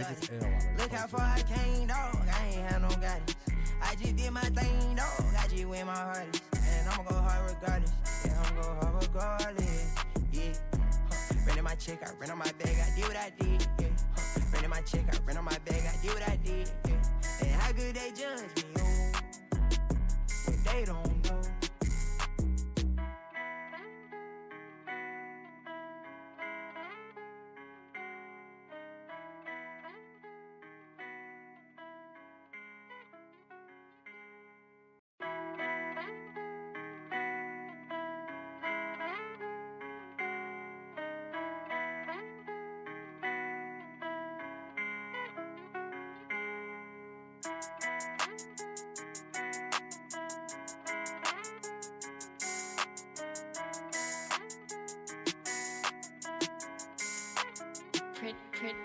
started. Look how far I came, dog. I ain't had no guidance. I just did my thing, dog. I just went my hardest. And I'ma go hard regardless. Yeah, I'ma go hard regardless. Yeah. Renting my check, I rent on my bag, I did what I did. Yeah. Renting my check, I rent on my bag, I did what I did. Yeah. And how good they judge me, oh. But they don't know.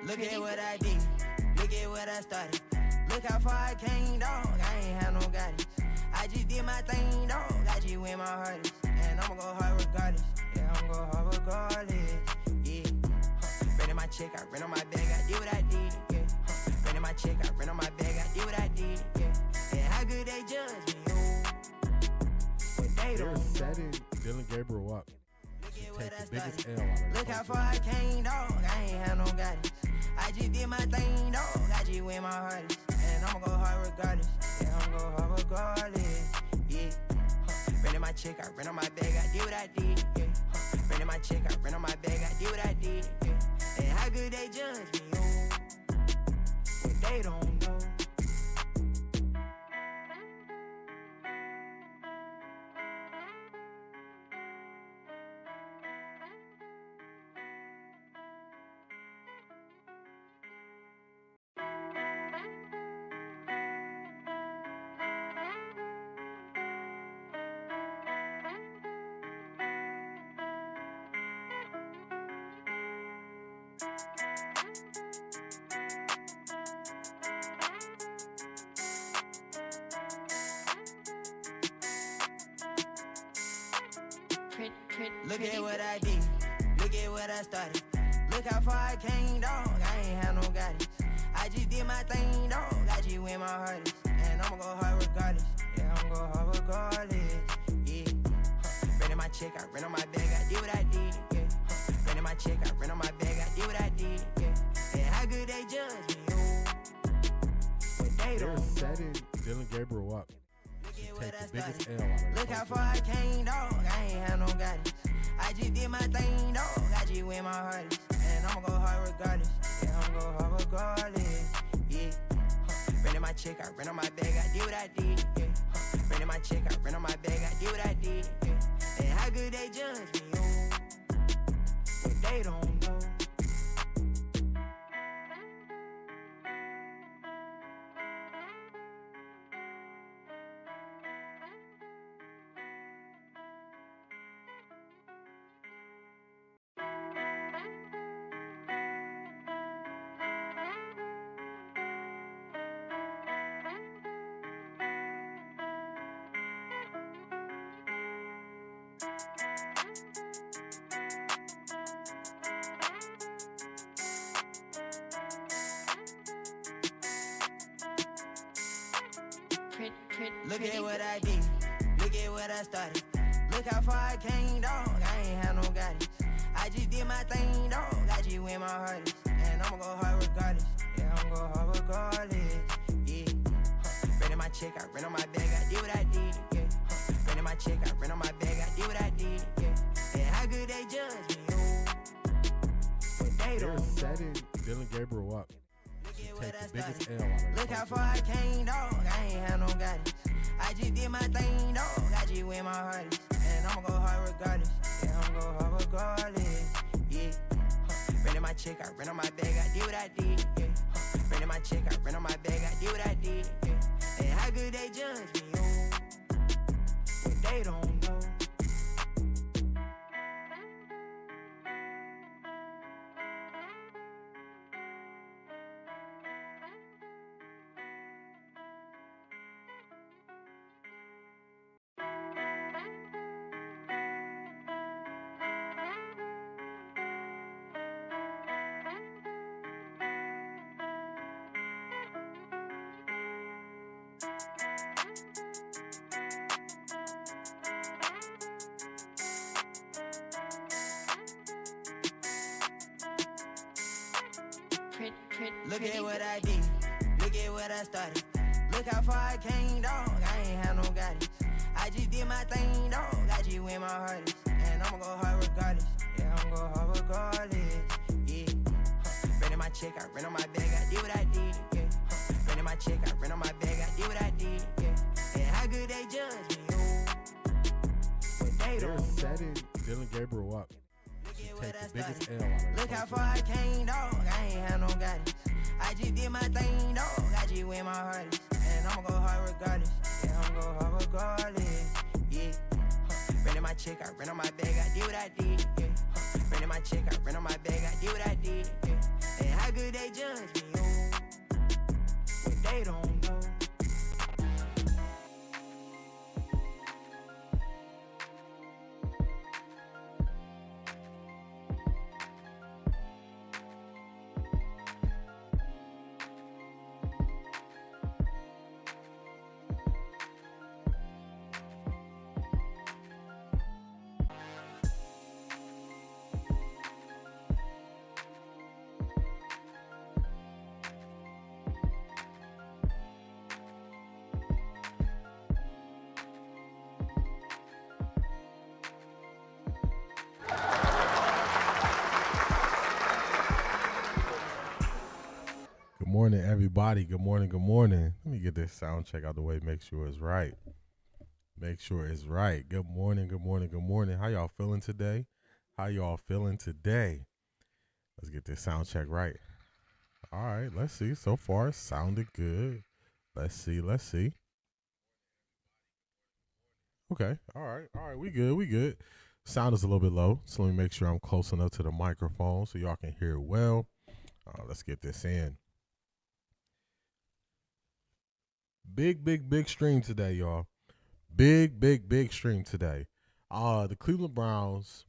Look at what I did, look at what I started. Look how far I came, dog. I ain't had no guidance. I just did my thing, dog. I just went my hardest. And I'ma go hard regardless. Yeah, I'ma go hard regardless. Yeah. Renting my check, I rent on my bag, I did what I did. Yeah. Renting my check, I rent on my bag, I did what I did. Yeah. And how good they judge me, oh. But they don't know. Setting Dylan Gabriel up. What I started. Look how far I came, dog. I ain't had no guidance. I just did my thing, dog. I just went my hardest. And I'ma go hard regardless. Yeah, I'ma go hard regardless. Yeah. Renting my check, I rent on my bag, I did what I did. Yeah. Renting my check, I rent on my bag, I did what I did. Yeah. And how good they judge me, oh. But they don't know. Look at what I did, look at what I started. Look how far I came, dog. I ain't had no guidance. I just did my thing, dog. I just went my hardest. And I'ma go hard regardless. Yeah, I'ma go hard regardless. Yeah. Renting my check, I rent on my bag, I did what I did. Yeah. Renting my check, I rent on my bag, I did what I did. Yeah. And how good they judge me, oh. But they don't know. Setting Dylan Gabriel up. What I started. Look how far I came, dog. I ain't had no guidance. I just did my thing, dog. I just went my hardest. And I'ma go hard regardless. Yeah, I'ma go hard regardless. Yeah. Renting my check, I rent on my bag, I did what I did. Yeah. Renting my check, I rent on my bag, I did what I did. Yeah. And how good they judge me, oh. But they don't know. Look at what I did, look at what I started. Look how far I came, dog. I ain't had no guidance. I just did my thing, dog. I just went my hardest. And I'ma go hard regardless. Yeah, I'ma go hard regardless. Yeah. Renting my check, I rent on my bag, I did what I did. Yeah. Renting my check, I rent on my bag, I did what I did. Yeah. And how good they judge me, oh. But they don't know. Setting Dylan Gabriel up. What I started. Look how far I came, dog. I ain't had no guidance. I just did my thing, dog. I just went my hardest. And I'ma go hard regardless. Yeah, I'ma go hard regardless. Yeah. Renting my check, I rent on my bag, I did what I did. Yeah. Renting my check, I rent on my bag, I did what I did. Yeah. And how good they judge me, oh. But they don't know. Look at what I did. Look at what I started. Look how far I came, dog. I ain't had no guidance. I just did my thing, dog. I just went my hardest. And I'ma go hard regardless. Yeah, I'ma go hard regardless. Yeah. Running my check, I ran on my bag, I did what I did. Yeah. Running my check, I ran on my bag, I did what I did. Yeah. And how good they judge me, oh. But they They're don't know. setting Dylan Gabriel up to take the biggest L out of Look how far I came, dog. I ain't had no guidance. I just did my thing, dog. I just went my hardest. And I'ma go hard regardless. Yeah, I'ma go hard regardless. Yeah. Running my check, I ran on my bag, I did what I did. Yeah. Running my check, I ran on my bag, I did what I did. Yeah. And how good they judge me, oh. But they don't know. Good morning, everybody. Good morning. Good morning. Let me get this sound check out the way. Make sure it's right. Make sure it's right. Good morning. Good morning. Good morning. How y'all feeling today? How y'all feeling today? Let's get this sound check right. All right. Let's see. So far, it sounded good. Let's see. Let's see. Okay. All right. All right. We good. We good. Sound is a little bit low, so let me make sure I'm close enough to the microphone so y'all can hear it well. Let's get this in. Big stream today, y'all. Big stream today. The Cleveland Browns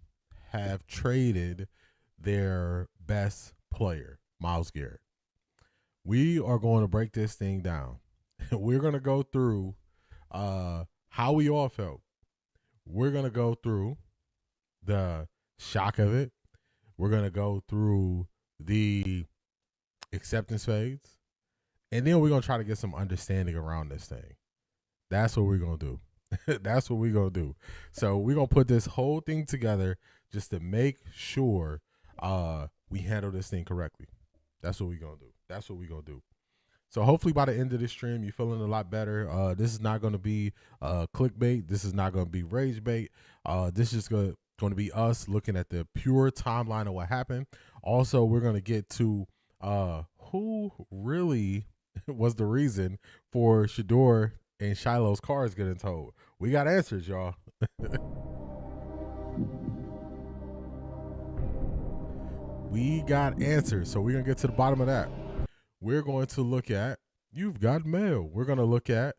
have traded their best player, Myles Garrett. We are going to break this thing down. We're going to go through how we all felt. We're going to go through the shock of it. We're going to go through the acceptance phase. And then we're going to try to get some understanding around this thing. That's what we're going to do. That's what we're going to do. So we're going to put this whole thing together just to make sure we handle this thing correctly. That's what we're going to do. That's what we're going to do. So hopefully by the end of this stream, you're feeling a lot better. This is not going to be clickbait. This is not going to be rage bait. This is going to be us looking at the pure timeline of what happened. Also, we're going to get to who really was the reason for Shedeur and Shilo's cars getting towed. We got answers, y'all. We got answers. So we're going to get to the bottom of that. We're going to look at, you've got mail. We're going to look at,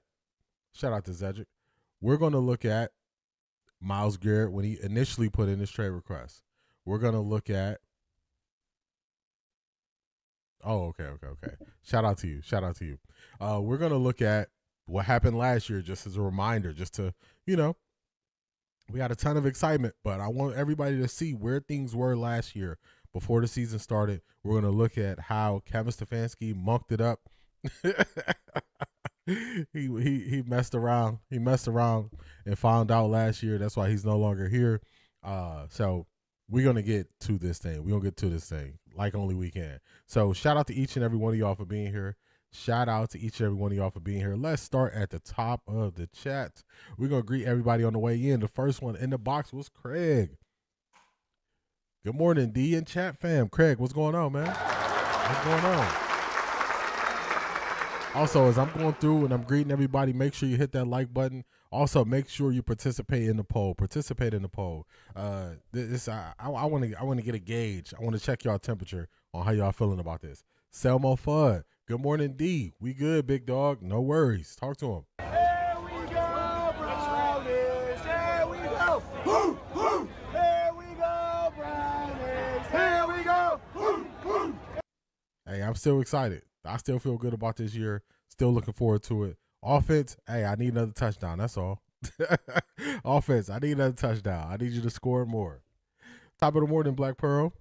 shout out to Zedric. We're going to look at Myles Garrett when he initially put in his trade request. We're going to look at, oh, okay. Shout out to you. We're going to look at what happened last year just as a reminder, just to, we had a ton of excitement, but I want everybody to see where things were last year before the season started. We're going to look at how Kevin Stefanski mucked it up. He messed around. He messed around and found out last year. That's why he's no longer here. So we're going to get to this thing. We're going to get to this thing like only we can. So shout out to each and every one of y'all for being here. Shout out to each and every one of y'all for being here. Let's start at the top of the chat. We're going to greet everybody on the way in. The first one in the box was Craig. Good morning, D and chat fam. Craig, what's going on, man? What's going on? Also, as I'm going through and I'm greeting everybody, make sure you hit that like button. Also, make sure you participate in the poll. I want to get a gauge. I want to check y'all temperature on how y'all feeling about this. Selmo Fudd. Good morning, D. We good, big dog. No worries. Talk to him. Here we go, Brownies. Here we go. Woo, woo. Here we go, Brownies. Here we go. Woo, woo. Hey, I'm still excited. I still feel good about this year. Still looking forward to it. Offense, hey, I need another touchdown. That's all. Offense, I need another touchdown. I need you to score more. Top of the morning, Black Pearl.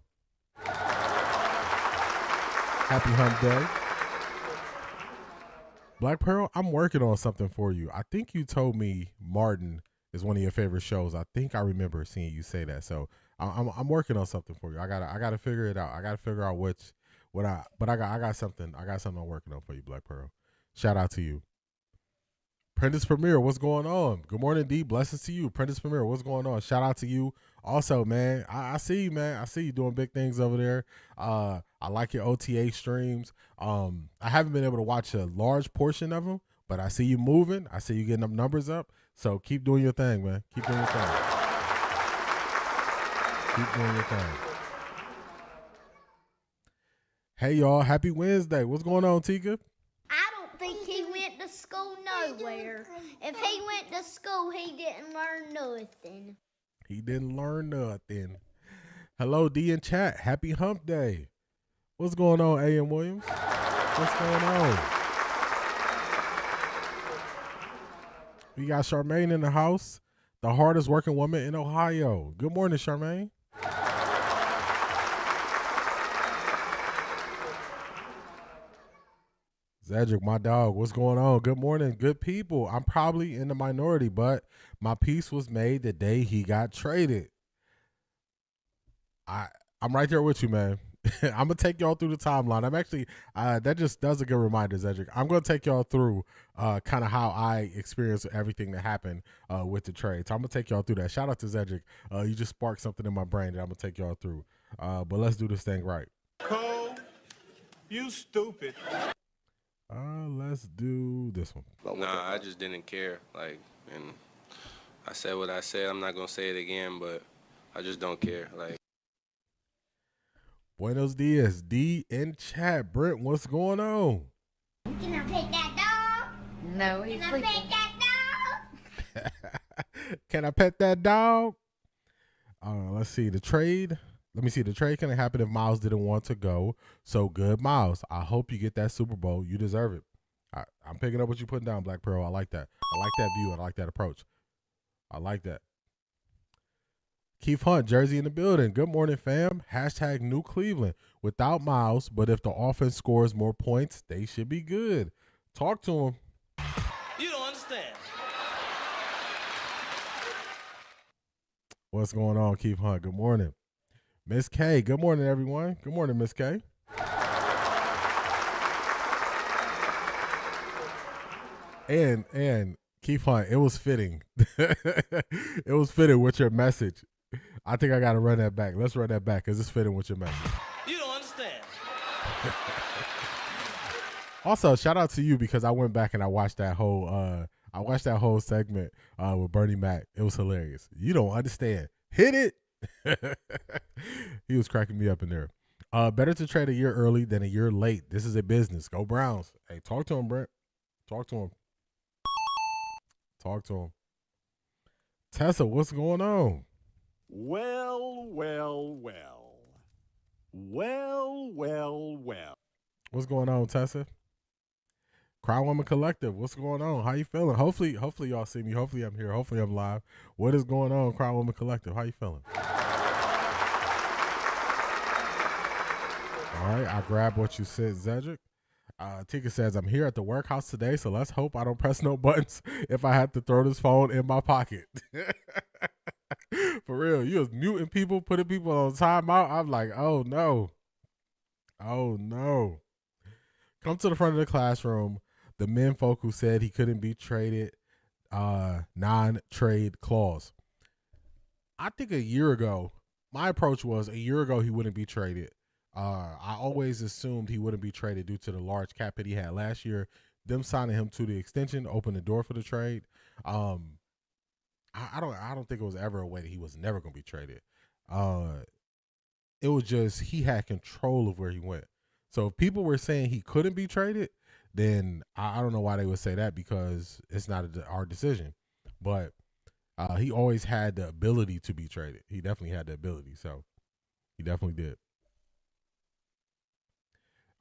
Happy hump day. Black Pearl, I'm working on something for you. I think you told me Martin is one of your favorite shows. I think I remember seeing you say that. So I'm working on something for you. I gotta figure it out. I gotta figure out I got something I'm working on for you, Black Pearl. Shout out to you. Prentice Premier, what's going on? Good morning, D. Blessings to you. Prentice Premier, what's going on? Shout out to you. Also, man, I see you, man. I see you doing big things over there. I like your OTA streams. I haven't been able to watch a large portion of them, but I see you moving. I see you getting them numbers up. So keep doing your thing, man. Keep doing your thing. Keep doing your thing. Hey, y'all. Happy Wednesday. What's going on, Tika? I don't think he went to school nowhere. If he went to school, he didn't learn nothing. He didn't learn nothing. Hello, D in chat. Happy hump day. What's going on, A.M. Williams? What's going on? We got Charmaine in the house, the hardest working woman in Ohio. Good morning, Charmaine. Zedric, my dog, what's going on? Good morning, good people. I'm probably in the minority, but my peace was made the day he got traded. I'm right there with you, man. I'm going to take y'all through the timeline. I'm actually, that just does a good reminder, Zedric. I'm going to take y'all through kind of how I experienced everything that happened with the trade. So I'm going to take y'all through that. Shout out to Zedric. You just sparked something in my brain that I'm going to take y'all through. But let's do this thing right. Cole, you stupid. Let's do this one. Nah, I just didn't care. And I said what I said. I'm not gonna say it again, but I just don't care. Buenos dias, D in chat. Brent, what's going on? Can I pet that dog? No, he's Can I sleeping. pet that dog? Can I pet that dog? Let's see the trade. Let me see. The trade can happen if Myles didn't want to go. So good, Myles. I hope you get that Super Bowl. You deserve it. I'm picking up what you're putting down, Black Pearl. I like that. I like that view. I like that approach. I like that. Keith Hunt, Jersey in the building. Good morning, fam. Hashtag New Cleveland. Without Myles, but if the offense scores more points, they should be good. Talk to him. You don't understand. What's going on, Keith Hunt? Good morning. Miss K, good morning, everyone. Good morning, Miss K. And Keith Hunt, it was fitting. It was fitting with your message. I think I got to run that back. Let's run that back because it's fitting with your message. You don't understand. Also, shout out to you because I went back and I watched that whole segment with Bernie Mac. It was hilarious. You don't understand. Hit it. He was cracking me up in there. Better to trade a year early than a year late. This is a business. Go Browns. Hey, talk to him, Brent. Talk to him. Talk to him. Tessa, what's going on? Well. What's going on, Tessa? Cry Woman Collective, what's going on? How you feeling? Hopefully y'all see me. Hopefully I'm here. Hopefully I'm live. What is going on, Cry Woman Collective? How you feeling? All right, I grabbed what you said, Zedric. Tika says, I'm here at the workhouse today, so let's hope I don't press no buttons if I have to throw this phone in my pocket. For real, you was muting people, putting people on timeout. I'm like, oh no. Oh no. Come to the front of the classroom. The men folk who said he couldn't be traded, non-trade clause. I think a year ago, my approach was he wouldn't be traded. I always assumed he wouldn't be traded due to the large cap that he had last year. Them signing him to the extension opened the door for the trade. I don't think it was ever a way that he was never going to be traded. It was just he had control of where he went. So if people were saying he couldn't be traded, then I don't know why they would say that because it's not our decision. But he always had the ability to be traded. He definitely had the ability. So he definitely did.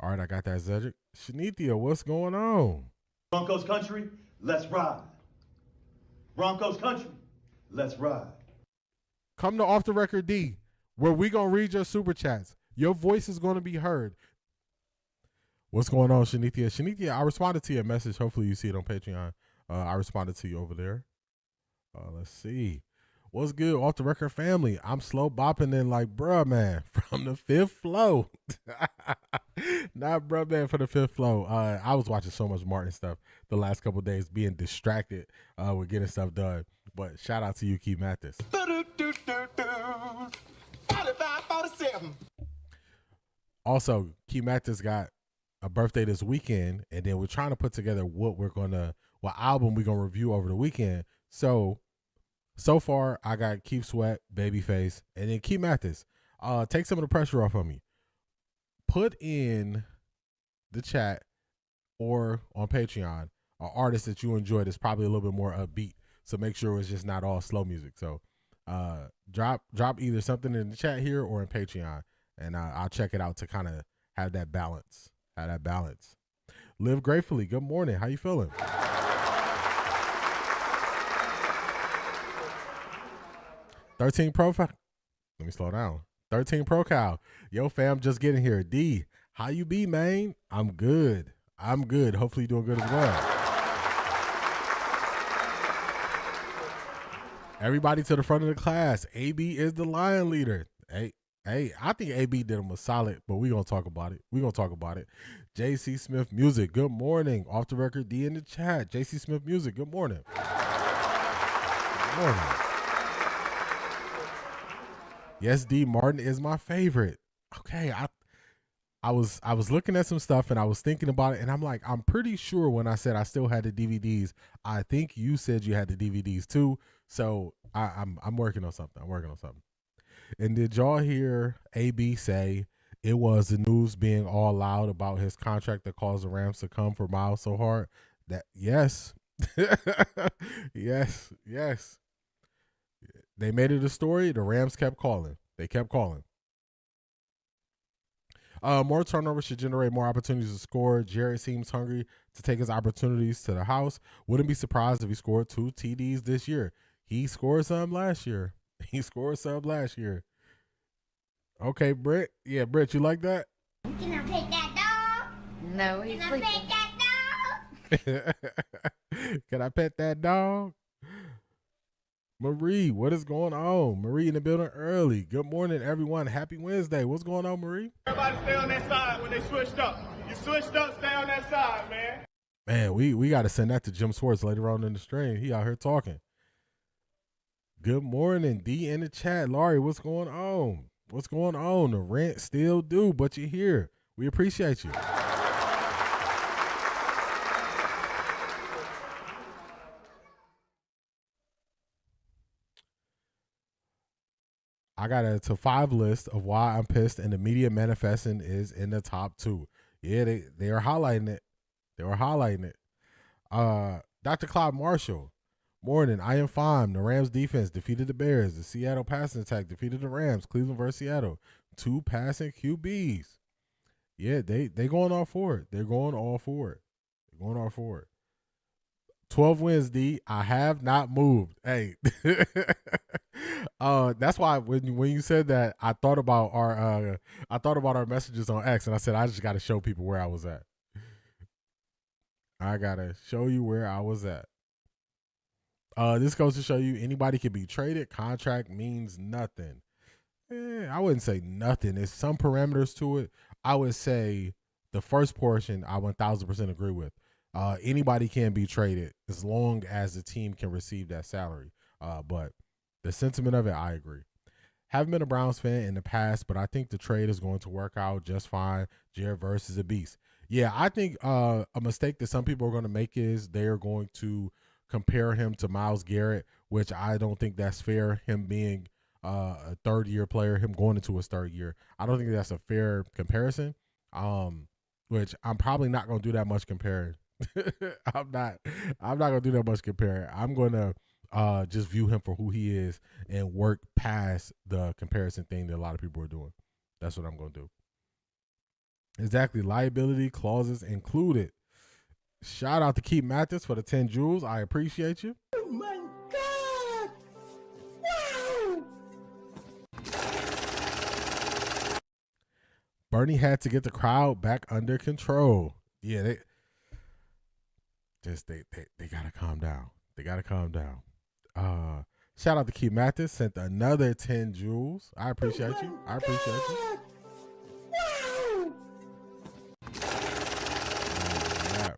All right, I got that, Zedric. Shanithia, what's going on? Broncos country, let's ride. Broncos country, let's ride. Come to Off the Record D, where we going to read your super chats. Your voice is going to be heard. What's going on, Shanithia? Shanithia, I responded to your message. Hopefully you see it on Patreon. I responded to you over there. Let's see. What's good, Off the Record family? I'm slow bopping in like, bruh, man, from the fifth flow. Not bruh, man, for the fifth flow. I was watching so much Martin stuff the last couple of days, being distracted with getting stuff done. But shout out to you, Keith Mathis. 45-47. Also, Keith Mathis got a birthday this weekend, and then we're trying to put together what album we're gonna review over the weekend. So far I got Keith Sweat, Babyface, and then Keith Mathis. Take some of the pressure off of me. Put in the chat or on Patreon an artist that you enjoy that's probably a little bit more upbeat. So make sure it's just not all slow music. So drop either something in the chat here or in Patreon, and I'll check it out to kind of have that balance. Live gratefully. Good morning. How you feeling? $13 profile. Let me slow down. 13 Pro Cow. Yo, fam, just getting here. D, how you be, man? I'm good. Hopefully you're doing good as well. Everybody to the front of the class. AB is the lion leader. Hey, I think AB did him a solid, but we're going to talk about it. JC Smith Music, good morning. Off the Record D in the chat. JC Smith Music, good morning. Good morning. Yes, D, Martin is my favorite. Okay, I was looking at some stuff and I was thinking about it, and I'm like, I'm pretty sure when I said I still had the DVDs, I think you said you had the DVDs too. So I'm working on something. And did y'all hear AB say it was the news being all loud about his contract that caused the Rams to come for Myles so hard? That yes. yes. They made it a story. The Rams kept calling. More turnovers should generate more opportunities to score. Jared seems hungry to take his opportunities to the house. Wouldn't be surprised if he scored 2 TDs this year. He scored some last year. Okay, Britt. Yeah, Britt, you like that? Can I pet that dog? No, he's Can I sleeping. pet that dog? Can I pet that dog? Marie, what is going on? Marie in the building early. Good morning, everyone. Happy Wednesday. What's going on, Marie? Everybody stay on that side when they switched up. You switched up, stay on that side, man. Man, we got to send that to Jim Schwartz later on in the stream. He out here talking. Good morning, D in the chat. Laurie, what's going on? The rent still due, but you're here. We appreciate you. I got a to 5 list of why I'm pissed, and the media manifesting is in the top 2. Yeah, they are highlighting it. Dr. Clyde Marshall. Morning, I am fine. The Rams defense defeated the Bears. The Seattle passing attack defeated the Rams. Cleveland versus Seattle. 2 passing QBs. Yeah, they going all for it. They're going all for it. 12 wins, D. I have not moved. Hey. That's why when you said that, I thought about our messages on X, and I said I just got to show people where I was at. I got to show you where I was at. This goes to show you anybody can be traded. Contract means nothing. I wouldn't say nothing. There's some parameters to it. I would say the first portion I 1000% agree with. Anybody can be traded as long as the team can receive that salary. But the sentiment of it, I agree. Haven't been a Browns fan in the past, but I think the trade is going to work out just fine. Jared Verse is a beast. Yeah, I think a mistake that some people are going to make is they are going to compare him to Myles Garrett, which I don't think that's fair. Him being a third-year player, him going into his third year, I don't think that's a fair comparison. Which I'm probably not going to do that much comparing. I'm not going to do that much comparing. I'm going to just view him for who he is and work past the comparison thing that a lot of people are doing. That's what I'm going to do. Exactly. Liability clauses included. Shout out to Keith Mathis for the 10 jewels. I appreciate you. Oh my God! Wow! Bernie had to get the crowd back under control. Yeah, they gotta calm down. They gotta calm down. Shout out to Key Mathis, sent another 10 jewels. I appreciate you. Yeah.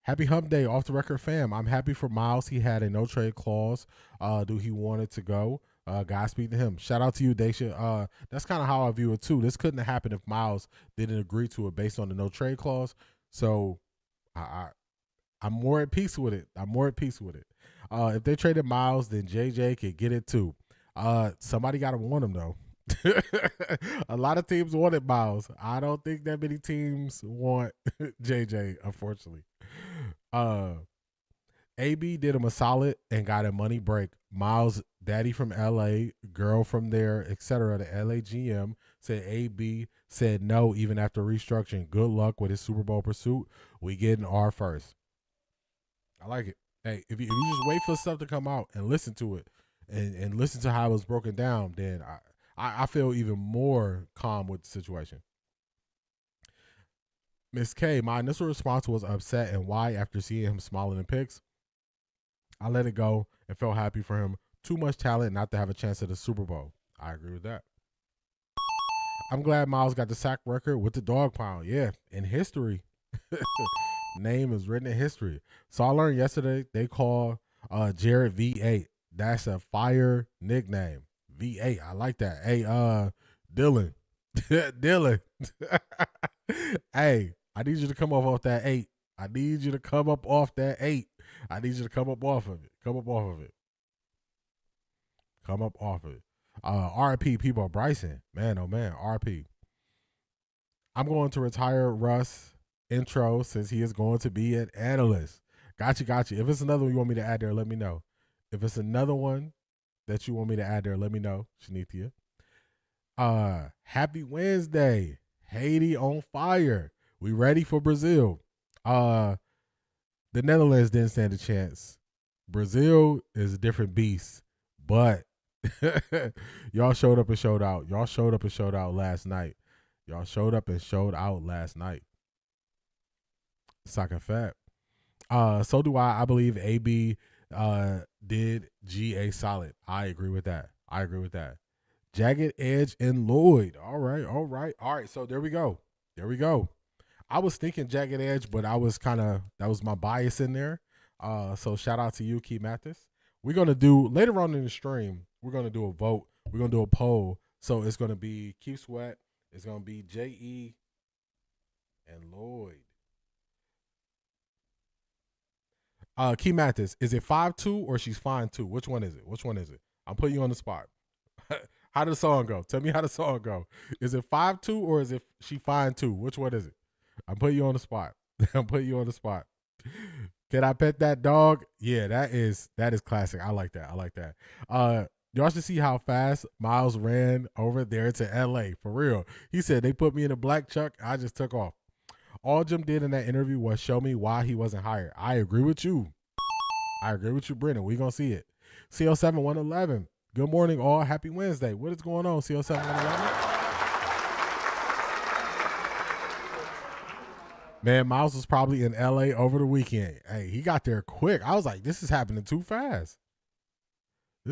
Happy Hump Day, Off the Record fam. I'm happy for Myles. He had a no trade clause. He wanted to go. Godspeed to him. Shout out to you, Daisha. That's kind of how I view it too. This couldn't have happened if Myles didn't agree to it based on the no trade clause. So I'm more at peace with it. If they traded Myles, then JJ could get it too. Somebody got to want him though. A lot of teams wanted Myles. I don't think that many teams want JJ, unfortunately. AB did him a solid and got a money break. Myles' daddy from LA, girl from there, etc. The LA GM said AB said no even after restructuring. Good luck with his Super Bowl pursuit. We getting our first. I like it. Hey, if you just wait for stuff to come out and listen to it and listen to how it was broken down, then I feel even more calm with the situation. Miss K, my initial response was upset and why after seeing him smiling in pics. I let it go and felt happy for him. Too much talent not to have a chance at the Super Bowl. I agree with that. I'm glad Myles got the sack record with the dog pound. Yeah, in history. Name is written in history. So I learned yesterday they call Jared V8. That's a fire nickname. V8. I like that. Hey, Dylan. Dylan. Hey, I need you to come off that 8. I need you to come up off that 8. I need you to come up off of it. Come up off of it. RP people, Bryson. Man, oh man, RP. I'm going to retire Russ intro since he is going to be an analyst. Got you. If it's another one you want me to add there, let me know. If it's another one that you want me to add there, let me know. Shanithia. Happy Wednesday. Haiti on fire. We ready for Brazil. The Netherlands didn't stand a chance. Brazil is a different beast, but y'all showed up and showed out. Last night. Soccer fat. So do I. I believe AB did GA solid. I agree with that. Jagged Edge and Lloyd. All right. So there we go. I was thinking Jagged Edge, but that was my bias in there. So shout out to you, Key Mathis. We're going to do, later on in the stream, we're going to do a vote. We're going to do a poll. So it's going to be Keith Sweat. It's going to be J.E. and Lloyd. Key Mathis, is it 5-2 or she's fine too? Which one is it? I'm putting you on the spot. How did the song go? Tell me how the song go. Is it 5-2 or is it she fine too? Which one is it? I'm putting you on the spot. Can I pet that dog? Yeah, that is classic. I like that. Y'all should see how fast Myles ran over there to LA. For real. He said they put me in a black truck. I just took off. All Jim did in that interview was show me why he wasn't hired. I agree with you, Brennan. We gonna see it. CO7111. Good morning, all. Happy Wednesday. What is going on, CO7111? Man, Myles was probably in LA over the weekend. Hey, he got there quick. I was like, this is happening too fast. D,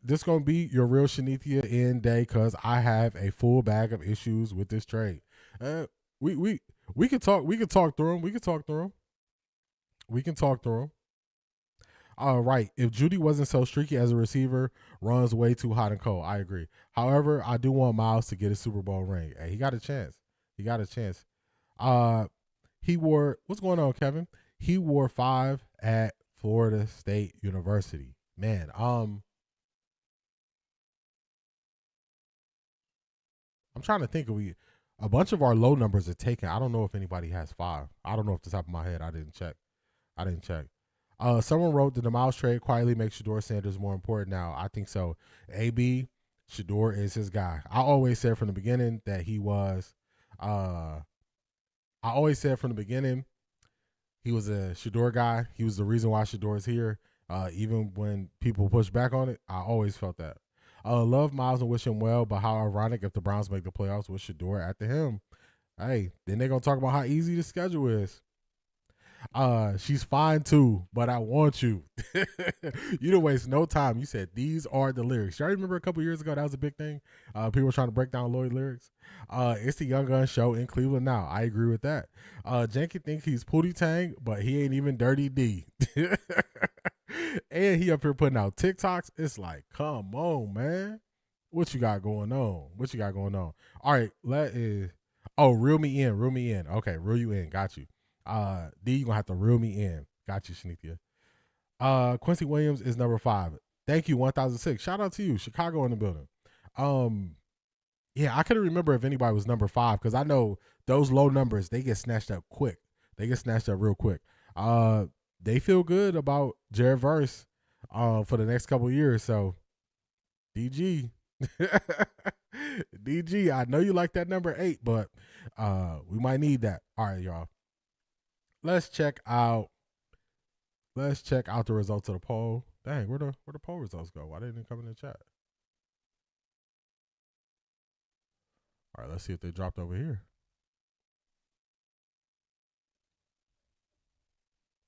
this gonna be your real Shanithia end day because I have a full bag of issues with this trade. We can talk through them. All right. If Judy wasn't so streaky as a receiver, runs way too hot and cold. I agree. However, I do want Myles to get a Super Bowl ring. Hey, he got a chance. He wore, what's going on, Kevin? He wore 5 at Florida State University. Man, I'm trying to think a bunch of our low numbers are taken. I don't know if anybody has 5. I don't know off the top of my head. I didn't check. Someone wrote that the Myles trade quietly makes Shedeur Sanders more important now. I think so. AB, Shedeur is his guy. I always said from the beginning that he was he was a Shedeur guy. He was the reason why Shedeur is here. Even when people push back on it, I always felt that. Love Myles and wish him well, but how ironic if the Browns make the playoffs with Shedeur after him. Hey, then they're going to talk about how easy the schedule is. She's fine too, but I want you. You don't waste no time. You said these are the lyrics. Y'all remember a couple years ago that was a big thing? People were trying to break down Lloyd lyrics. It's the Young Gun show in Cleveland now. I agree with that. Janky thinks he's Pootie Tang, but he ain't even Dirty D. And he up here putting out TikToks. It's like, come on, man. What you got going on? All right, reel me in. Okay, reel you in. Got you. D, you're gonna have to reel me in. Got you, Shanithia. Quincy Williams is number 5. Thank you, 1006. Shout out to you, Chicago in the building. Yeah, I couldn't remember if anybody was number 5 because I know those low numbers, they get snatched up quick. They get snatched up real quick. They feel good about Jared Verse for the next couple of years. So, DG. DG, I know you like that number 8, but we might need that. All right, y'all. Let's check out the results of the poll. Dang, where the poll results go? Why didn't it come in the chat? All right, let's see if they dropped over here.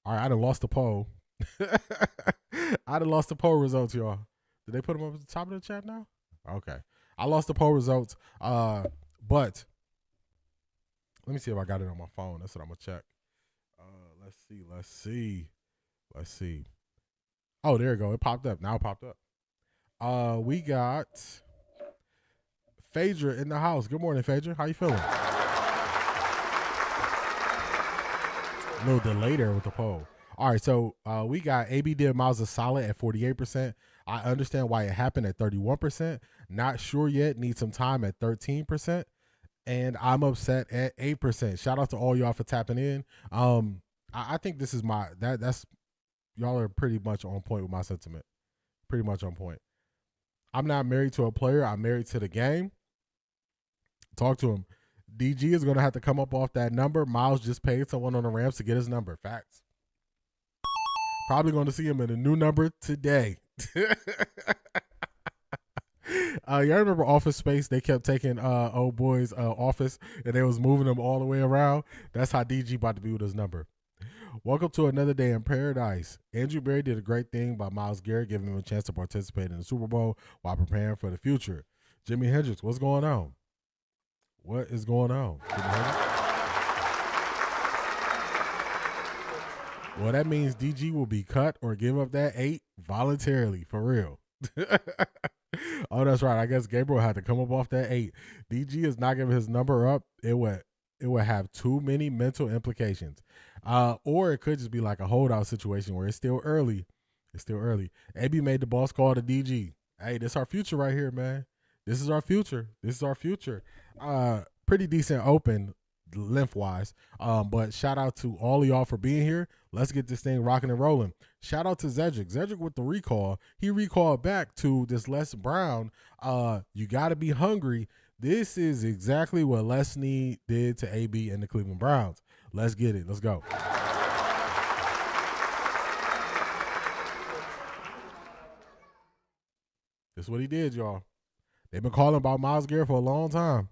All right, I done lost the poll. I done lost the poll results, y'all. Did they put them up at the top of the chat now? Okay. I lost the poll results. But let me see if I got it on my phone. That's what I'm going to check. Let's see. Oh, there you go. It popped up. Now it popped up. We got Phaedra in the house. Good morning, Phaedra. How you feeling? A little delay there with the poll. All right, so we got AB did Myles a solid at 48%. I understand why it happened at 31%. Not sure yet. Need some time at 13%. And I'm upset at 8%. Shout out to all y'all for tapping in. I think this is that's y'all are pretty much on point with my sentiment. Pretty much on point. I'm not married to a player. I'm married to the game. Talk to him. DG is going to have to come up off that number. Myles just paid someone on the Rams to get his number. Facts. Probably going to see him in a new number today. Y'all remember Office Space? They kept taking old boy's office and they was moving him all the way around. That's how DG about to be with his number. Welcome to another day in paradise. Andrew Berry did a great thing by Myles Garrett, giving him a chance to participate in the Super Bowl while preparing for the future. Jimi Hendrix, what's going on? What is going on? Well, that means DG will be cut or give up that 8 voluntarily, for real. Oh, that's right. I guess Gabriel had to come up off that 8. DG is not giving his number up. It would have too many mental implications. Or it could just be like a holdout situation where it's still early. AB made the boss call to DG. Hey, this is our future right here, man. This is our future. Pretty decent open lengthwise. But shout out to all of y'all for being here. Let's get this thing rocking and rolling. Shout out to Zedric. Zedric with the recall. He recalled back to this Les Brown. You got to be hungry. This is exactly what Les Snead did to AB and the Cleveland Browns. Let's get it. Let's go. This is what he did, y'all. They've been calling about Myles Garrett for a long time.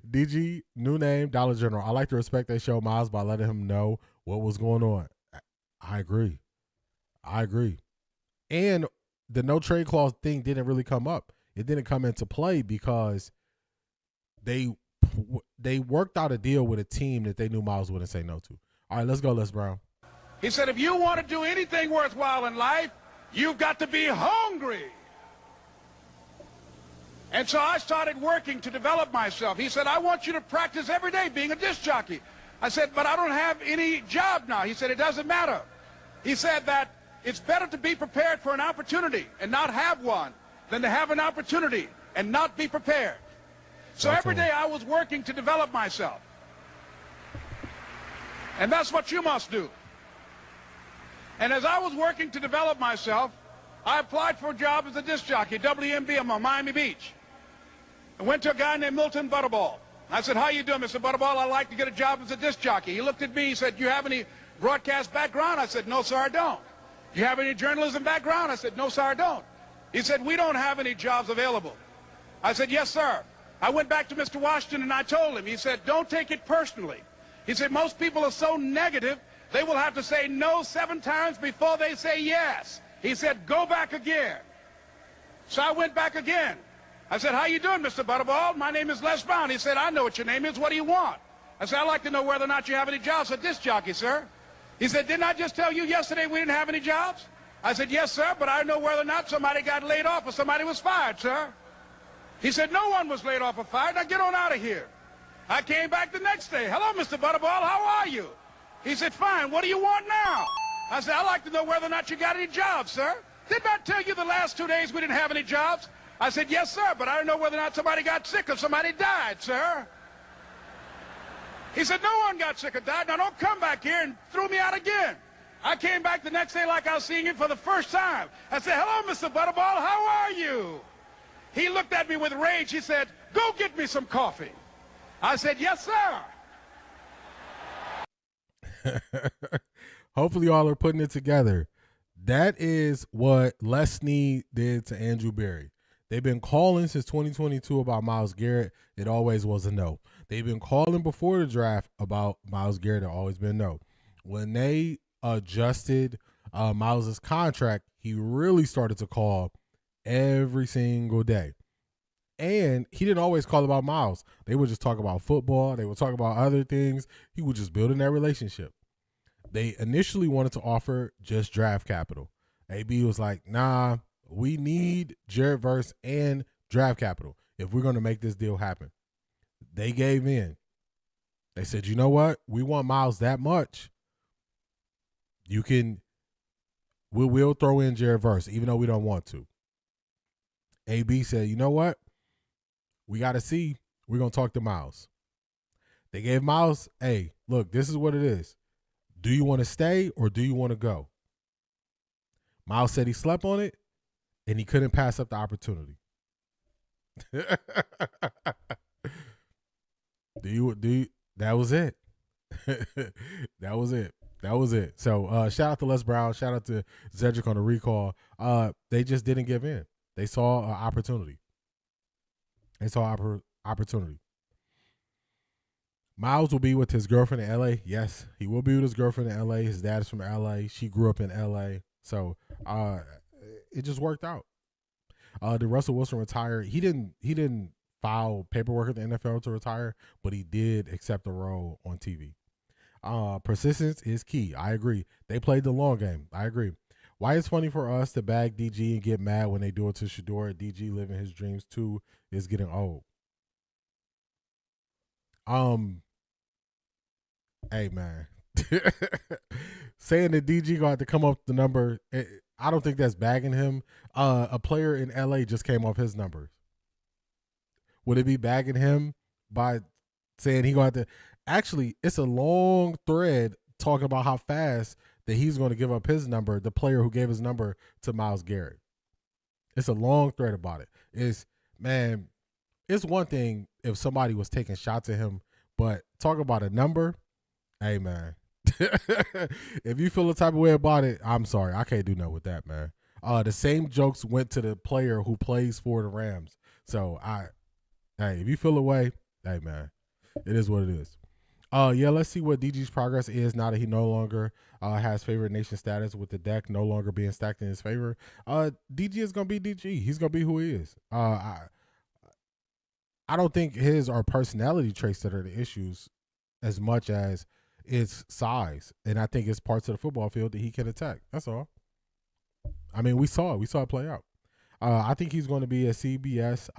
DG, new name, Dollar General. I like the respect they show Myles by letting him know what was going on. I agree. And the no trade clause thing didn't really come up. It didn't come into play because they worked out a deal with a team that they knew Myles wouldn't say no to. All right, let's go, Les Brown. He said, if you want to do anything worthwhile in life, you've got to be hungry. And so I started working to develop myself. He said, I want you to practice every day being a disc jockey. I said, but I don't have any job now. He said, it doesn't matter. He said that it's better to be prepared for an opportunity and not have one than to have an opportunity and not be prepared. So every day I was working to develop myself. And that's what you must do. And as I was working to develop myself, I applied for a job as a disc jockey, WMB on Miami Beach. I went to a guy named Milton Butterball. I said, how you doing, Mr. Butterball? I'd like to get a job as a disc jockey. He looked at me, he said, do you have any broadcast background? I said, no, sir, I don't. Do you have any journalism background? I said, no, sir, I don't. He said, we don't have any jobs available. I said, yes, sir. I went back to Mr. Washington and I told him. He said, don't take it personally. He said, most people are so negative, they will have to say no 7 times before they say yes. He said, go back again. So I went back again. I said, how you doing, Mr. Butterball? My name is Les Brown. He said, I know what your name is. What do you want? I said, I'd like to know whether or not you have any jobs at disc jockey, sir. He said, didn't I just tell you yesterday we didn't have any jobs? I said, yes, sir, but I know whether or not somebody got laid off or somebody was fired, sir. He said, no one was laid off or fired. Now get on out of here. I came back the next day. Hello, Mr. Butterball, how are you? He said, fine, what do you want now? I said, I'd like to know whether or not you got any jobs, sir. Didn't I tell you the last 2 days we didn't have any jobs? I said, yes, sir, but I don't know whether or not somebody got sick or somebody died, sir. He said, no one got sick or died. Now don't come back here and throw me out again. I came back the next day like I was seeing him for the first time. I said, hello, Mr. Butterball, how are you? He looked at me with rage. He said, go get me some coffee. I said, yes, sir. Hopefully y'all are putting it together. That is what Les Snead did to Andrew Berry. They've been calling since 2022 about Myles Garrett. It always was a no. They've been calling before the draft about Myles Garrett. It always been no. When they adjusted Myles' contract, he really started to call every single day. And he didn't always call about Myles. They would just talk about football. They would talk about other things. He would just build in that relationship. They initially wanted to offer just draft capital. AB was like, nah, we need Jared Verse and draft capital if we're going to make this deal happen. They gave in. They said, you know what? We want Myles that much. We'll throw in Jared Verse, even though we don't want to. AB said, you know what? We got to see. We're going to talk to Myles. They gave Myles, hey, look, this is what it is. Do you want to stay or do you want to go? Myles said he slept on it and he couldn't pass up the opportunity. That was it. That was it. So shout out to Les Brown. Shout out to Zedric on the recall. They just didn't give in. They saw an opportunity. Opportunity. Myles will be with his girlfriend in L.A. Yes, he will be with his girlfriend in L.A. His dad is from L.A. She grew up in L.A. So it just worked out. Did Russell Wilson retire? He didn't file paperwork at the NFL to retire, but he did accept a role on TV. Persistence is key. I agree. They played the long game. I agree. Why it's funny for us to bag DG and get mad when they do it to Shedeur. DG living his dreams too is getting old. Hey man, saying that DG got to come up with the number, I don't think that's bagging him. A player in LA just came off his numbers. Would it be bagging him by saying he got to? Actually, it's a long thread talking about how fast that he's going to give up his number, the player who gave his number to Myles Garrett. It's a long thread about it. It's one thing if somebody was taking shots at him, but talk about a number, hey, man. If you feel the type of way about it, I'm sorry. I can't do nothing with that, man. The same jokes went to the player who plays for the Rams. So, if you feel the way, hey, man, it is what it is. Yeah, let's see what DG's progress is now that he no longer has favorite nation status, with the deck no longer being stacked in his favor. DG is going to be DG. He's going to be who he is. I don't think his are personality traits that are the issues as much as it's size. And I think it's parts of the football field that he can attack. That's all. I mean, we saw it play out. I think he's going to be at CBS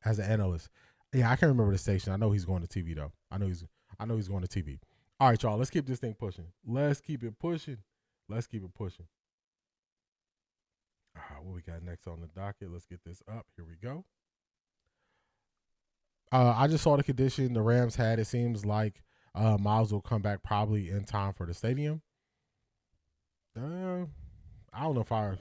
as an analyst. Yeah, I can't remember the station. I know he's going to TV, though. I know he's going to TV. All right, y'all. Let's keep this thing pushing. Let's keep it pushing. What we got next on the docket? Let's get this up. Here we go. I just saw the condition the Rams had. It seems like Myles will come back probably in time for the stadium. I don't know if I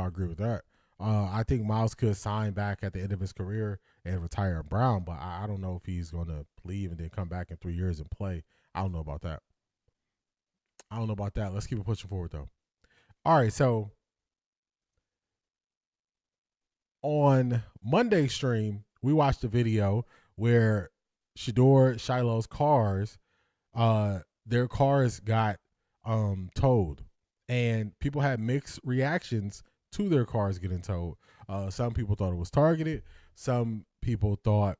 agree with that. I think Myles could sign back at the end of his career and retire in Brown, but I don't know if he's going to leave and then come back in 3 years and play. I don't know about that. I don't know about that. Let's keep it pushing forward though. All right, so on Monday's stream, we watched a video where Shedeur Shiloh's cars, their cars got towed, and people had mixed reactions to their cars getting towed. Some people thought it was targeted. Some people thought,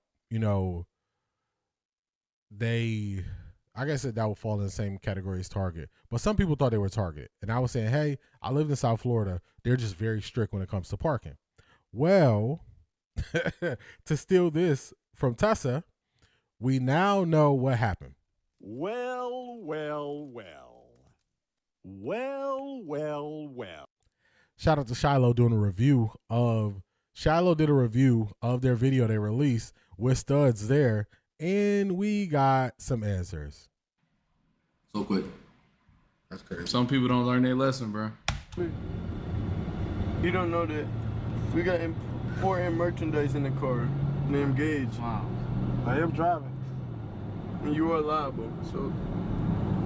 I guess that would fall in the same category as Target. But some people thought they were Target. And I was saying, hey, I lived in South Florida. They're just very strict when it comes to parking. Well, to steal this from Tessa, we now know what happened. Well. Shout out to Shilo doing a review of Shilo did a review of their video they released with studs there, and we got some answers. So quick. That's crazy. Some people don't learn their lesson, bro. You don't know that we got important merchandise in the car named Gage. Wow. I am driving. And you are liable. So,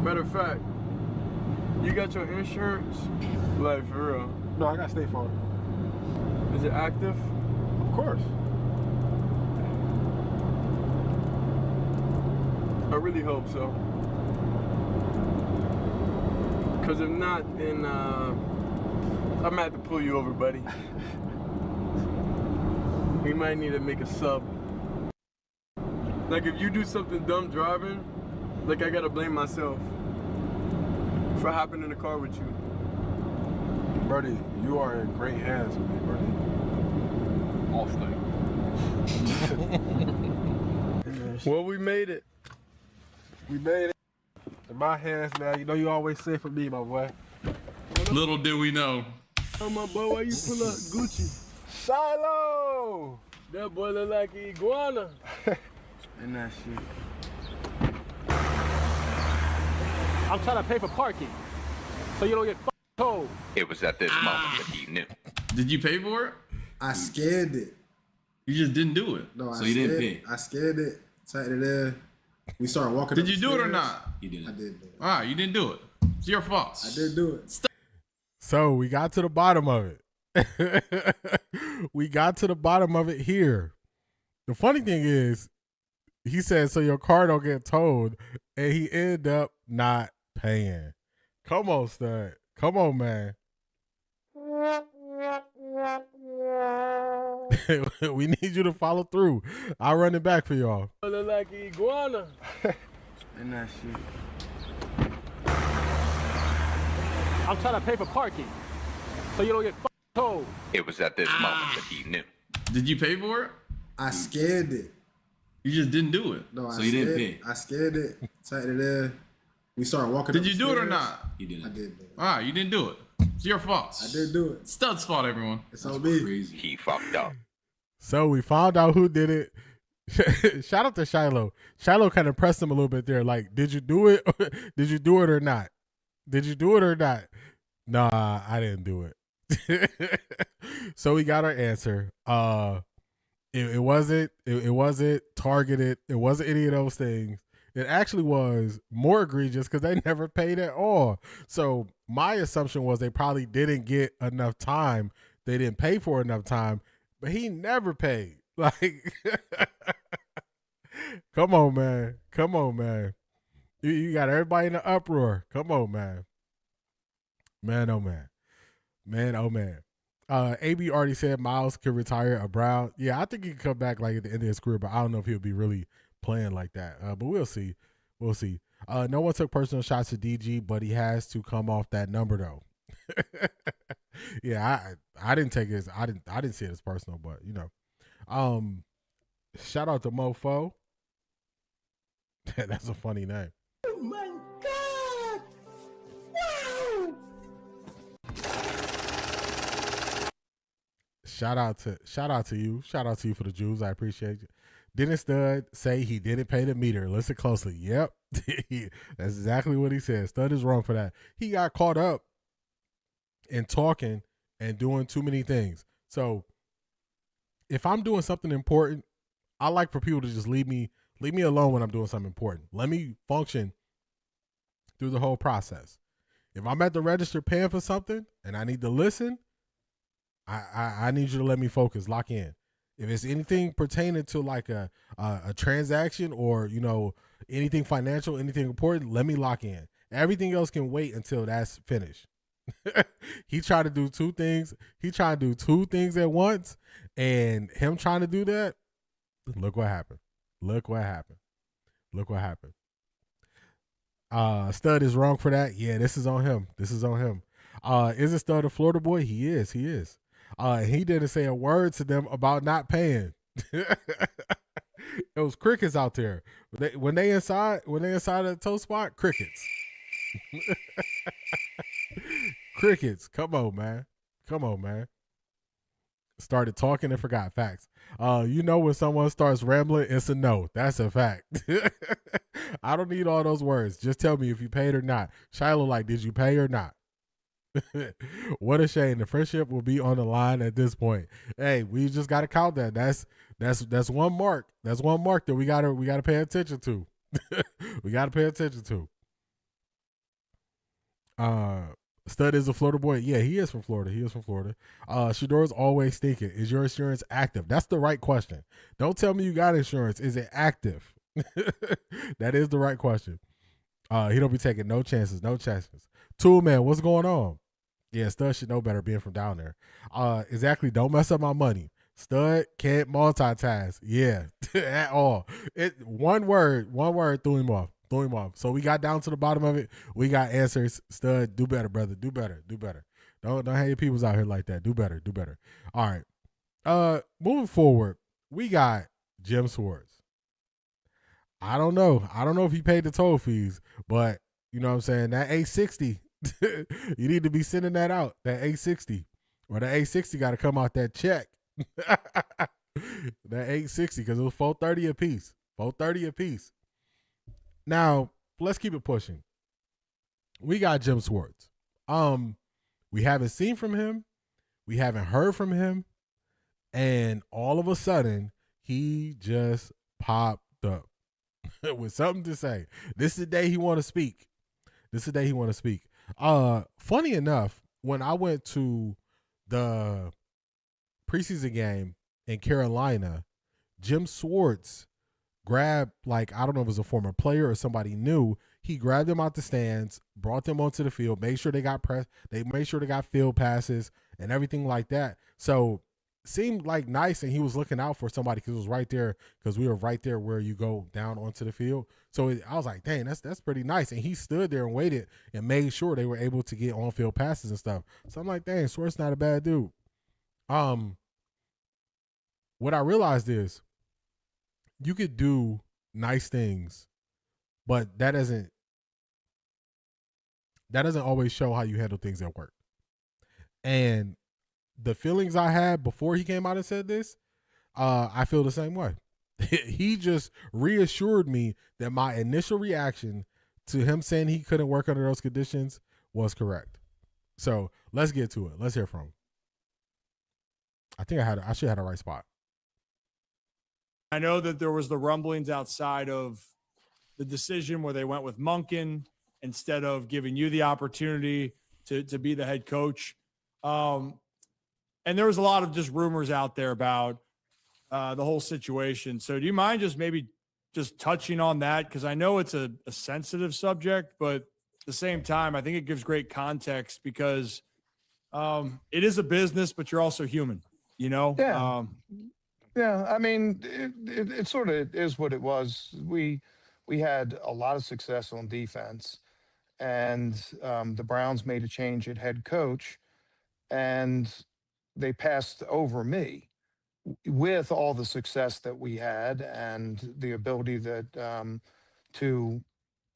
matter of fact, you got your insurance? Like, for real? No, I got State Farm. Is it active? Of course. I really hope so. Because if not, then I'm gonna have to pull you over, buddy. We might need to make a sub. Like if you do something dumb driving, like I gotta blame myself for hopping in the car with you. Birdie, you are in great hands with me, Birdie. All thing. Well, we made it. We made it. In my hands now. You know you always say for me, my boy. Little did we know. Oh, my boy, why you pull up Gucci? Shilo! That boy look like an iguana. And that shit. I'm trying to pay for parking, so you don't get told. It was at this moment that he knew. Did you pay for it? I scared it. You just didn't do it. No, so you didn't pay. I scared it. Tightened it in. We started walking. Did you do it or not? You didn't. I did do it. All right, you didn't do it. It's your fault. I did do it. So we got to the bottom of it. We got to the bottom of it here. The funny thing is, he said, so your car don't get towed, and he ended up not paying. Come on, stud. Come on, man. We need you to follow through. I'll run it back for y'all. Look like an iguana. And that shit. I'm trying to pay for parking, so you don't get told. It was at this moment that he knew. Did you pay for it? I scared it. You just didn't do it. No, so you didn't pay. I scared it. Tightened it in. We started walking. Did you do it or not? You didn't. I did do it. All right, you didn't do it. It's your fault. I did do it. Stud's fault, everyone. It's on me. Crazy. He fucked up. So we found out who did it. Shout out to Shilo. Shilo kind of pressed him a little bit there. Like, did you do it? Did you do it or not? Did you do it or not? Nah, I didn't do it. So we got our answer. It wasn't targeted. It wasn't any of those things. It actually was more egregious because they never paid at all. So my assumption was they probably didn't get enough time. They didn't pay for enough time, but he never paid. Like, come on, man. Come on, man. You got everybody in the uproar. Come on, man. Man, oh, man. Man, oh, man. AB already said Myles could retire a Brown. Yeah, I think he could come back like at the end of his career, but I don't know if he'll be really playing like that. But we'll see. We'll see. No one took personal shots at DG, but he has to come off that number though. Yeah, I didn't take his. I didn't see it as personal, but you know. Shout out to Mofo. That's a funny name. Oh my God! Wow! Shout out to you. Shout out to you for the Jews. I appreciate you. Didn't Stud say he didn't pay the meter? Listen closely. Yep. That's exactly what he said. Stud is wrong for that. He got caught up in talking and doing too many things. So if I'm doing something important, I like for people to just leave me alone when I'm doing something important. Let me function through the whole process. If I'm at the register paying for something and I need to listen, I need you to let me focus, lock in. If it's anything pertaining to like a transaction or, you know, anything financial, anything important, let me lock in. Everything else can wait until that's finished. He tried to do two things. He tried to do two things at once, and him trying to do that, look what happened. Look what happened. Look what happened. Stud is wrong for that. Yeah, this is on him. This is on him. Is it Stud a Florida boy? He is. He is. He didn't say a word to them about not paying. It was crickets out there. When they inside the toe spot, crickets. Crickets. Come on, man. Come on, man. Started talking and forgot facts. You know when someone starts rambling, it's a no. That's a fact. I don't need all those words. Just tell me if you paid or not. Shiloh, like, did you pay or not? What a shame. The friendship will be on the line at this point. Hey, we just gotta count that. That's one mark. That's one mark that we gotta pay attention to. We gotta pay attention to. Stud is a Florida boy. Yeah, he is from Florida. He is from Florida. Shedeur's always thinking, is your insurance active? That's the right question. Don't tell me you got insurance. Is it active? That is the right question. He don't be taking no chances. No chances. Tool man, what's going on? Yeah, Stud should know better being from down there. Exactly. Don't mess up my money. Stud can't multitask. Yeah, at all. One word threw him off. So we got down to the bottom of it. We got answers. Stud, do better, brother. Do better. Don't have your peoples out here like that. Do better. All right. Moving forward, we got Jim Schwartz. I don't know if he paid the toll fees, but you know what I'm saying? That 860, you need to be sending that out. That 860. Or the 860 got to come out that check. That 860, because it was $430 a piece. $430 a piece. Now, let's keep it pushing. We got Jim Schwartz. We haven't seen from him. We haven't heard from him. And all of a sudden, he just popped up with something to say. This is the day he want to speak. Funny enough, when I went to the preseason game in Carolina, Jim Schwartz grabbed, like, I don't know if it was a former player or somebody new. He grabbed them out the stands, brought them onto the field, made sure they got made sure they got field passes and everything like that. So seemed like nice, and he was looking out for somebody because it was right there, because we were right there where you go down onto the field. So I was like, dang, that's pretty nice. And he stood there and waited and made sure they were able to get on-field passes and stuff. So I'm like, dang, Schwartz not a bad dude. What I realized is you could do nice things, but that doesn't always show how you handle things at work. And the feelings I had before he came out and said this, I feel the same way. He just reassured me that my initial reaction to him saying he couldn't work under those conditions was correct. So let's get to it. Let's hear from him. I think I should have the right spot. I know that there was the rumblings outside of the decision where they went with Monken instead of giving you the opportunity to be the head coach. And there was a lot of just rumors out there about the whole situation. So do you mind just maybe just touching on that? Because I know it's a sensitive subject, but at the same time, I think it gives great context because it is a business, but you're also human, you know? Yeah. Yeah, I mean, it sort of is what it was. We had a lot of success on defense, and the Browns made a change at head coach, and they passed over me with all the success that we had and the ability that to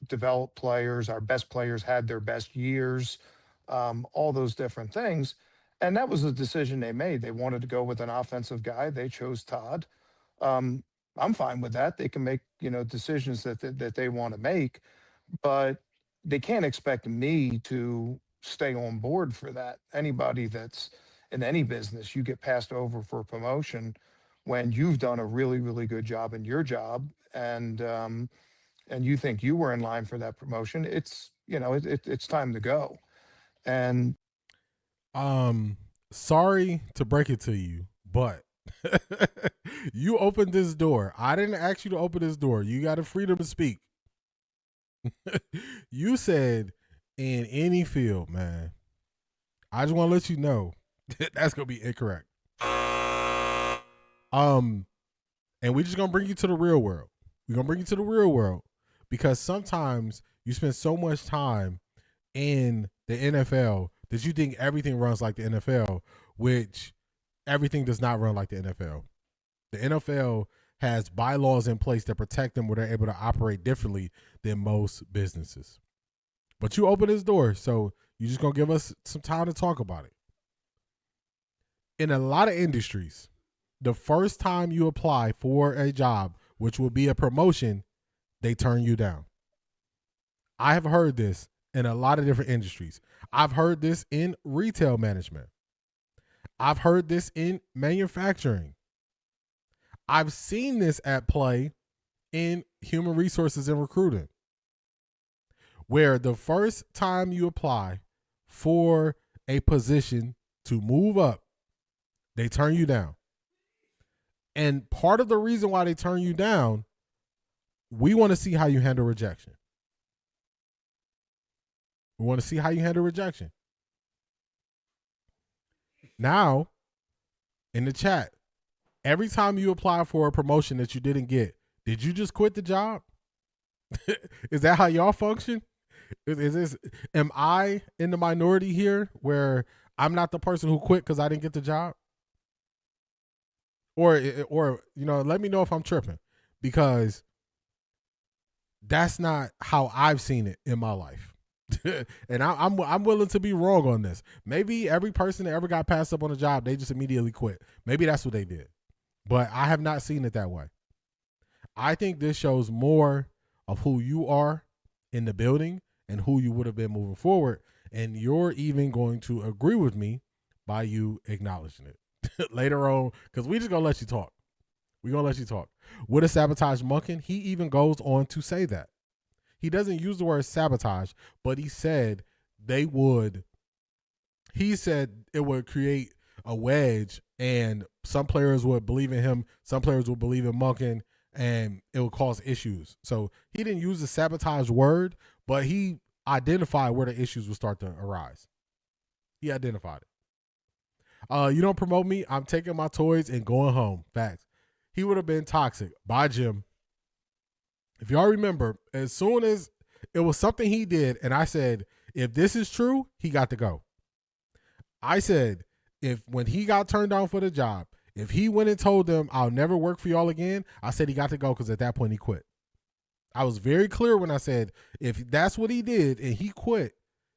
develop players. Our best players had their best years, all those different things. And that was the decision they made. They wanted to go with an offensive guy. They chose Todd. I'm fine with that. They can make, decisions that they want to make, but they can't expect me to stay on board for that. Anybody that's in any business, you get passed over for a promotion when you've done a really, really good job in your job, and you think you were in line for that promotion. It's it's time to go. And sorry to break it to you, but you opened this door. I didn't ask you to open this door. You got a freedom to speak. You said in any field, man. I just want to let you know that's gonna be incorrect. And we're just gonna bring you to the real world. We're gonna bring you to the real world because sometimes you spend so much time in the NFL that you think everything runs like the NFL, which everything does not run like the NFL. The NFL has bylaws in place that protect them where they're able to operate differently than most businesses. But you open this door, so you're just going to give us some time to talk about it. In a lot of industries, the first time you apply for a job, which will be a promotion, they turn you down. I have heard this in a lot of different industries. I've heard this in retail management. I've heard this in manufacturing. I've seen this at play in human resources and recruiting, where the first time you apply for a position to move up, they turn you down. And part of the reason why they turn you down, we want to see how you handle rejection. We want to see how you handle rejection. Now, in the chat, every time you apply for a promotion that you didn't get, did you just quit the job? Is that how y'all function? Am I in the minority here where I'm not the person who quit because I didn't get the job? Or let me know if I'm tripping, because that's not how I've seen it in my life. And I'm willing to be wrong on this. Maybe every person that ever got passed up on a job, they just immediately quit. Maybe that's what they did. But I have not seen it that way. I think this shows more of who you are in the building and who you would have been moving forward. And you're even going to agree with me by you acknowledging it later on, because we just going to let you talk. We're going to let you talk. Would have sabotaged Monken? He even goes on to say that. He doesn't use the word sabotage, but he said they would. He said it would create a wedge, and some players would believe in him, some players would believe in Monken, and it would cause issues. So he didn't use the sabotage word, but he identified where the issues would start to arise. He identified it. You don't promote me, I'm taking my toys and going home. Facts. He would have been toxic. Bye, Jim. If y'all remember, as soon as it was something he did, and I said, if this is true, he got to go. I said, when he got turned down for the job, if he went and told them, I'll never work for y'all again, I said he got to go, because at that point he quit. I was very clear when I said, if that's what he did and he quit,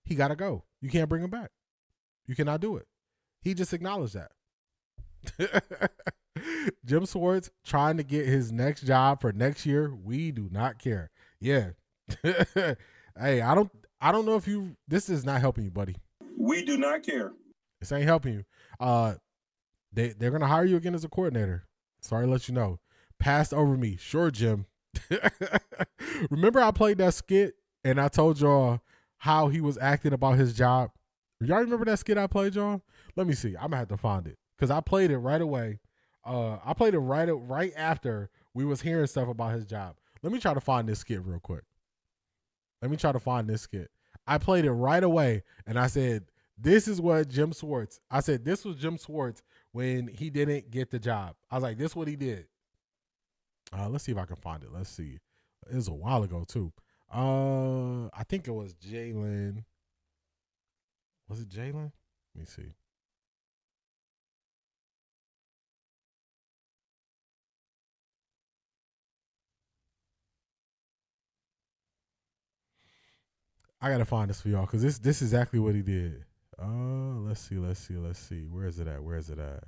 he got to go. You can't bring him back. You cannot do it. He just acknowledged that. Jim Schwartz trying to get his next job for next year. We do not care. Yeah. Hey, I don't know if this is not helping you, buddy. We do not care. This ain't helping you. They're gonna hire you again as a coordinator. Sorry to let you know. Passed over me. Sure, Jim. Remember I played that skit and I told y'all how he was acting about his job? Y'all remember that skit I played, y'all? Let me see. I'm gonna have to find it, because I played it right away. I played it right after we was hearing stuff about his job. Let me try to find this skit real quick. I played it right away, and I said, this is what Jim Schwartz. I said, this was Jim Schwartz when he didn't get the job. I was like, this is what he did. Let's see if I can find it. Let's see. It was a while ago, too. I think it was Jalen. Was it Jalen? Let me see. I gotta find this for y'all, because this is exactly what he did. Let's see. Where is it at?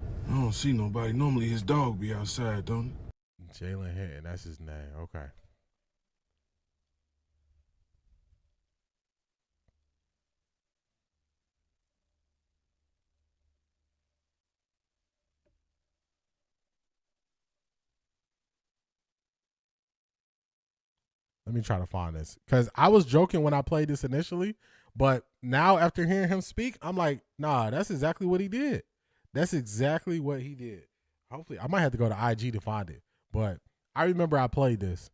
I don't see nobody. Normally his dog be outside, don't it? Jalen Hinton, that's his name. Okay. Let me try to find this because I was joking when I played this initially, but now after hearing him speak, I'm like, nah, that's exactly what he did. That's exactly what he did. Hopefully, I might have to go to IG to find it, but I remember I played this.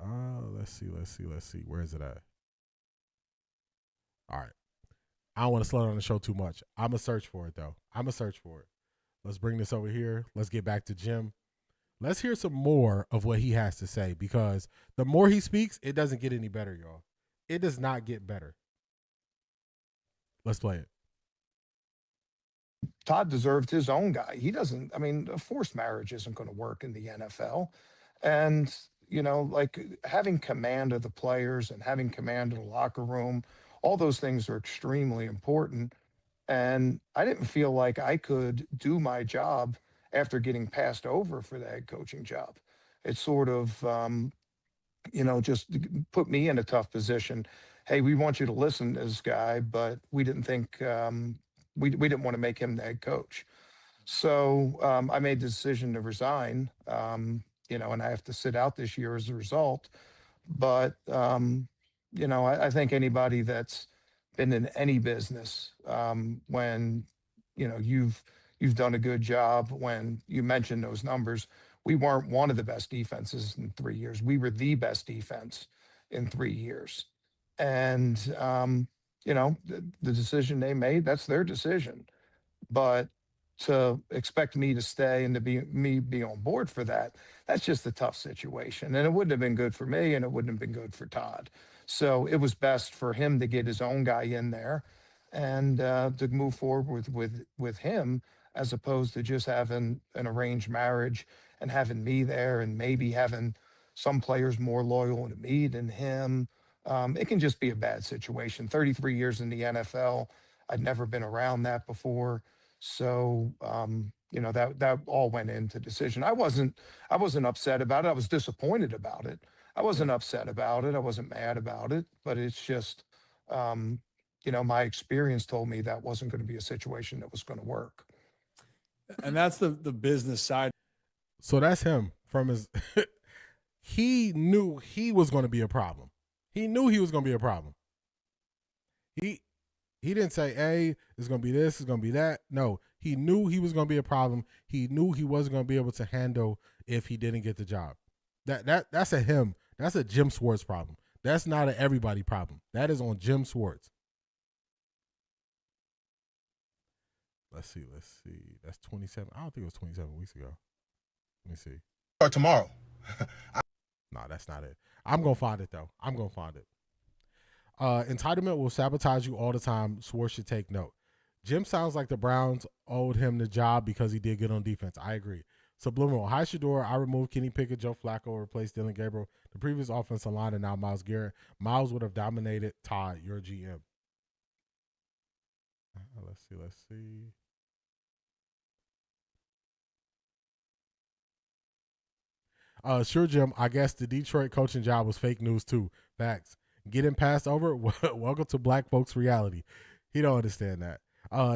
Let's see. Where is it at? All right. I don't want to slow down the show too much. I'm going to search for it, though. Let's bring this over here. Let's get back to Jim. Let's hear some more of what he has to say because the more he speaks, it doesn't get any better, y'all. It does not get better. Let's play it. Todd deserved his own guy. He doesn't, I mean, a forced marriage isn't going to work in the NFL. And, you know, like having command of the players and having command of the locker room, all those things are extremely important. And I didn't feel like I could do my job after getting passed over for the head coaching job. It sort of, you know, just put me in a tough position. Hey, we want you to listen to this guy, but we didn't think, we didn't want to make him the head coach. So I made the decision to resign, you know, and I have to sit out this year as a result. But, you know, I think anybody that's been in any business, when, you know, you've done a good job, when you mentioned those numbers, we weren't one of the best defenses in 3 years. We were the best defense in 3 years. And, you know, the decision they made, that's their decision. But to expect me to stay and to be on board for that, that's just a tough situation. And it wouldn't have been good for me and it wouldn't have been good for Todd. So it was best for him to get his own guy in there and to move forward with him as opposed to just having an arranged marriage and having me there and maybe having some players more loyal to me than him. It can just be a bad situation. 33 years in the NFL. I'd never been around that before. So, you know, that all went into decision. I wasn't upset about it. I was disappointed about it. I wasn't upset about it. I wasn't mad about it, but it's just, you know, my experience told me that wasn't going to be a situation that was going to work. And that's the business side. So that's him from his, he knew he was going to be a problem. He knew he was going to be a problem. He didn't say, hey, it's going to be this, it's going to be that. No, he knew he was going to be a problem. He knew he wasn't going to be able to handle if he didn't get the job. That's a him. That's a Jim Schwartz problem. That's not an everybody problem. That is on Jim Schwartz. Let's see. That's 27. I don't think it was 27 weeks ago. Let me see. Or tomorrow. No, that's not it. I'm going to find it, though. I'm going to find it. Entitlement will sabotage you all the time. Schwartz should take note. Jim sounds like the Browns owed him the job because he did good on defense. I agree. Subliminal. Hi, Shedeur. I removed Kenny Pickett, Joe Flacco, replaced Dylan Gabriel. The previous offensive line and now Myles Garrett. Myles would have dominated Todd, your GM. Let's see. Sure, Jim. I guess the Detroit coaching job was fake news too. Facts. Getting passed over. Welcome to black folks' reality. He don't understand that.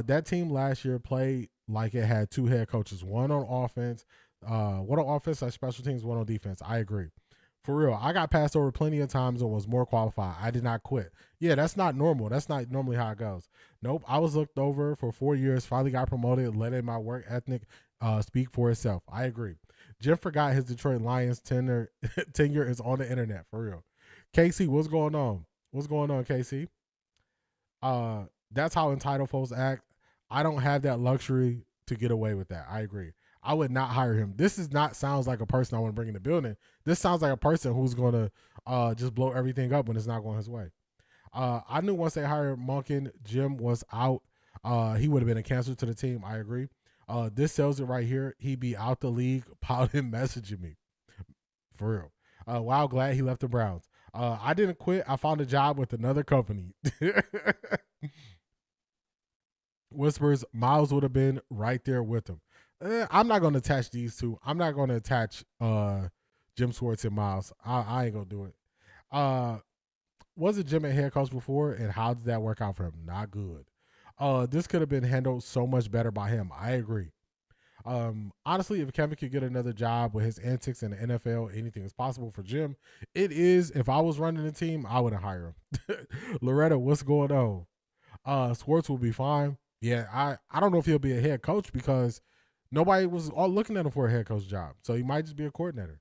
That team last year played like it had two head coaches, one on offense, like special teams, one on defense. I agree. For real, I got passed over plenty of times and was more qualified. I did not quit. Yeah, that's not normal. That's not normally how it goes. Nope. I was looked over for 4 years, finally got promoted, letting my work ethic speak for itself. I agree. Jim forgot his Detroit Lions tenure is on the internet, for real. KC, what's going on? What's going on, KC? That's how entitled folks act. I don't have that luxury to get away with that. I agree. I would not hire him. This sounds like a person I want to bring in the building. This sounds like a person who's going to just blow everything up when it's not going his way. I knew once they hired Monken, Jim was out. He would have been a cancer to the team. I agree. This sells it right here. He'd be out the league, pouting, messaging me. For real. Wow, glad he left the Browns. I didn't quit. I found a job with another company. Whispers, Myles would have been right there with him. I'm not going to attach these two. I'm not going to attach Jim Schwartz and Myles. I ain't going to do it. Wasn't Jim a head coach before, and how did that work out for him? Not good. This could have been handled so much better by him. I agree. Honestly, if Kevin could get another job with his antics in the NFL, anything is possible for Jim. It is. If I was running the team, I wouldn't hire him. Loretta, what's going on? Schwartz will be fine. Yeah, I don't know if he'll be a head coach because nobody was all looking at him for a head coach job. So he might just be a coordinator.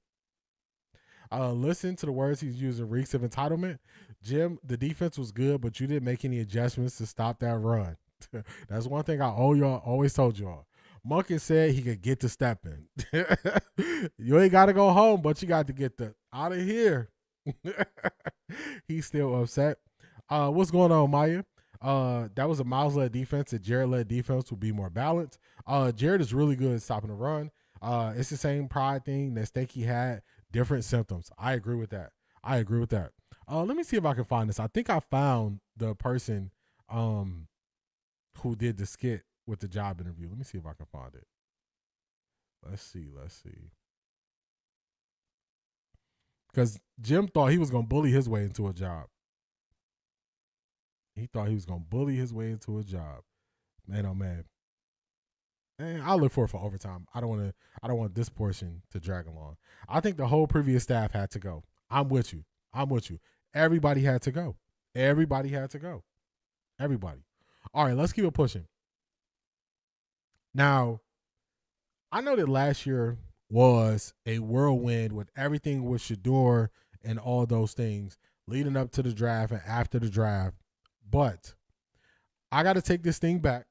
Listen to the words he's using, reeks of entitlement. Jim, the defense was good, but you didn't make any adjustments to stop that run. That's one thing I always told y'all. Monken said he could get to stepping. You ain't got to go home, but you got to get the out of here. He's still upset. What's going on, Maya? That was a Myles-led defense. A Jarrett-led defense would be more balanced. Jarrett is really good at stopping the run. It's the same pride thing that Stanky had, different symptoms. I agree with that. Let me see if I can find this. I think I found the person who did the skit with the job interview. Let me see if I can find it. Let's see. Because Jim thought he was going to bully his way into a job. Man, oh man. And I'll look for it for overtime. I don't want this portion to drag along. I think the whole previous staff had to go. I'm with you. Everybody had to go. Everybody. All right, let's keep it pushing. Now, I know that last year was a whirlwind with everything with Shedeur and all those things leading up to the draft and after the draft. But I got to take this thing back.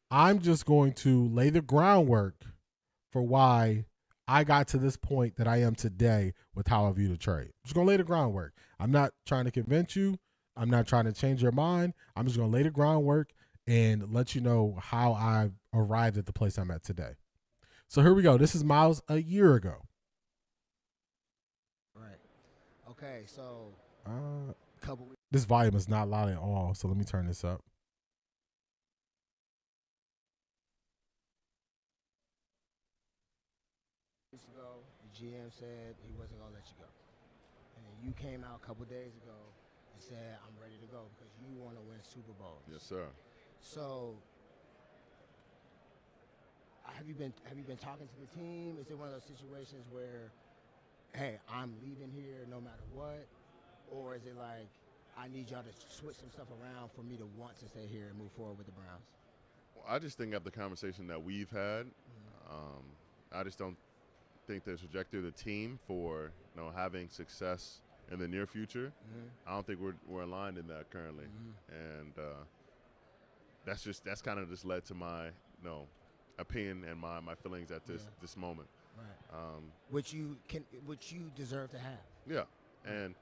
I'm just going to lay the groundwork for why I got to this point that I am today with how I view the trade. I'm just going to lay the groundwork. I'm not trying to convince you. I'm not trying to change your mind. I'm just going to lay the groundwork and let you know how I arrived at the place I'm at today. So here we go. This is Myles a year ago. Right. Okay, so this volume is not loud at all, so let me turn this up. Ago, the GM said he wasn't gonna let you go, and then you came out a couple days ago and said, "I'm ready to go because you want to win Super Bowls." Yes, sir. So, have you been talking to the team? Is it one of those situations where, hey, I'm leaving here no matter what, or is it like I need y'all to switch some stuff around for me to want to stay here and move forward with the Browns? Well, I just think of the conversation that we've had. I just don't think the trajectory of the team for having success in the near future. I don't think we're aligned in that currently, and that's kind of just led to my opinion and my feelings at this moment. Right. Which you deserve to have. Yeah, and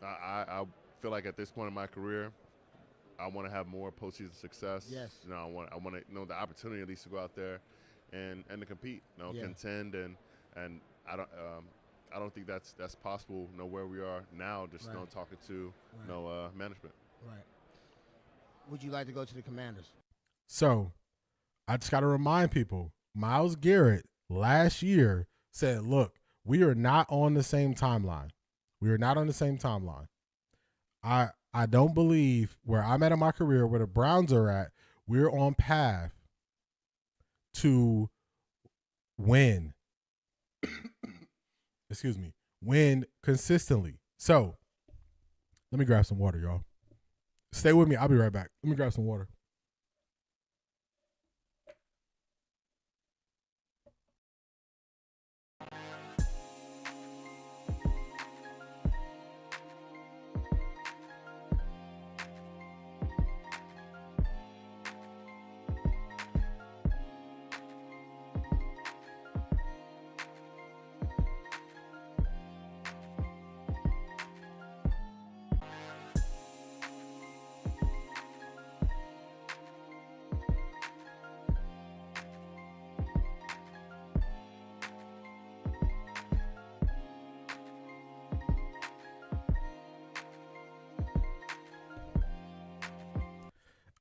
I feel like at this point in my career, I want to have more postseason success. Yes. I want to the opportunity at least to go out there and to compete, contend, and I don't think that's possible. Where we are now, just talking to management. Right. Would you like to go to the Commanders? So, I just got to remind people, Myles Garrett last year said, "Look, we are not on the same timeline. I don't believe where I'm at in my career, where the Browns are at, we're on path to win." Excuse me, win consistently. So, let me grab some water, y'all. Stay with me. I'll be right back. Let me grab some water.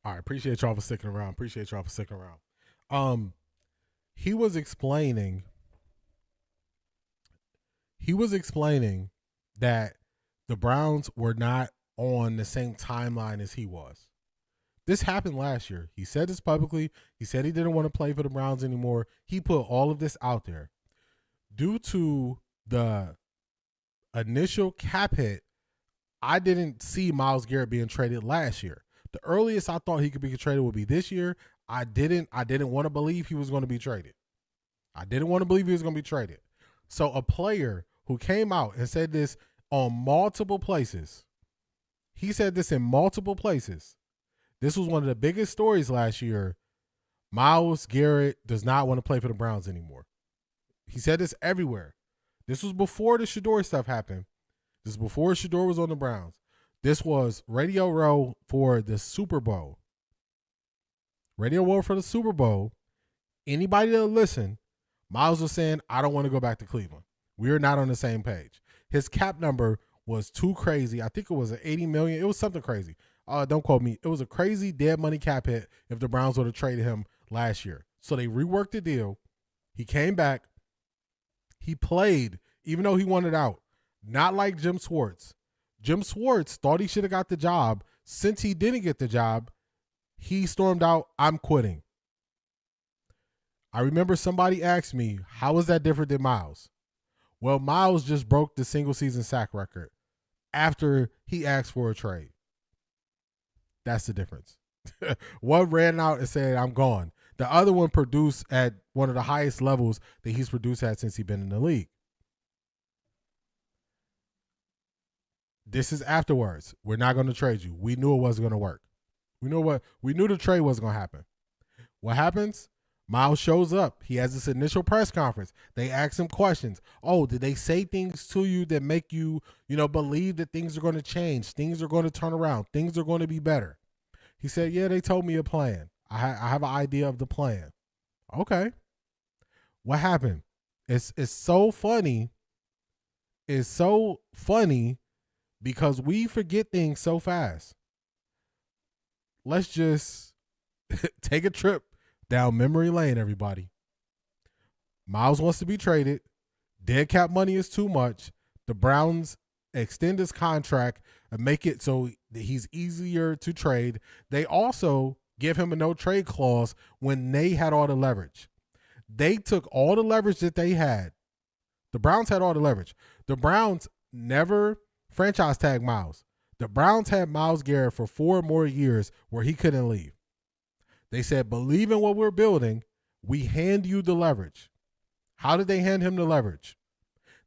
All right, appreciate y'all for sticking around. He was explaining that the Browns were not on the same timeline as he was. This happened last year. He said this publicly. He said he didn't want to play for the Browns anymore. He put all of this out there. Due to the initial cap hit, I didn't see Myles Garrett being traded last year. The earliest I thought he could be traded would be this year. I didn't want to believe he was going to be traded. So a player who came out and said this on multiple places, he said this in multiple places. This was one of the biggest stories last year. Myles Garrett does not want to play for the Browns anymore. He said this everywhere. This was before the Shedeur stuff happened. This was before Shedeur was on the Browns. This was Radio Row for the Super Bowl. Radio Row for the Super Bowl. Anybody that listened, Myles was saying, I don't want to go back to Cleveland. We're not on the same page. His cap number was too crazy. I think it was an $80 million. It was something crazy. Don't quote me. It was a crazy dead money cap hit if the Browns would have traded him last year. So they reworked the deal. He came back. He played, even though he wanted out. Not like Jim Schwartz. Jim Schwartz thought he should have got the job. Since he didn't get the job, he stormed out, I'm quitting. I remember somebody asked me, how is that different than Myles? Well, Myles just broke the single season sack record after he asked for a trade. That's the difference. One ran out and said, I'm gone. The other one produced at one of the highest levels that he's produced at since he's been in the league. This is afterwards. We're not going to trade you. We knew it wasn't going to work. We knew the trade wasn't going to happen. What happens? Myles shows up. He has this initial press conference. They ask him questions. Oh, did they say things to you that make you, believe that things are going to change? Things are going to turn around. Things are going to be better. He said, yeah, they told me a plan. I have an idea of the plan. Okay. What happened? It's so funny. It's so funny because we forget things so fast. Let's just take a trip down memory lane, everybody. Myles wants to be traded. Dead cap money is too much. The Browns extend his contract and make it so that he's easier to trade. They also give him a no trade clause when they had all the leverage. They took all the leverage that they had. The Browns had all the leverage. The Browns never franchise tagged Myles. The Browns had Myles Garrett for 4 more years where he couldn't leave. They said, believe in what we're building. We hand you the leverage. How did they hand him the leverage?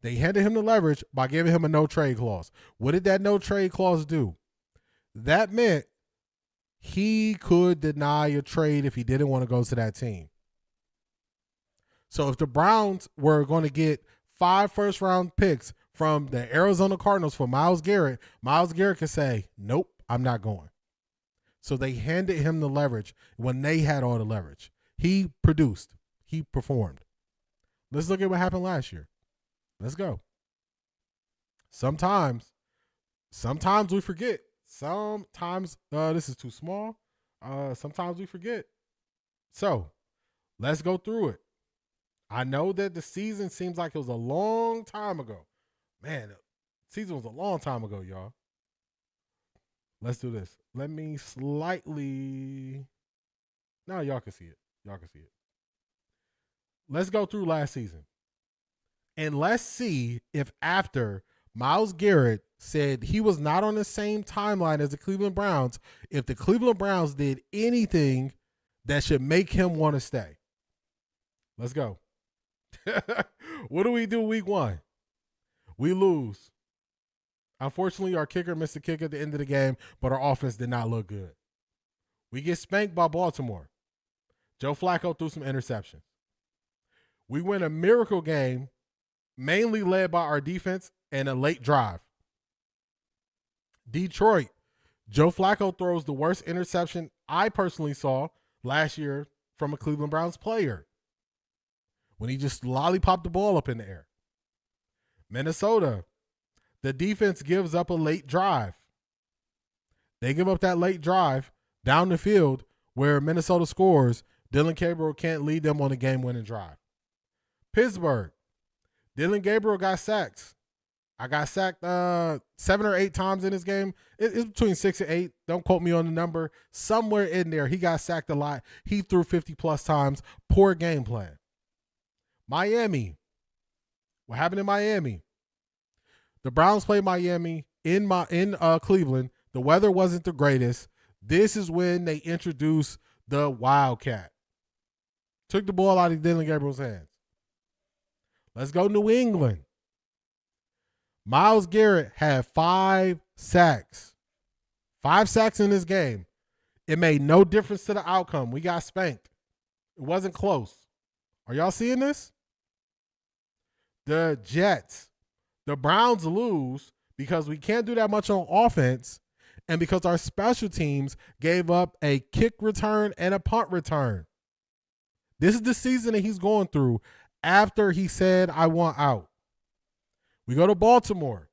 They handed him the leverage by giving him a no trade clause. What did that no trade clause do? That meant he could deny a trade if he didn't want to go to that team. So if the Browns were going to get 5 first-round picks from the Arizona Cardinals for Myles Garrett could say, nope, I'm not going. So they handed him the leverage when they had all the leverage. He produced. He performed. Let's look at what happened last year. Let's go. Sometimes we forget. Sometimes this is too small. Sometimes we forget. So let's go through it. I know that the season seems like it was a long time ago. Man, the season was a long time ago, y'all. Let's do this. Let me slightly. No, y'all can see it. Let's go through last season. And let's see if after Myles Garrett said he was not on the same timeline as the Cleveland Browns, if the Cleveland Browns did anything that should make him want to stay. Let's go. What do we do week 1? We lose. Unfortunately, our kicker missed the kick at the end of the game, but our offense did not look good. We get spanked by Baltimore. Joe Flacco threw some interceptions. We win a miracle game, mainly led by our defense and a late drive. Detroit, Joe Flacco throws the worst interception I personally saw last year from a Cleveland Browns player when he just lollipopped the ball up in the air. Minnesota, the defense gives up a late drive. They give up that late drive down the field where Minnesota scores. Dylan Gabriel can't lead them on a game-winning drive. Pittsburgh, Dylan Gabriel got sacks. I got sacked 7 or 8 times in this game. It's between 6 and 8. Don't quote me on the number. Somewhere in there, he got sacked a lot. He threw 50-plus times. Poor game plan. Miami. What happened in Miami? The Browns played Miami in Cleveland. The weather wasn't the greatest. This is when they introduced the Wildcat. Took the ball out of Dylan Gabriel's hands. Let's go New England. Myles Garrett had 5 sacks. 5 sacks in this game. It made no difference to the outcome. We got spanked. It wasn't close. Are y'all seeing this? The Jets. The Browns lose because we can't do that much on offense and because our special teams gave up a kick return and a punt return. This is the season that he's going through after he said, I want out. We go to Baltimore.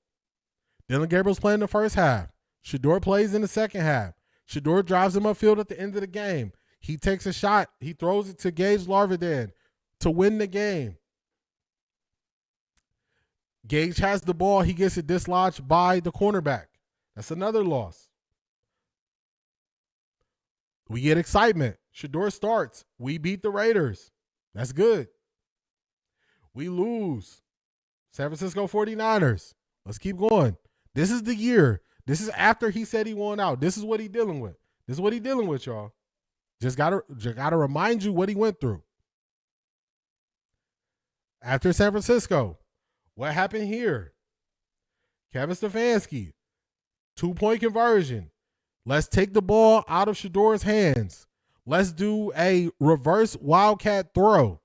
Dylan Gabriel's playing the first half. Shedeur plays in the second half. Shedeur drives him upfield at the end of the game. He takes a shot. He throws it to Gage Larvadain to win the game. Gage has the ball. He gets it dislodged by the cornerback. That's another loss. We get excitement. Shedeur starts. We beat the Raiders. That's good. We lose. San Francisco 49ers. Let's keep going. This is the year. This is after he said he won out. This is what he's dealing with. This is what he's dealing with, y'all. Just gotta remind you what he went through. After San Francisco, what happened here? Kevin Stefanski, 2-point conversion. Let's take the ball out of Shedeur's hands. Let's do a reverse wildcat throw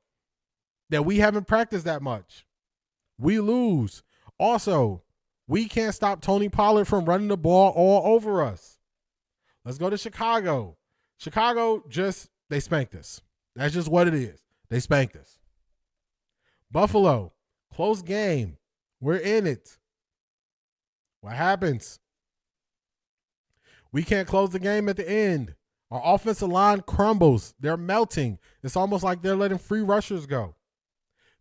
that we haven't practiced that much. We lose. Also, we can't stop Tony Pollard from running the ball all over us. Let's go to Chicago. Chicago they spanked us. That's just what it is. They spanked us. Buffalo, close game. We're in it. What happens? We can't close the game at the end. Our offensive line crumbles. They're melting. It's almost like they're letting free rushers go.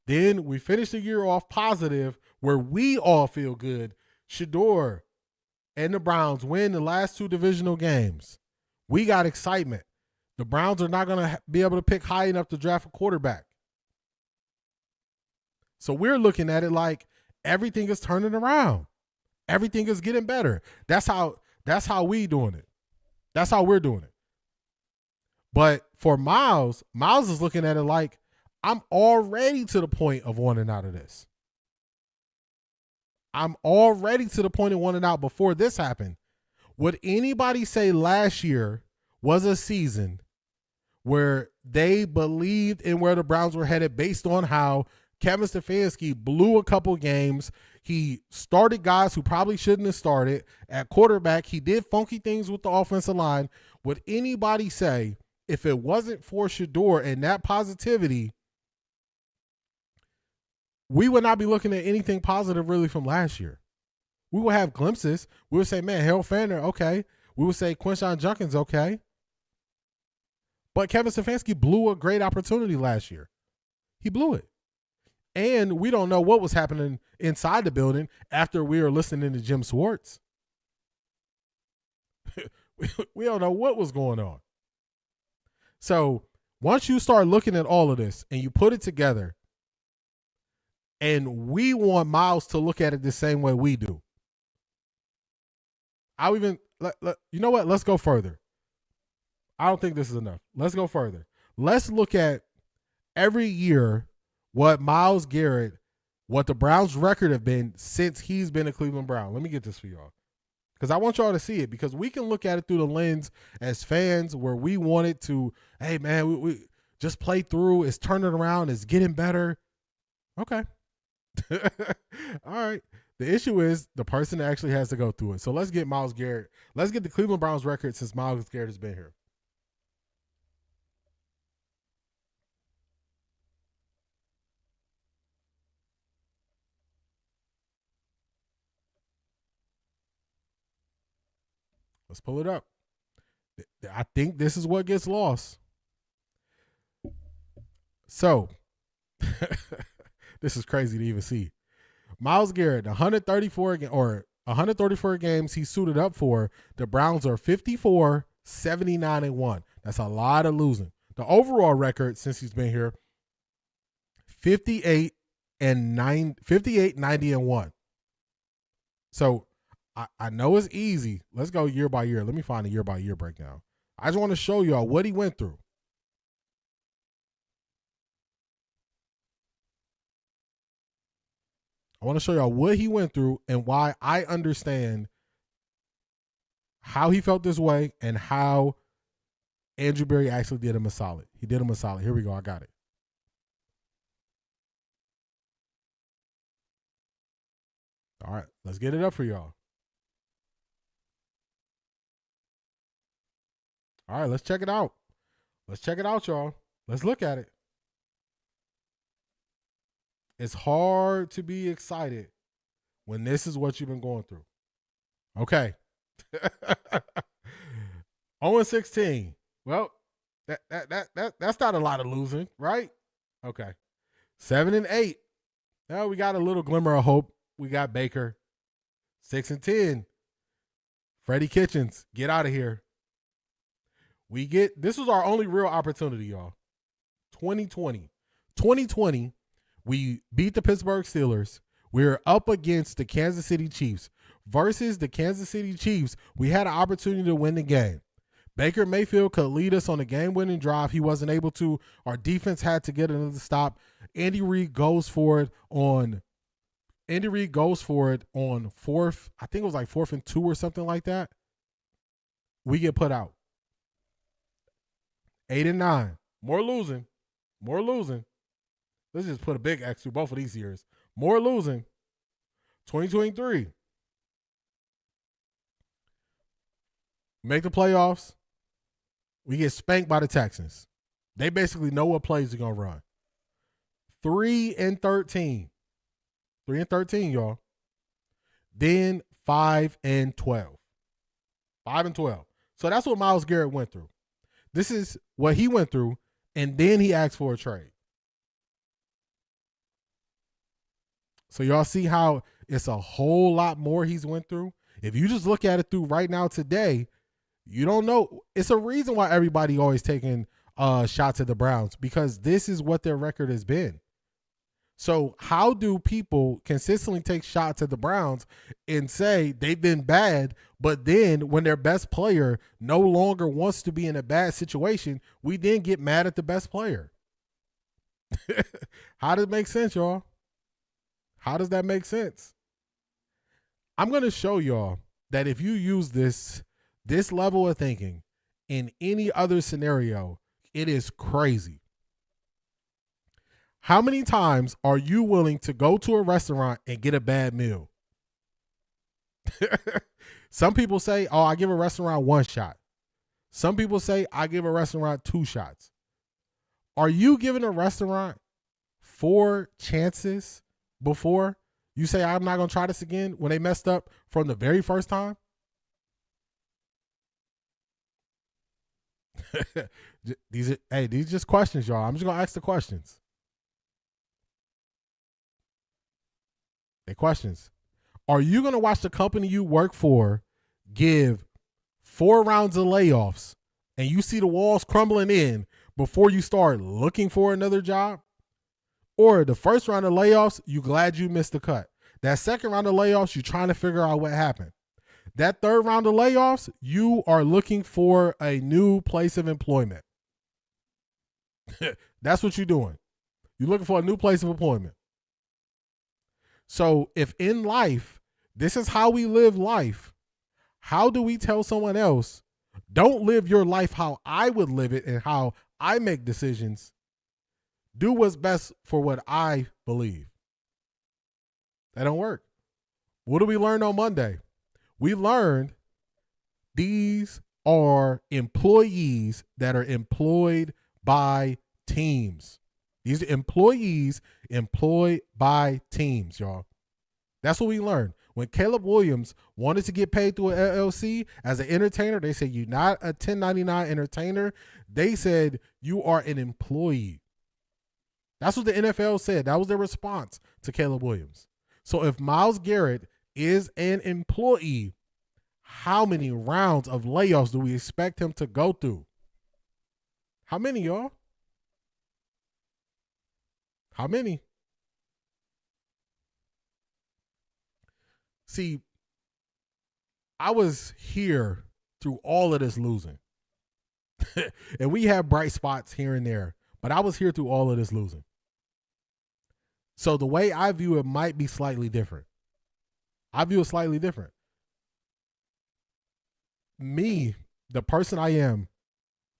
Then we finish the year off positive where we all feel good. Shedeur and the Browns win the last 2 divisional games. We got excitement. The Browns are not going to be able to pick high enough to draft a quarterback. So we're looking at it like everything is turning around. Everything is getting better. That's how we doing it. That's how we're doing it. But for Myles is looking at it like, I'm already to the point of wanting out of this. I'm already to the point of wanting out before this happened. Would anybody say last year was a season where they believed in where the Browns were headed based on how Kevin Stefanski blew a couple games? He started guys who probably shouldn't have started. At quarterback, he did funky things with the offensive line. Would anybody say if it wasn't for Shedeur and that positivity, we would not be looking at anything positive really from last year? We would have glimpses. We would say, man, Harold Fanner, okay. We would say Quinshon Judkins, okay. But Kevin Stefanski blew a great opportunity last year. He blew it. And we don't know what was happening inside the building after we were listening to Jim Schwartz. We don't know what was going on. So once you start looking at all of this and you put it together, and we want Myles to look at it the same way we do. You know what? Let's go further. I don't think this is enough. Let's go further. Let's look at every year what Myles Garrett, what the Browns' record have been since he's been a Cleveland Brown. Let me get this for y'all, because I want y'all to see it, because we can look at it through the lens as fans where we want it to, hey, man, we just play through. It's turning around. It's getting better. Okay. All right. The issue is the person that actually has to go through it. So let's get Myles Garrett. Let's get the Cleveland Browns record since Myles Garrett has been here. Let's pull it up. I think this is what gets lost. So this is crazy to even see. Myles Garrett, 134 games he suited up for. The Browns are 54, 79-1. That's a lot of losing. The overall record since he's been here, 58, 90-1. So I know it's easy. Let's go year by year. Let me find a year by year breakdown. I just want to show y'all what he went through. I want to show y'all what he went through and why I understand how he felt this way and how Andrew Berry actually did him a solid. He did him a solid. Here we go. I got it. All right, let's get it up for y'all. All right, let's check it out. Let's check it out, y'all. Let's look at it. It's hard to be excited when this is what you've been going through. Okay. 0-16. Well, that's not a lot of losing, right? Okay. 7-8. Now we got a little glimmer of hope. We got Baker. 6-10. Freddie Kitchens, get out of here. This was our only real opportunity, y'all. 2020, we beat the Pittsburgh Steelers. We're up against the Kansas City Chiefs. Versus the Kansas City Chiefs, we had an opportunity to win the game. Baker Mayfield could lead us on a game-winning drive. He wasn't able to. Our defense had to get another stop. Andy Reid goes for it on fourth. I think it was like 4th and 2 or something like that. We get put out. 8-9. More losing. Let's just put a big X through both of these years. More losing. 2023. Make the playoffs. We get spanked by the Texans. They basically know what plays they're going to run. 3-13. 3-13, y'all. Then 5-12. 5-12. So that's what Myles Garrett went through. This is what he went through, and then he asked for a trade. So y'all see how it's a whole lot more he's went through? If you just look at it through right now today, you don't know. It's a reason why everybody always taking shots at the Browns, because this is what their record has been. So how do people consistently take shots at the Browns and say they've been bad, but then when their best player no longer wants to be in a bad situation, we then get mad at the best player? How does it make sense, y'all? How does that make sense? I'm going to show y'all that if you use this level of thinking in any other scenario, it is crazy. How many times are you willing to go to a restaurant and get a bad meal? Some people say, oh, I give a restaurant 1 shot. Some people say, I give a restaurant 2 shots. Are you giving a restaurant 4 chances before you say, I'm not going to try this again, when they messed up from the very first time? These are just questions, y'all. I'm just going to ask the questions. Questions. Are you going to watch the company you work for give 4 rounds of layoffs and you see the walls crumbling in before you start looking for another job? Or the first round of layoffs, you glad you missed the cut. That second round of layoffs, you're trying to figure out what happened. That third round of layoffs, you are looking for a new place of employment. That's what you're doing. You're looking for a new place of employment. So if in life, this is how we live life, how do we tell someone else, don't live your life how I would live it and how I make decisions? Do what's best for what I believe. That don't work. What did we learn on Monday? We learned these are employees that are employed by teams. These are employees employed by teams, y'all. That's what we learned. When Caleb Williams wanted to get paid through an LLC as an entertainer, they said, you're not a 1099 entertainer. They said, you are an employee. That's what the NFL said. That was their response to Caleb Williams. So if Myles Garrett is an employee, how many rounds of layoffs do we expect him to go through? How many, y'all? How many? See, I was here through all of this losing. And we have bright spots here and there, but I was here through all of this losing. So the way I view it might be slightly different. I view it slightly different. Me, the person I am,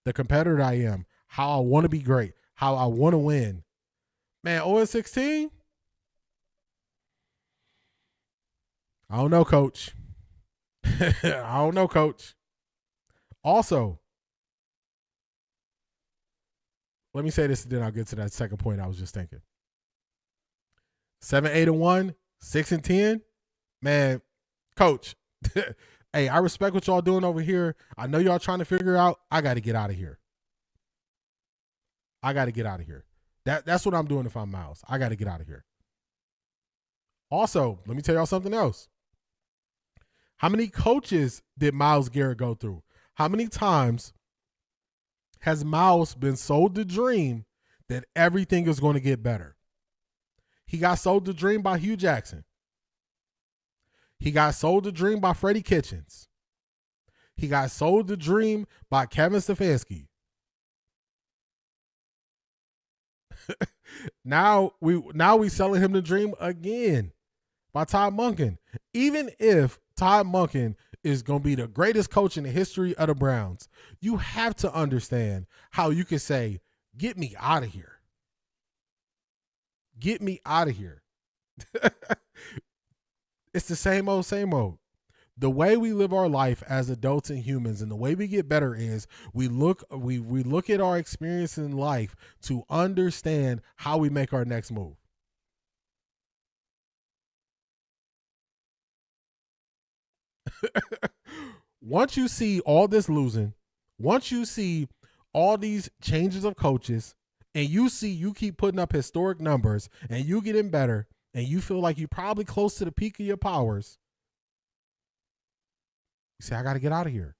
the competitor I am, how I want to be great, how I want to win. Man, 0-16? I don't know, coach. I don't know, coach. Also, let me say this, and then I'll get to that second point I was just thinking. 7-8-1, 6-10. Man, coach, hey, I respect what y'all doing over here. I know y'all trying to figure out. I got to get out of here. I got to get out of here. That's what I'm doing if I'm Myles. I got to get out of here. Also, let me tell y'all something else. How many coaches did Myles Garrett go through? How many times has Myles been sold the dream that everything is going to get better? He got sold the dream by Hugh Jackson. He got sold the dream by Freddie Kitchens. He got sold the dream by Kevin Stefanski. Now we selling him the dream again by Todd Monken. Even if Todd Monken is going to be the greatest coach in the history of the Browns, you have to understand how you can say, get me out of here. Get me out of here. It's the same old, same old. The way we live our life as adults and humans, and the way we get better is we look at our experience in life to understand how we make our next move. Once you see all this losing, once you see all these changes of coaches, and you see you keep putting up historic numbers and you getting better, and you feel like you're probably close to the peak of your powers, you say, I got to get out of here.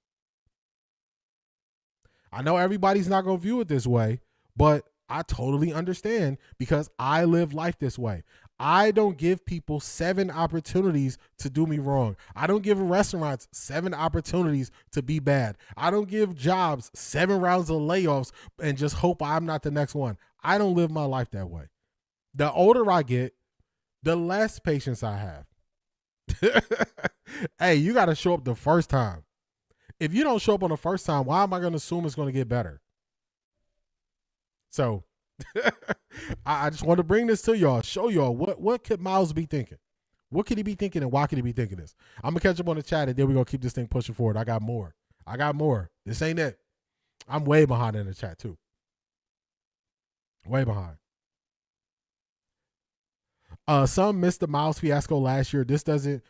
I know everybody's not going to view it this way, but I totally understand because I live life this way. I don't give people 7 opportunities to do me wrong. I don't give restaurants 7 opportunities to be bad. I don't give jobs 7 rounds of layoffs and just hope I'm not the next one. I don't live my life that way. The older I get, the less patience I have. Hey, you got to show up the first time. If you don't show up on the first time, why am I going to assume it's going to get better? So I just want to bring this to y'all, show y'all what could Myles be thinking? What could he be thinking and why could he be thinking this? I'm going to catch up on the chat and then we're going to keep this thing pushing forward. I got more. This ain't it. I'm way behind in the chat too. Way behind. Some missed the Myles fiasco last year. This doesn't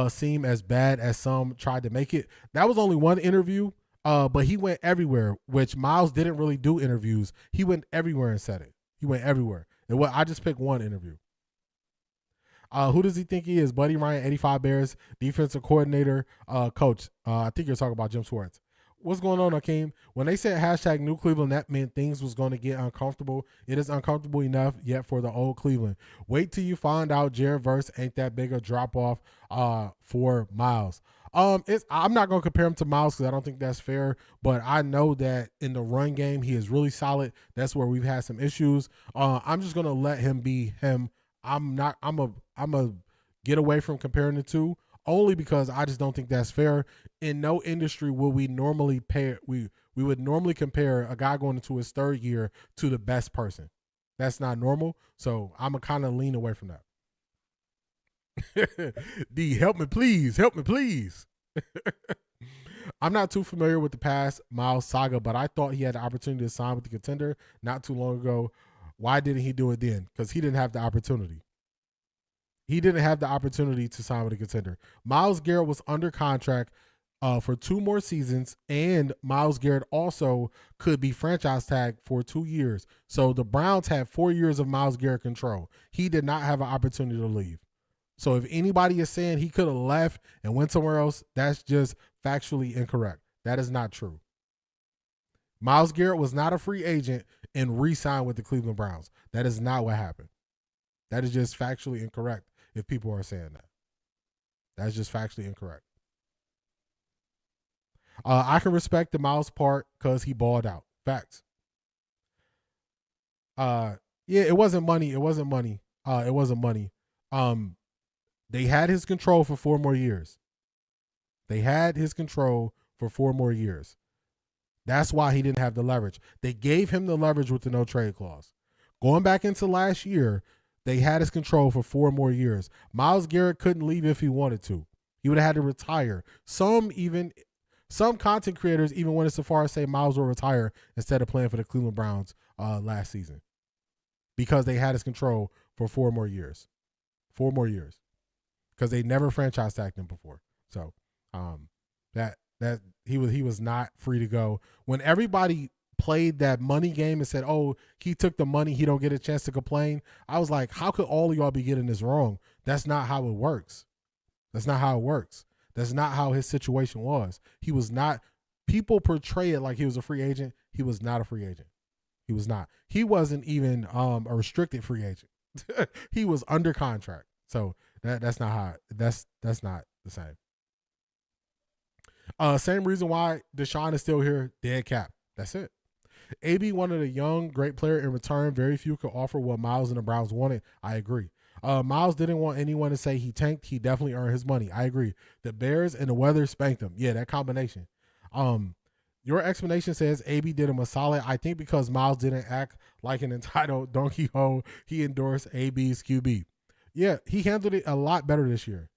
seem as bad as some tried to make it. That was only one interview, but he went everywhere, which Myles didn't really do interviews. He went everywhere and said it. He went everywhere. I just picked one interview. Who does he think he is? Buddy Ryan, 85 Bears, defensive coordinator, coach. I think you're talking about Jim Schwartz. What's going on, Akeem? When they said hashtag New Cleveland, that meant things was going to get uncomfortable. It is uncomfortable enough yet for the old Cleveland. Wait till you find out Jared Verse ain't that big a drop-off for Myles. I'm not going to compare him to Myles because I don't think that's fair, but I know that in the run game, he is really solid. That's where we've had some issues. I'm just going to let him be him. I'm a get away from comparing the two. Only because I just don't think that's fair. In no industry will we normally we would normally compare a guy going into his 3rd year to the best person. That's not normal. So I'm gonna kind of lean away from that. D, help me please. Help me please. I'm not too familiar with the past Myles saga, but I thought he had the opportunity to sign with the Contender not too long ago. Why didn't he do it then? Because he didn't have the opportunity. He didn't have the opportunity to sign with a Contender. Myles Garrett was under contract for 2 more seasons, and Myles Garrett also could be franchise tagged for 2 years. So the Browns had 4 years of Myles Garrett control. He did not have an opportunity to leave. So if anybody is saying he could have left and went somewhere else, that's just factually incorrect. That is not true. Myles Garrett was not a free agent and re-signed with the Cleveland Browns. That is not what happened. That is just factually incorrect if people are saying that. That's just factually incorrect. I can respect the Myles part because he balled out. Facts. Yeah, it wasn't money. It wasn't money. It wasn't money. They had his control for 4 more years. They had his control for 4 more years. That's why he didn't have the leverage. They gave him the leverage with the no trade clause. Going back into last year, they had his control for 4 more years. Myles Garrett couldn't leave if he wanted to. He would have had to retire. Some content creators even went so far as say Myles will retire instead of playing for the Cleveland Browns last season because they had his control for 4 more years. 4 more years. Because they never franchise tagged him before. So that he was not free to go. When everybody played that money game and said, oh, he took the money, he don't get a chance to complain, I was like, how could all of y'all be getting this wrong? That's not how it works. That's not how it works. That's not how his situation was. He was not, people portray it like he was a free agent. He was not a free agent. He was not. He wasn't even a restricted free agent. He was under contract. So that's not how, that's not the same. Same reason why Deshaun is still here, dead cap. That's it. AB wanted a young, great player in return. Very few could offer what Myles and the Browns wanted. I agree. Myles didn't want anyone to say he tanked. He definitely earned his money. I agree. The Bears and the weather spanked him. Yeah, that combination. Your explanation says AB did him a solid. I think because Myles didn't act like an entitled donkey hoe, he endorsed AB's QB. Yeah, he handled it a lot better this year.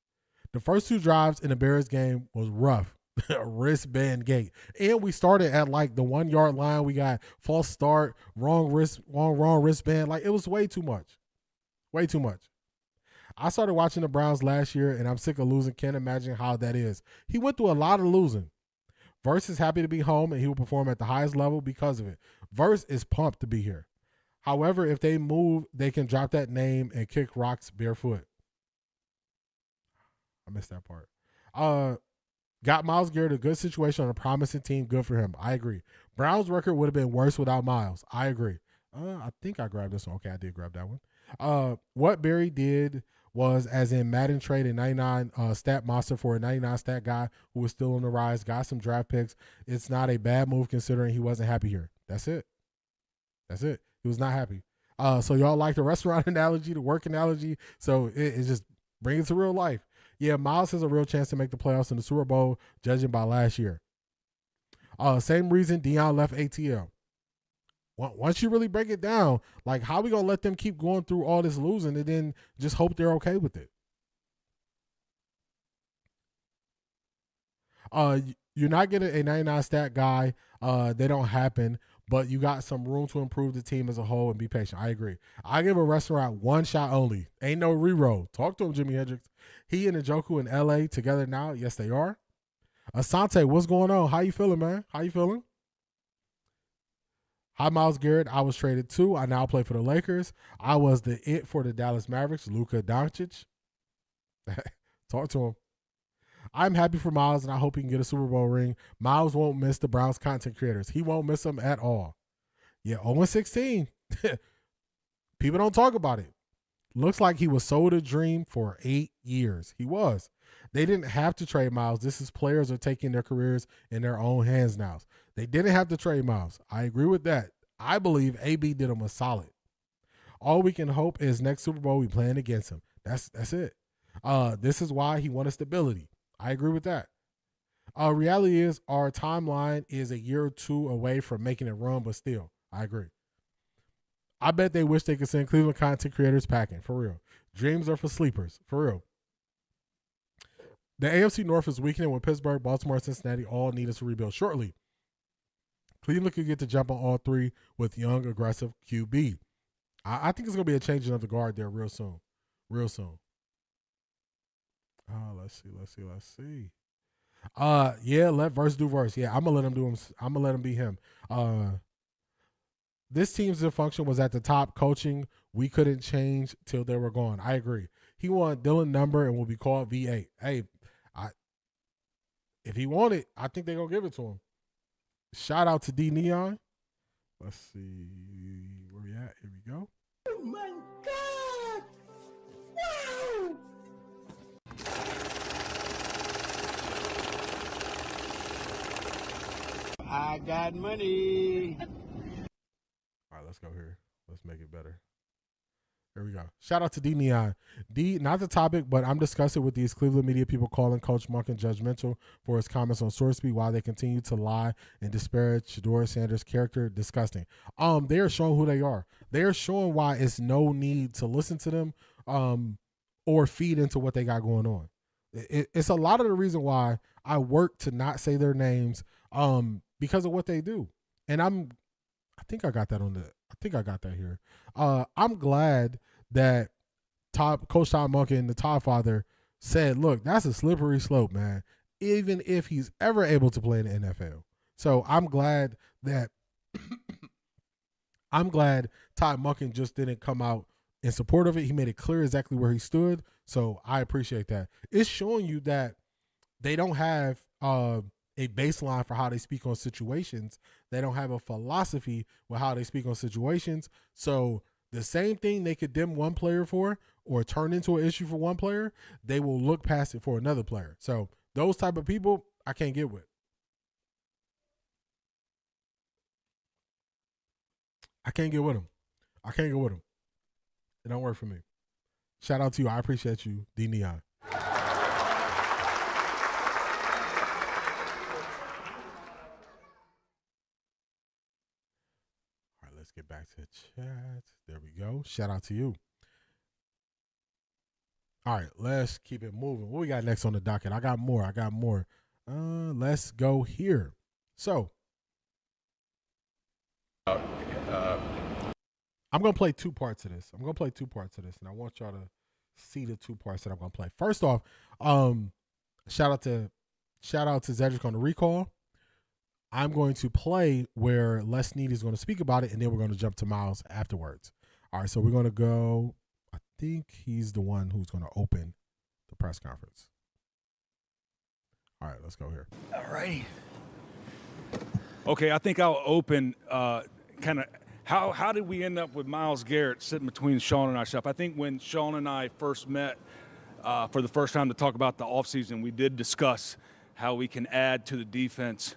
The first 2 drives in the Bears game was rough. Wristband gate. And we started at like the 1 yard line. We got false start, wrong wristband. Like it was way too much. Way too much. I started watching the Browns last year and I'm sick of losing. Can't imagine how that is. He went through a lot of losing. Verse is happy to be home and he will perform at the highest level because of it. Verse is pumped to be here. However, if they move, they can drop that name and kick rocks barefoot. I missed that part. Got Myles Garrett a good situation on a promising team. Good for him. I agree. Browns' record would have been worse without Myles. I agree. I think I grabbed this one. Okay, I did grab that one. What Barry did was, as in Madden trade a 99 stat monster for a 99 stat guy who was still on the rise, got some draft picks. It's not a bad move considering he wasn't happy here. That's it. That's it. He was not happy. So y'all like the restaurant analogy, the work analogy. So it just brings it to real life. Yeah, Myles has a real chance to make the playoffs in the Super Bowl, judging by last year. Same reason Deion left ATL. Once you really break it down, like how we going to let them keep going through all this losing and then just hope they're okay with it? You're not getting a 99 stat guy. They don't happen, but you got some room to improve the team as a whole and be patient. I agree. I give a restaurant 1 shot only. Ain't no reroll. Talk to him, Jimi Hendrix. He and Njoku in LA together now. Yes, they are. Asante, what's going on? How you feeling, man? How you feeling? Hi, Myles Garrett. I was traded too. I now play for the Lakers. I was the it for the Dallas Mavericks, Luka Doncic. Talk to him. I'm happy for Myles, and I hope he can get a Super Bowl ring. Myles won't miss the Browns content creators. He won't miss them at all. Yeah, 0-16. People don't talk about it. Looks like he was sold a dream for 8 years. He was. They didn't have to trade Myles. This is players are taking their careers in their own hands now. They didn't have to trade Myles. I agree with that. I believe AB did him a solid. All we can hope is next Super Bowl we playing against him. That's it. This is why he wanted stability. I agree with that. Reality is our timeline is a year or 2 away from making it run, but still, I agree. I bet they wish they could send Cleveland content creators packing, for real. Dreams are for sleepers, for real. The AFC North is weakening with Pittsburgh, Baltimore, and Cincinnati all need us to rebuild shortly. Cleveland could get to jump on all 3 with young, aggressive QB. I think it's going to be a changing of the guard there real soon. Real soon. Let's see. Yeah, let Verse do Verse. Yeah, I'm gonna let him do him. I'm gonna let him be him. This team's dysfunction was at the top. Coaching, we couldn't change till they were gone. I agree. He wanted Dylan number and will be called V8. Hey, if he wanted, I think they're going to give it to him. Shout out to D Neon. Let's see where we at. Here we go. Oh my God! Wow! I got money. All right, let's go here. Let's make it better. There we go. Shout out to D Neon. D, not the topic, but I'm disgusted with these Cleveland media people calling Coach Monken judgmental for his comments on SourceBeat while they continue to lie and disparage Shedeur Sanders' character. Disgusting. They are showing who they are. They are showing why it's no need to listen to them or feed into what they got going on. It's a lot of the reason why I work to not say their names because of what they do. And I think I got that here. I'm glad that Coach Todd Monken, the Todd father, said, look, that's a slippery slope, man, even if he's ever able to play in the NFL. So I'm glad that Todd Monken just didn't come out in support of it. He made it clear exactly where he stood. So I appreciate that. It's showing you that they don't have a baseline for how they speak on situations. They don't have a philosophy with how they speak on situations. So the same thing they could dim one player for or turn into an issue for one player, they will look past it for another player. So those type of people, I can't get with. I can't get with them. It don't work for me. Shout out to you. I appreciate you, D Neon. Let's get back to the chat. There we go. Shout out to you. All right, let's keep it moving. What we got next on the docket? I got more. Let's go here. So, I'm going to play two parts of this. And I want y'all to see the two parts that I'm going to play. First off, shout out to Zedric on the recall. I'm going to play where Les Need is going to speak about it, and then we're going to jump to Myles afterwards. All right, so we're going to go. I think he's the one who's going to open the press conference. All right, let's go here. All right. Okay, I think I'll open kind of how did we end up with Myles Garrett sitting between Sean and myself? I think when Sean and I first met for the first time to talk about the offseason, we did discuss how we can add to the defense.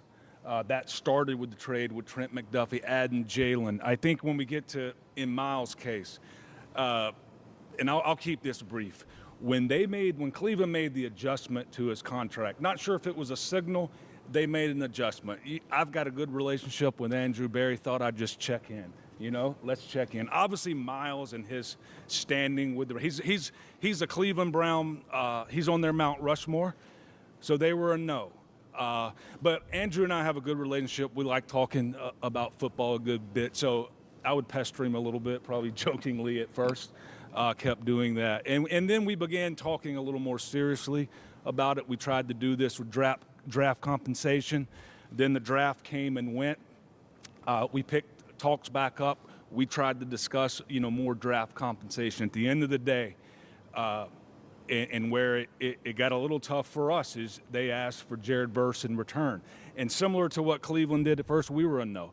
That started with the trade with Trent McDuffie, adding Jalen. I think when we get to, in Myles' case, and I'll keep this brief, when Cleveland made the adjustment to his contract, not sure if it was a signal, they made an adjustment. I've got a good relationship with Andrew Berry, thought I'd just check in. Let's check in. Obviously, Myles and his standing with he's a Cleveland Brown. He's on their Mount Rushmore, so they were a no. But Andrew and I have a good relationship. We like talking about football a good bit, so I would pester him a little bit, probably jokingly at first, kept doing that. And then we began talking a little more seriously about it. We tried to do this with draft compensation. Then the draft came and went. We picked talks back up. We tried to discuss, more draft compensation. At the end of the day, and where it got a little tough for us is they asked for Jared Verse in return. And similar to what Cleveland did at first, we were a no,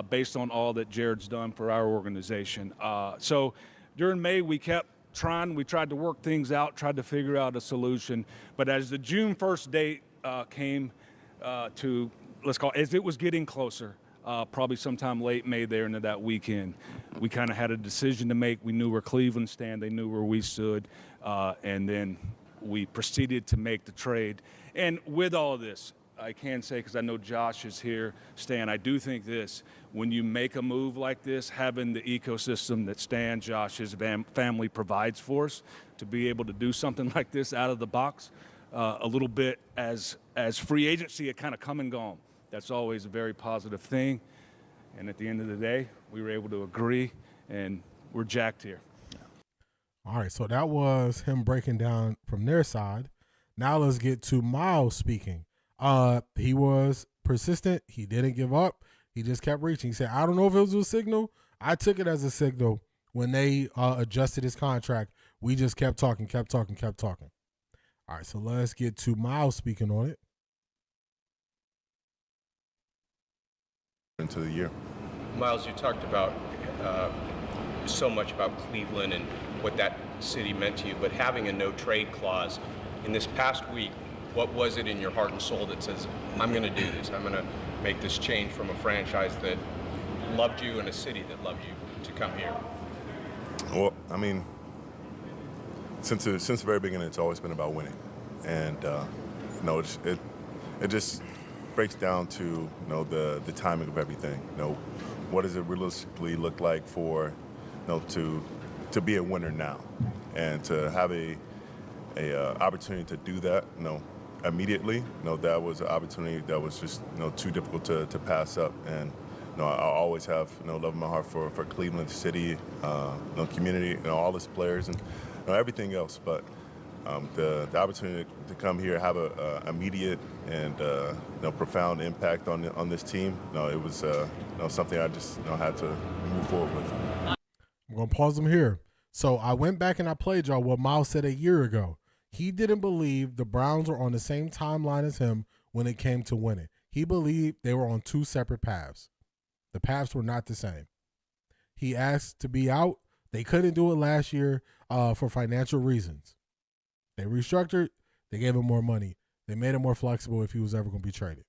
based on all that Jared's done for our organization. So during May, we kept trying. We tried to work things out, tried to figure out a solution. But as the June 1st date came to, let's call it, as it was getting closer, probably sometime late May there into that weekend, we kind of had a decision to make. We knew where Cleveland stand. They knew where we stood. And then we proceeded to make the trade. And with all of this, I can say, because I know Josh is here, Stan, I do think this, when you make a move like this, having the ecosystem that Stan, Josh, his family provides for us, to be able to do something like this out of the box, a little bit as free agency had kind of come and gone. That's always a very positive thing. And at the end of the day, we were able to agree, and we're jacked here. All right, so that was him breaking down from their side. Now let's get to Myles speaking. He was persistent. He didn't give up. He just kept reaching. He said, I don't know if it was a signal. I took it as a signal when they adjusted his contract We just kept talking. All right, so let's get to Myles speaking on it. Into the year. Myles, you talked about so much about Cleveland and what that city meant to you, but having a no trade clause in this past week, what was it in your heart and soul that says, I'm going to do this? I'm going to make this change from a franchise that loved you and a city that loved you to come here? Well, I mean, since the very beginning, it's always been about winning, and it just breaks down to the timing of everything. What does it realistically look like for to be a winner now, and to have a opportunity to do that immediately. That was an opportunity that was just too difficult to pass up. And I always have love in my heart for Cleveland City, community, all its players and everything else. But the opportunity to come here, have a immediate and profound impact on this team, it was something I just had to move forward with. I'm going to pause them here. So I went back and I played y'all what Myles said a year ago. He didn't believe the Browns were on the same timeline as him when it came to winning. He believed they were on two separate paths. The paths were not the same. He asked to be out. They couldn't do it last year for financial reasons. They restructured. They gave him more money. They made him more flexible if he was ever going to be traded.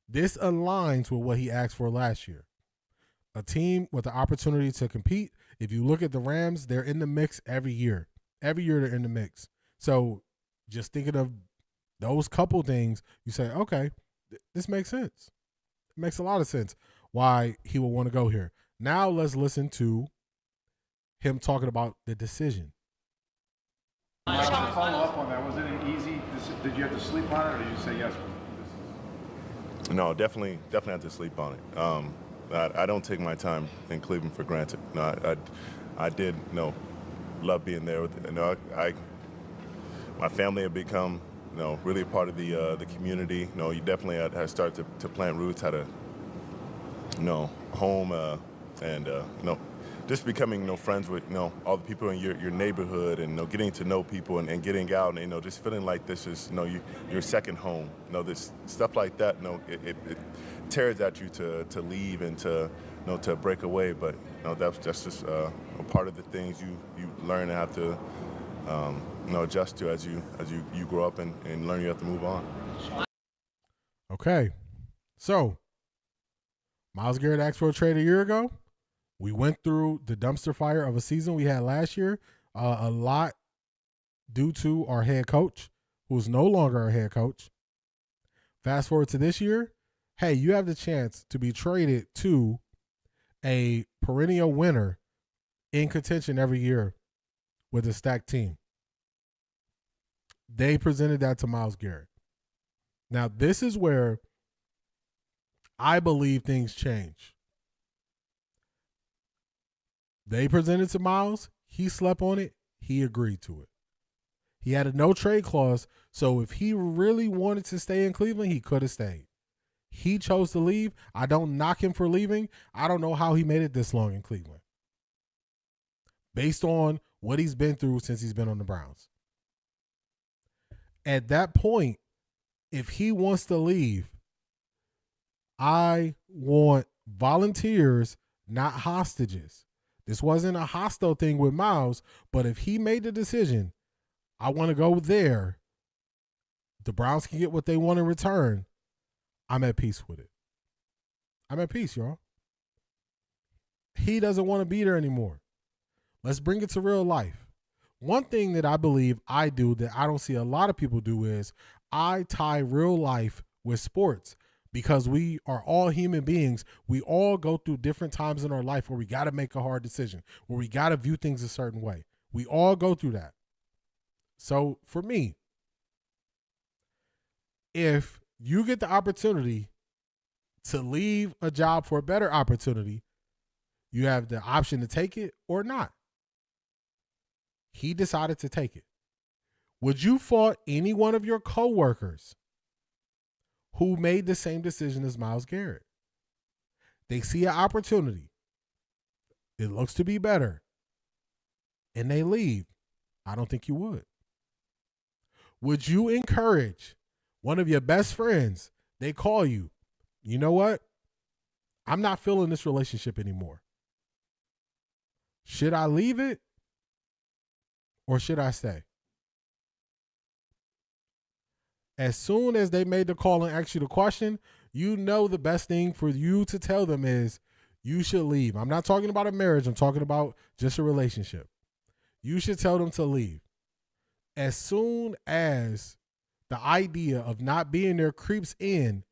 This aligns with what he asked for last year. A team with the opportunity to compete. If you look at the Rams, they're in the mix every year. Every year they're in the mix. So just thinking of those couple things, you say, okay, this makes sense. It makes a lot of sense why he would want to go here. Now let's listen to him talking about the decision. To follow up on that, was it an easy? Did you have to sleep on it, or did you say yes? No, definitely had to sleep on it. I don't take my time in Cleveland for granted. I did love being there. My family had become really a part of the community. You definitely had started to plant roots, had a home, and just becoming friends with all the people in your neighborhood, and getting to know people and getting out, and just feeling like this is your second home. This stuff like that. It tears at you to leave and to break away, but that's just a part of the things you learn and have to adjust to as you grow up and learn you have to move on. Okay, so Myles Garrett asked for a trade a year ago. We went through the dumpster fire of a season we had last year, a lot due to our head coach, who's no longer our head coach. Fast forward to this year, hey, you have the chance to be traded to a perennial winner in contention every year with a stacked team. They presented that to Myles Garrett. Now, this is where I believe things change. They presented to Myles. He slept on it. He agreed to it. He had a no trade clause, so if he really wanted to stay in Cleveland, he could have stayed. He chose to leave. I don't knock him for leaving. I don't know how he made it this long in Cleveland, based on what he's been through since he's been on the Browns. At that point, if he wants to leave, I want volunteers, not hostages. This wasn't a hostile thing with Myles, but if he made the decision, I want to go there, the Browns can get what they want in return, I'm at peace with it. I'm at peace, y'all. He doesn't want to be there anymore. Let's bring it to real life. One thing that I believe I do that I don't see a lot of people do is I tie real life with sports. Because we are all human beings, we all go through different times in our life where we got to make a hard decision, where we got to view things a certain way. We all go through that. So for me, if you get the opportunity to leave a job for a better opportunity, you have the option to take it or not. He decided to take it. Would you fault any one of your coworkers who made the same decision as Myles Garrett? They see an opportunity. It looks to be better. and they leave, I don't think you would. Would you encourage one of your best friends, they call you, you know what? I'm not feeling this relationship anymore. Should I leave it or should I stay? As soon as they made the call and asked you the question, you know the best thing for you to tell them is you should leave. I'm not talking about a marriage. I'm talking about just a relationship. You should tell them to leave. As soon as the idea of not being there creeps in,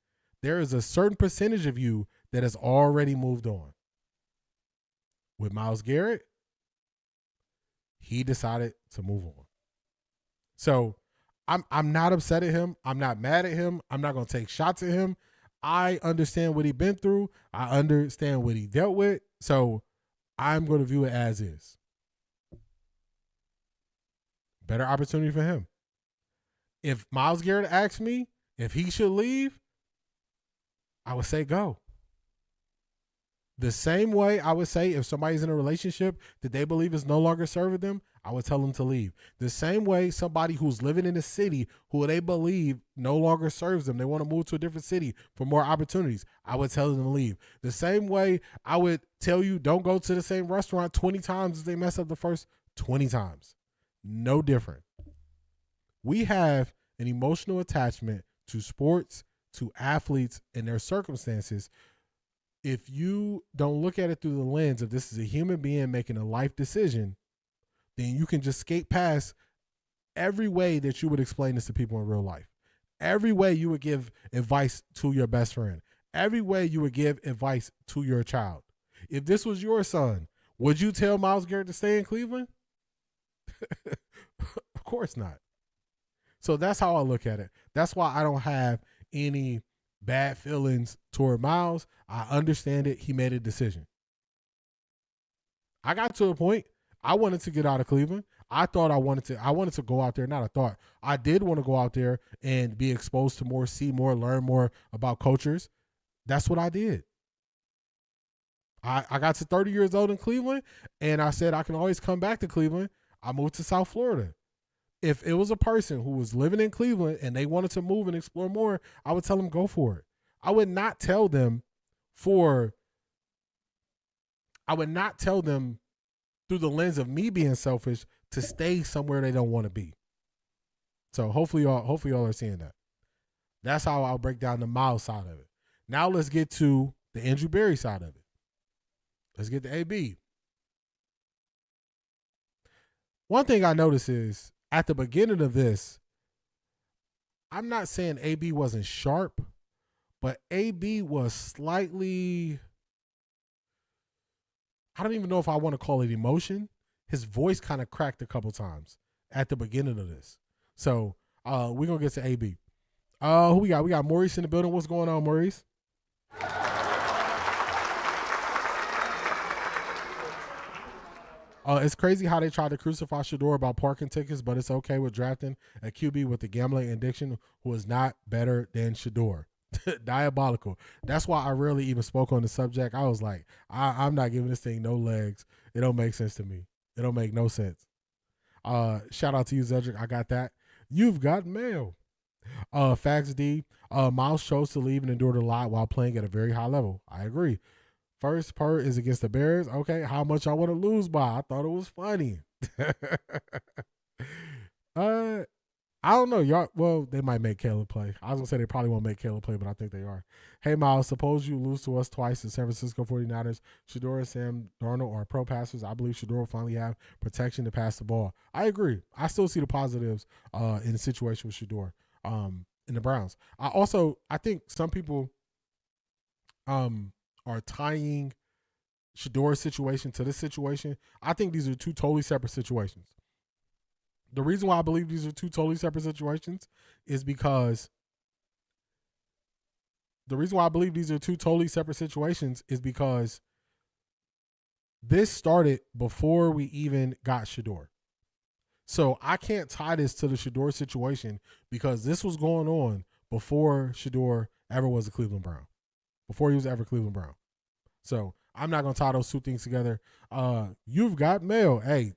there is a certain percentage of you that has already moved on. With Myles Garrett, he decided to move on. So I'm not upset at him. I'm not mad at him. I'm not going to take shots at him. I understand what he's been through. I understand what he dealt with. So I'm going to view it as is. Better opportunity for him. If Myles Garrett asked me if he should leave, I would say go. The same way I would say if somebody's in a relationship that they believe is no longer serving them, I would tell them to leave. The same way somebody who's living in a city who they believe no longer serves them, they want to move to a different city for more opportunities, I would tell them to leave. The same way I would tell you don't go to the same restaurant 20 times as they mess up the first 20 times. No different. We have an emotional attachment to sports, to athletes, and their circumstances. If you don't look at it through the lens of this is a human being making a life decision, then you can just skate past every way that you would explain this to people in real life. Every way you would give advice to your best friend. Every way you would give advice to your child. If this was your son, would you tell Myles Garrett to stay in Cleveland? Of course not. So that's how I look at it. That's why I don't have any bad feelings toward Myles. I understand it. He made a decision. I got to a point. I wanted to get out of Cleveland. I wanted to go out there. Not a thought. I did want to go out there and be exposed to more, see more, learn more about cultures. That's what I did. I got to 30 years old in Cleveland, and I said I can always come back to Cleveland. I moved to South Florida. If it was a person who was living in Cleveland and they wanted to move and explore more, I would tell them go for it. I would not tell them through the lens of me being selfish to stay somewhere they don't want to be. So hopefully y'all are seeing that. That's how I'll break down the Myles side of it. Now let's get to the Andrew Berry side of it. Let's get to AB. One thing I noticed is at the beginning of this, I'm not saying AB wasn't sharp, but AB was slightly, I don't even know if I want to call it emotion. His voice kind of cracked a couple times at the beginning of this. So we're going to get to AB. Who we got? We got Maurice in the building. What's going on, Maurice? It's crazy how they tried to crucify Shedeur about parking tickets, but it's okay with drafting a QB with a gambling addiction who is not better than Shedeur. Diabolical. That's why I rarely even spoke on the subject. I was like, I'm not giving this thing no legs. It don't make sense to me. It don't make no sense. Shout out to you, Zedric. I got that. You've got mail. Facts D. Myles chose to leave and endured a lot while playing at a very high level. I agree. First part is against the Bears. Okay, how much I want to lose by? I thought it was funny. I don't know. Y'all, well, they might make Caleb play. I was going to say they probably won't make Caleb play, but I think they are. Hey, Myles, suppose you lose to us twice in San Francisco 49ers. Shedeur and Sam Darnold are pro passers. I believe Shedeur will finally have protection to pass the ball. I agree. I still see the positives in the situation with Shedeur in the Browns. I think some people are tying Shedeur's situation to this situation. I think these are two totally separate situations. The reason why I believe these are two totally separate situations is because this started before we even got Shedeur. So I can't tie this to the Shedeur situation because this was going on before Shedeur ever was a Cleveland Brown. Before he was ever Cleveland Brown. So I'm not gonna tie those two things together. You've got mail. Hey,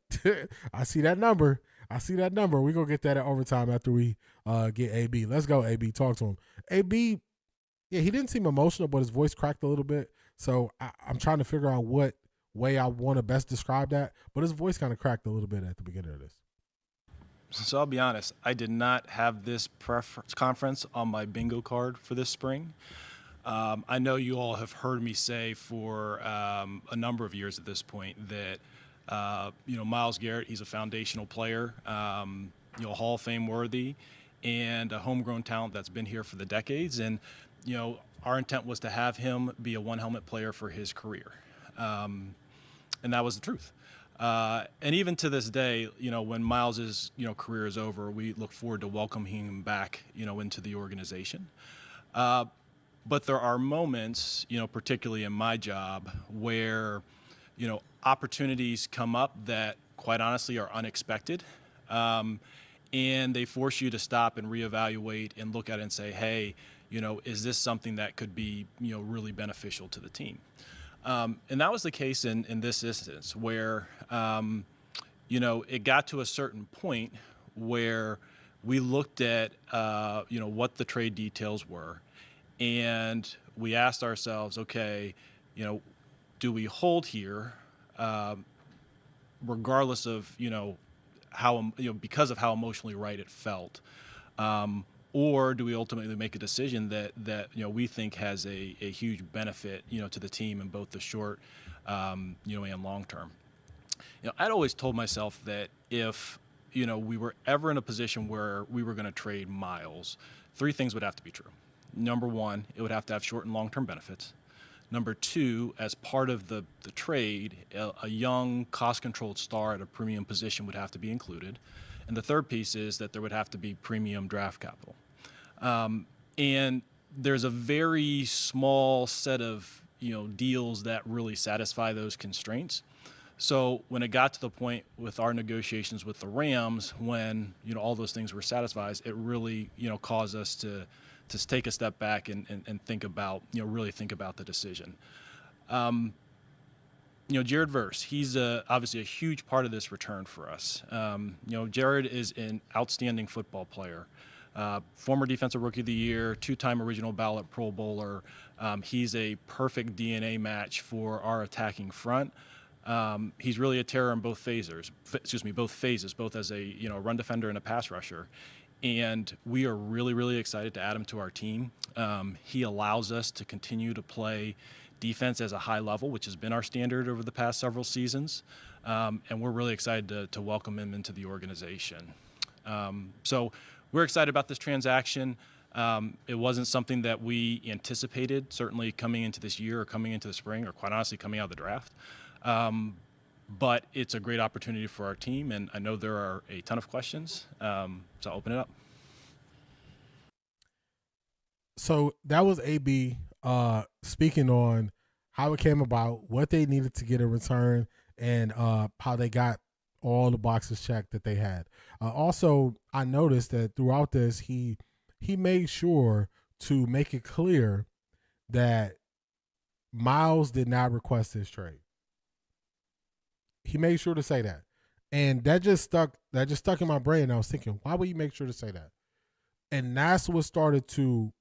I see that number. We're gonna get that at overtime after we get AB. Let's go, AB. Talk to him. AB, yeah, he didn't seem emotional, but his voice cracked a little bit. So I'm trying to figure out what way I want to best describe that. But his voice kind of cracked a little bit at the beginning of this. So I'll be honest, I did not have this conference on my bingo card for this spring. I know you all have heard me say for a number of years at this point that, Myles Garrett, he's a foundational player, Hall of Fame worthy, and a homegrown talent that's been here for the decades. And, our intent was to have him be a one-helmet player for his career. And that was the truth. And even to this day, when Myles's, career is over, we look forward to welcoming him back, into the organization. But there are moments, particularly in my job, where, opportunities come up that, quite honestly, are unexpected. And they force you to stop and reevaluate and look at it and say, hey, is this something that could be, really beneficial to the team? And that was the case in this instance where, it got to a certain point where we looked at, what the trade details were. And we asked ourselves, okay, do we hold here, regardless of, how, because of how emotionally right it felt, or do we ultimately make a decision that we think has a huge benefit, to the team in both the short, and long term? I'd always told myself that if, we were ever in a position where we were going to trade Myles, three things would have to be true. Number one, it would have to have short and long-term benefits. Number two, as part of the trade, a young, cost-controlled star at a premium position would have to be included. And the third piece is that there would have to be premium draft capital. And there's a very small set of, deals that really satisfy those constraints. So when it got to the point with our negotiations with the Rams, when, all those things were satisfied, it really, caused us to take a step back and think about, really think about the decision. Jared Verse, he's obviously a huge part of this return for us. Jared is an outstanding football player, former Defensive Rookie of the Year, two-time original ballot Pro Bowler. He's a perfect DNA match for our attacking front. He's really a terror in both phases, both as a run defender and a pass rusher. And we are really, really excited to add him to our team. He allows us to continue to play defense as a high level, which has been our standard over the past several seasons. And we're really excited to welcome him into the organization. So we're excited about this transaction. It wasn't something that we anticipated, certainly coming into this year or coming into the spring, or quite honestly coming out of the draft. But it's a great opportunity for our team, and I know there are a ton of questions, so I'll open it up. So that was AB speaking on how it came about, what they needed to get in return, and how they got all the boxes checked that they had. Also, I noticed that throughout this, he made sure to make it clear that Myles did not request this trade. He made sure to say that. And that just stuck in my brain. I was thinking, why would you make sure to say that? And that's what started to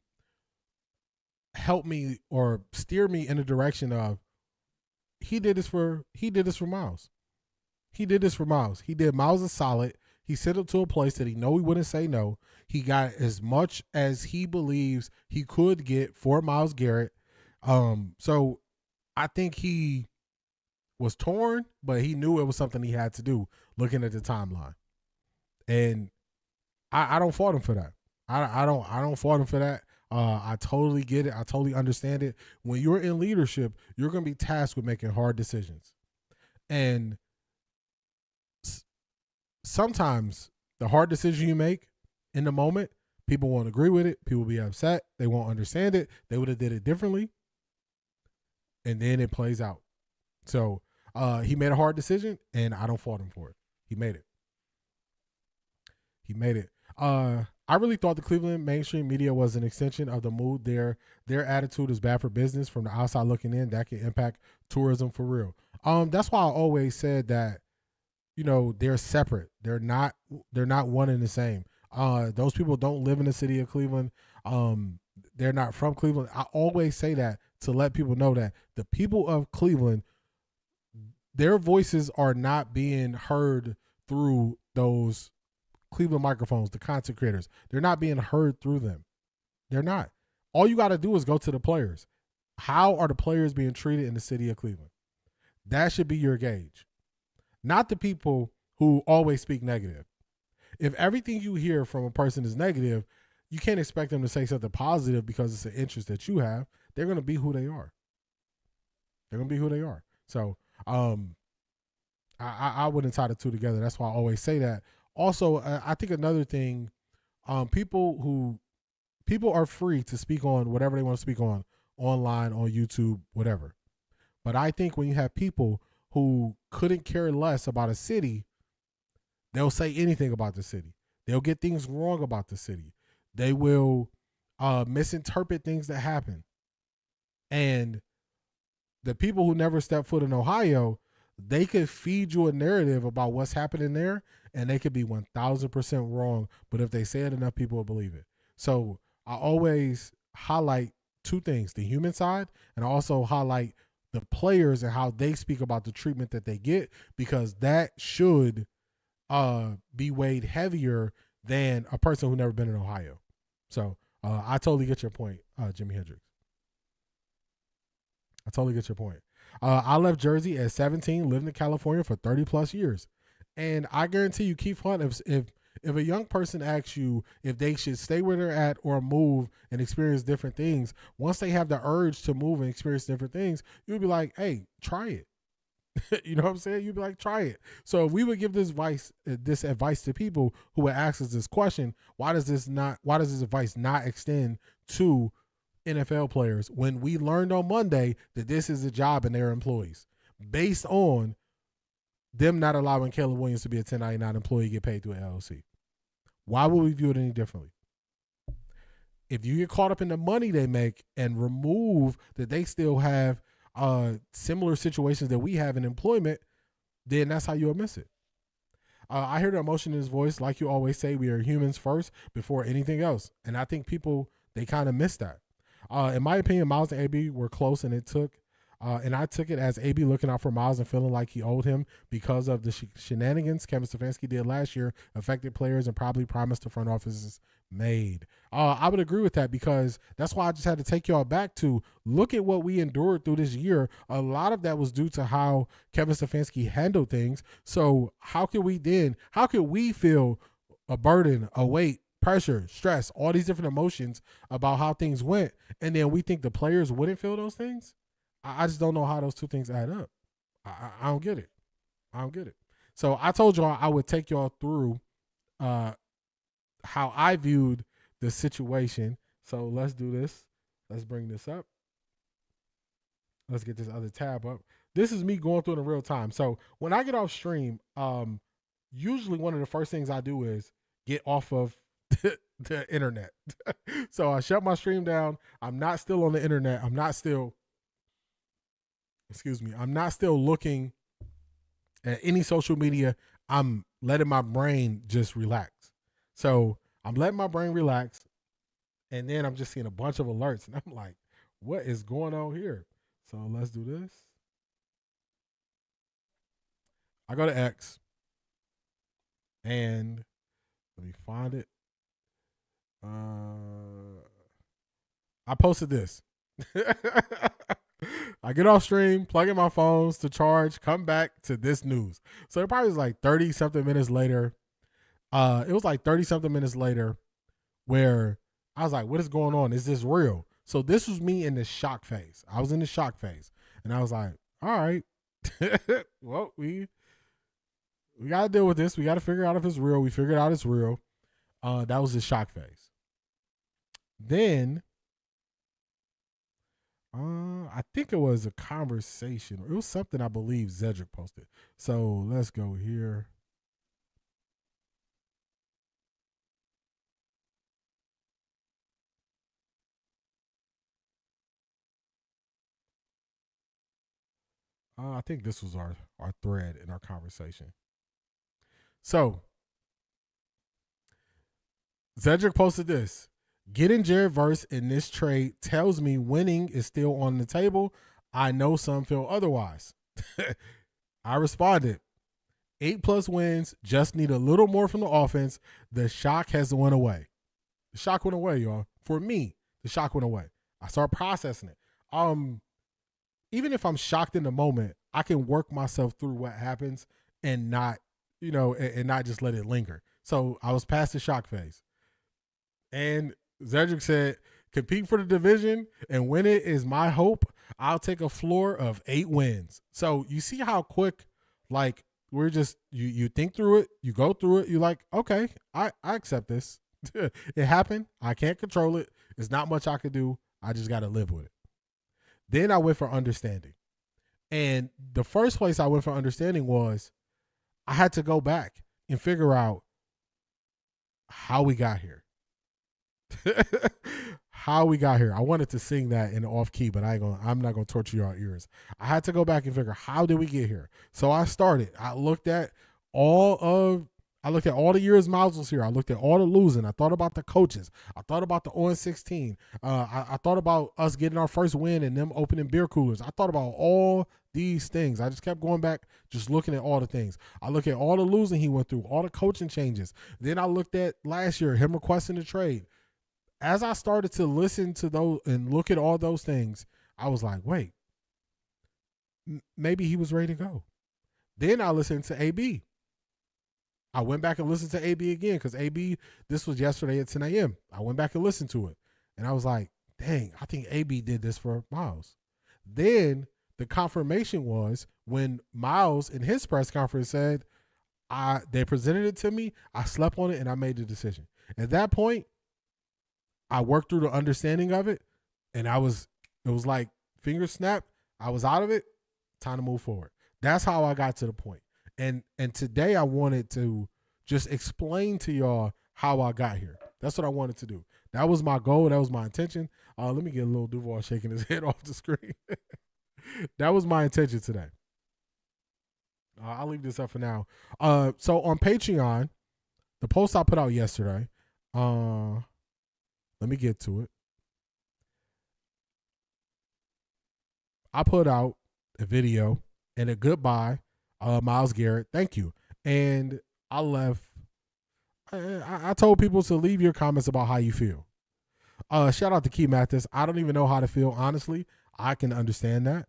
help me or steer me in the direction of he did this for Myles. He did this for Myles. He did Myles a solid. He sent him to a place that he know he wouldn't say no. He got as much as he believes he could get for Myles Garrett. So I think he was torn, but he knew it was something he had to do looking at the timeline. And I don't fault him for that. I don't fault him for that. I totally get it. I totally understand it. When you're in leadership, you're going to be tasked with making hard decisions. And sometimes the hard decision you make in the moment, people won't agree with it. People will be upset. They won't understand it. They would have did it differently. And then it plays out. So he made a hard decision, and I don't fault him for it. He made it. I really thought the Cleveland mainstream media was an extension of the mood. Their attitude is bad for business. From the outside looking in, that can impact tourism for real. That's why I always said that, you know, they're separate. They're not one and the same. Those people don't live in the city of Cleveland. They're not from Cleveland. I always say that to let people know that the people of Cleveland, their voices are not being heard through those Cleveland microphones, the content creators. They're not being heard through them. They're not. All you got to do is go to the players. How are the players being treated in the city of Cleveland? That should be your gauge. Not the people who always speak negative. If everything you hear from a person is negative, you can't expect them to say something positive because it's an interest that you have. They're going to be who they are. They're going to be who they are. So I wouldn't tie the two together. That's why I always say that. Also, I think another thing, people are free to speak on whatever they want to speak on, online, on YouTube, whatever. But I think when you have people who couldn't care less about a city, they'll say anything about the city. They'll get things wrong about the city. They will misinterpret things that happen. And the people who never step foot in Ohio, they could feed you a narrative about what's happening there, and they could be 1,000% wrong. But if they say it, enough people will believe it. So I always highlight two things, the human side, and I also highlight the players and how they speak about the treatment that they get, because that should be weighed heavier than a person who never been in Ohio. So I totally get your point, Jimi Hendrix. I totally get your point. I left Jersey at 17, lived in California for 30 plus years. And I guarantee you, Keith Hunt, if a young person asks you if they should stay where they're at or move and experience different things, once they have the urge to move and experience different things, you'll be like, hey, try it. You know what I'm saying? You'd be like, try it. So if we would give this advice to people who would ask us this question, why does this advice not extend to NFL players, when we learned on Monday that this is a job and their employees, based on them not allowing Caleb Williams to be a 1099 employee, get paid through an LLC? Why would we view it any differently? If you get caught up in the money they make and remove that they still have similar situations that we have in employment, then that's how you'll miss it. I hear the emotion in his voice. Like you always say, we are humans first before anything else. And I think people, they kind of miss that. In my opinion, Myles and AB were close, and I took it as AB looking out for Myles and feeling like he owed him because of the shenanigans Kevin Stefanski did last year, affected players, and probably promised the front offices made. I would agree with that, because that's why I just had to take y'all back to look at what we endured through this year. A lot of that was due to how Kevin Stefanski handled things. So how could we feel a burden, a weight, pressure, stress, all these different emotions about how things went, and then we think the players wouldn't feel those things? I just don't know how those two things add up. I don't get it. I don't get it. So I told y'all I would take y'all through how I viewed the situation. So let's do this. Let's bring this up. Let's get this other tab up. This is me going through it in real time. So when I get off stream, usually one of the first things I do is get off of the internet. So I shut my stream down. I'm not still on the internet. I'm not still looking at any social media. I'm letting my brain just relax. So I'm letting my brain relax, and then I'm just seeing a bunch of alerts, and I'm like, what is going on here? So let's do this. I go to X, and let me find it. I posted this. I get off stream, plug in my phones to charge, come back to this news. So it probably was like 30-something minutes later. It was like 30-something minutes later where I was like, what is going on? Is this real? So this was me in the shock phase. I was in the shock phase. And I was like, all right. Well, we got to deal with this. We got to figure out if it's real. We figured out it's real. That was the shock phase. Then I think it was a conversation. It was something I believe Zedric posted. So let's go here. I think this was our thread in our conversation. So, Zedric posted this. Getting Jared Verse in this trade tells me winning is still on the table. I know some feel otherwise. I responded, 8+ wins, just need a little more from the offense. The shock has went away. The shock went away, y'all. For me, the shock went away. I started processing it. Even if I'm shocked in the moment, I can work myself through what happens and not, and not just let it linger. So I was past the shock phase. And Zedric said, compete for the division and win it is my hope. I'll take a floor of 8 wins. So you see how quick, like, we're just, you think through it, you go through it, you're like, okay, I accept this. It happened. I can't control it. There's not much I could do. I just got to live with it. Then I went for understanding. And the first place I went for understanding was I had to go back and figure out how we got here. How we got here. I wanted to sing that in off key, but I'm not gonna torture your ears. I had to go back and figure how did we get here. So I started. I looked at all the years Myles was here. I looked at all the losing. I thought about the coaches. I thought about the 0-16. I thought about us getting our first win and them opening beer coolers. I thought about all these things. I just kept going back, just looking at all the things. I look at all the losing he went through, all the coaching changes. Then I looked at last year, him requesting the trade. As I started to listen to those and look at all those things, I was like, wait, maybe he was ready to go. Then I listened to AB. I went back and listened to AB again because AB, this was yesterday at 10 a.m. I went back and listened to it. And I was like, dang, I think AB did this for Myles. Then the confirmation was when Myles in his press conference said, they presented it to me, I slept on it, and I made the decision. At that point, I worked through the understanding of it, and it was like finger snap. I was out of it. Time to move forward. That's how I got to the point. And today I wanted to just explain to y'all how I got here. That's what I wanted to do. That was my goal. That was my intention. Let me get a little Duval shaking his head off the screen. That was my intention today. I'll leave this up for now. So on Patreon, the post I put out yesterday, let me get to it. I put out a video and a goodbye, Myles Garrett. Thank you. And I left. I told people to leave your comments about how you feel. Shout out to Key Mathis. I don't even know how to feel, honestly. I can understand that.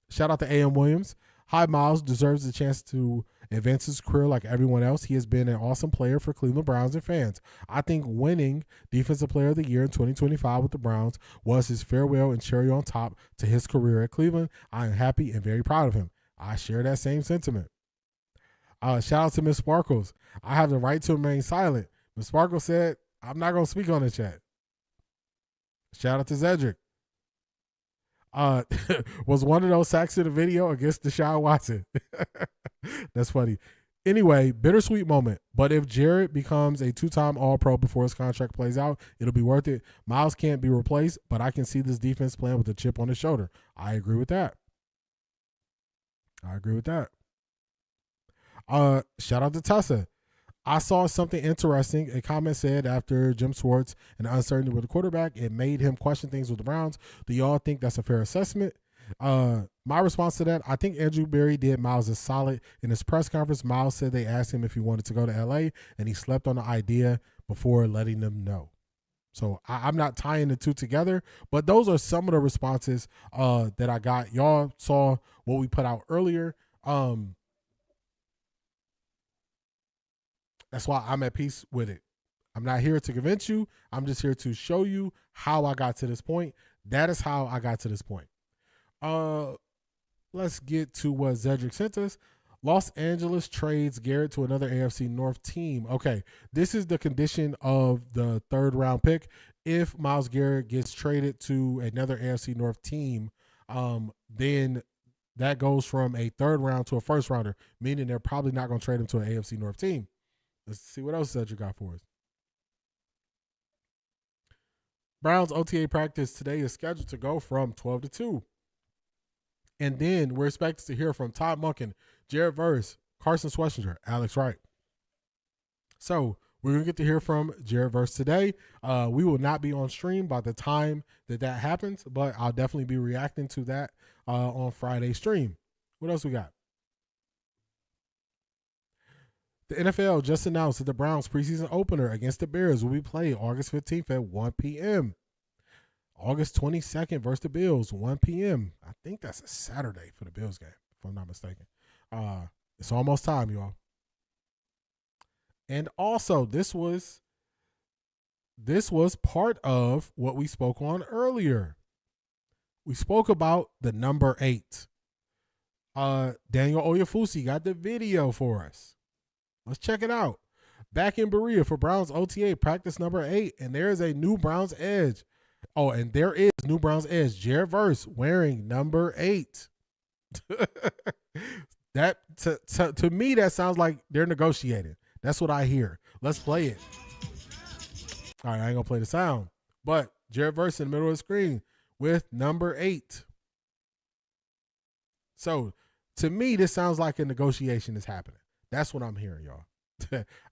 Shout out to A.M. Williams. Hi, Myles deserves a chance to advance his career like everyone else. He has been an awesome player for Cleveland Browns and fans. I think winning Defensive Player of the Year in 2025 with the Browns was his farewell and cherry on top to his career at Cleveland. I am happy and very proud of him. I share that same sentiment. Shout out to Miss Sparkles. I have the right to remain silent. Miss Sparkles said, I'm not going to speak on the chat. Shout out to Zedric. Was one of those sacks in the video against Deshaun Watson. That's funny. Anyway, bittersweet moment. But if Jared becomes a 2-time All-Pro before his contract plays out, it'll be worth it. Myles can't be replaced, but I can see this defense playing with a chip on his shoulder. I agree with that. Shout out to Tessa. I saw something interesting. A comment said after Jim Schwartz and the uncertainty with the quarterback, it made him question things with the Browns. Do y'all think that's a fair assessment? My response to that, I think Andrew Berry did Myles a solid. In his press conference, Myles said they asked him if he wanted to go to L.A., and he slept on the idea before letting them know. So I'm not tying the two together, but those are some of the responses that I got. Y'all saw what we put out earlier. That's why I'm at peace with it. I'm not here to convince you. I'm just here to show you how I got to this point. That is how I got to this point. Let's get to what Zedric sent us. Los Angeles trades Garrett to another AFC North team. Okay, this is the condition of the 3rd round pick. If Myles Garrett gets traded to another AFC North team, then that goes from a 3rd round to a 1st rounder, meaning they're probably not going to trade him to an AFC North team. Let's see what else Cedric got for us. Browns OTA practice today is scheduled to go from 12 to 2. And then we're expected to hear from Todd Monken, Jared Verse, Carson Schlesinger, Alex Wright. So we're going to get to hear from Jared Verse today. We will not be on stream by the time that happens, but I'll definitely be reacting to that on Friday's stream. What else we got? The NFL just announced that the Browns preseason opener against the Bears will be played August 15th at 1 p.m. August 22nd versus the Bills, 1 p.m. I think that's a Saturday for the Bills game, if I'm not mistaken. It's almost time, y'all. And also, this was part of what we spoke on earlier. We spoke about the number 8. Daniel Oyefusi got the video for us. Let's check it out. Back in Berea for Browns OTA, practice number 8, and there is a new Browns edge. Oh, and there is new Browns edge, Jared Verse, wearing number 8. That to me, that sounds like they're negotiating. That's what I hear. Let's play it. All right, I ain't gonna play the sound, but Jared Verse in the middle of the screen with number 8. So to me, this sounds like a negotiation is happening. That's what I'm hearing, y'all.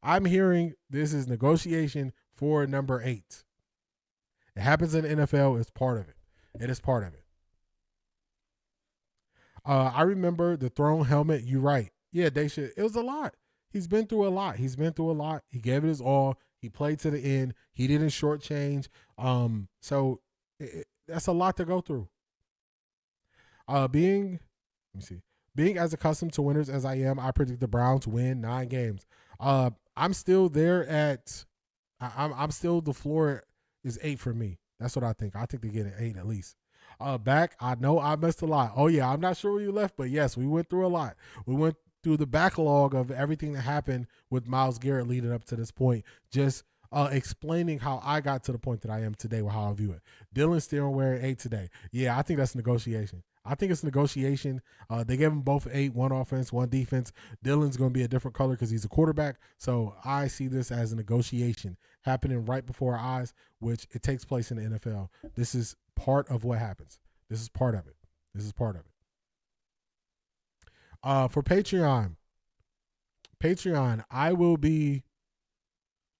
I'm hearing this is negotiation for number 8. It happens in the NFL. It's part of it. It is part of it. I remember the thrown helmet. You're right. Yeah, they should. It was a lot. He's been through a lot. He gave it his all. He played to the end. He didn't shortchange. So that's a lot to go through. Being as accustomed to winners as I am, I predict the Browns win 9 games. I'm still there at. I'm still the floor is 8 for me. That's what I think. I think they get an 8 at least. Back, I know I missed a lot. Oh yeah, I'm not sure where you left, but yes, we went through a lot. We went through the backlog of everything that happened with Myles Garrett leading up to this point. Just explaining how I got to the point that I am today with how I view it. Dylan's still wearing 8 today. Yeah, I think that's negotiation. I think it's negotiation. They gave them both 8, 1 offense, 1 defense. Dylan's going to be a different color because he's a quarterback. So I see this as a negotiation happening right before our eyes, which it takes place in the NFL. This is part of what happens. This is part of it. For Patreon,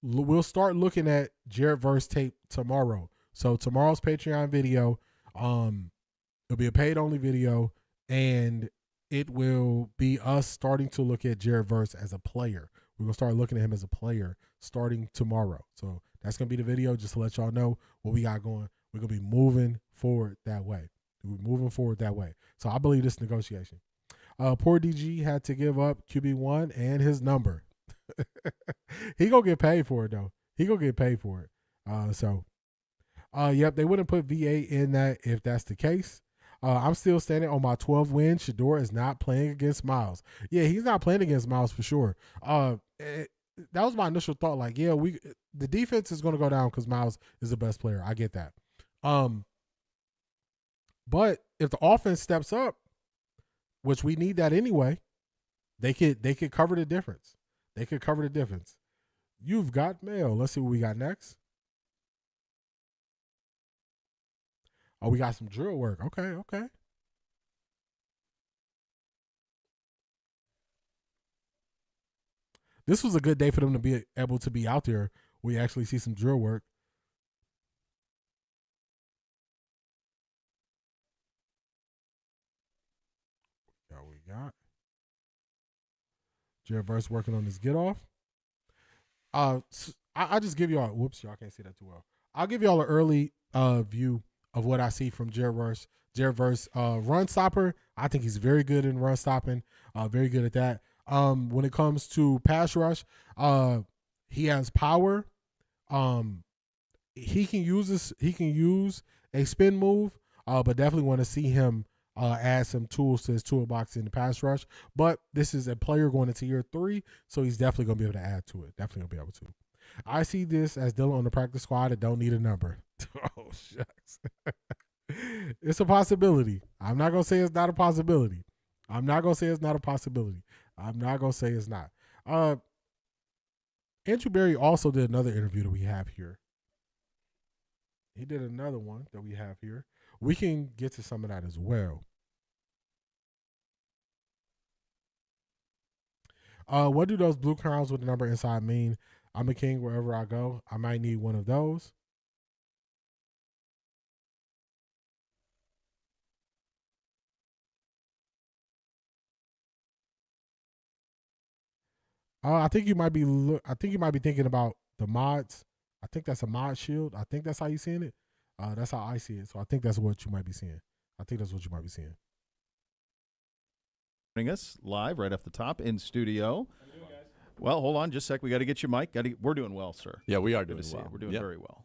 we'll start looking at Jared Verse tape tomorrow. So tomorrow's Patreon video, it'll be a paid only video, and it will be us starting to look at Jared Verse as a player. We're going to start looking at him as a player starting tomorrow. So that's going to be the video, just to let y'all know what we got going. We're going to be moving forward that way. So I believe this negotiation. Poor DG had to give up QB1 and his number. He going to get paid for it, though. Yep, they wouldn't put VA in that if that's the case. I'm still standing on my 12 win. Shedeur is not playing against Myles. Yeah, he's not playing against Myles for sure. That was my initial thought. Like, yeah, the defense is going to go down because Myles is the best player. I get that. But if the offense steps up, which we need that anyway, they could cover the difference. You've got mail. Let's see what we got next. Oh, we got some drill work. Okay. This was a good day for them to be able to be out there. We actually see some drill work. We got Jared Verse working on his get off. I just give y'all. Whoops, y'all can't see that too well. I'll give y'all an early view of what I see from Jared Verse. Jared Verse, run stopper. I think he's very good in run stopping. Very good at that. When it comes to pass rush, he has power. He can use a spin move, but definitely want to see him add some tools to his toolbox in the pass rush. But this is a player going into year 3, so he's definitely going to be able to add to it. I see this as Dylan on the practice squad that don't need a number. Oh, shucks. It's a possibility. I'm not going to say it's not a possibility. I'm not going to say it's not. Andrew Berry also did another interview that we have here. He did another one that we have here. We can get to some of that as well. What do those blue crowns with the number inside mean? I'm a king wherever I go. I might need one of those. I think you might be. I think you might be thinking about the mods. I think that's a mod shield. I think that's how you're seeing it. That's how I see it. So I think that's what you might be seeing. I think that's what you might be seeing. Joining us live right off the top in studio. Well, hold on just a sec. We got to get your mic. We're doing well, sir. Yeah, we are Good doing to see well. you. We're doing Yep. very well.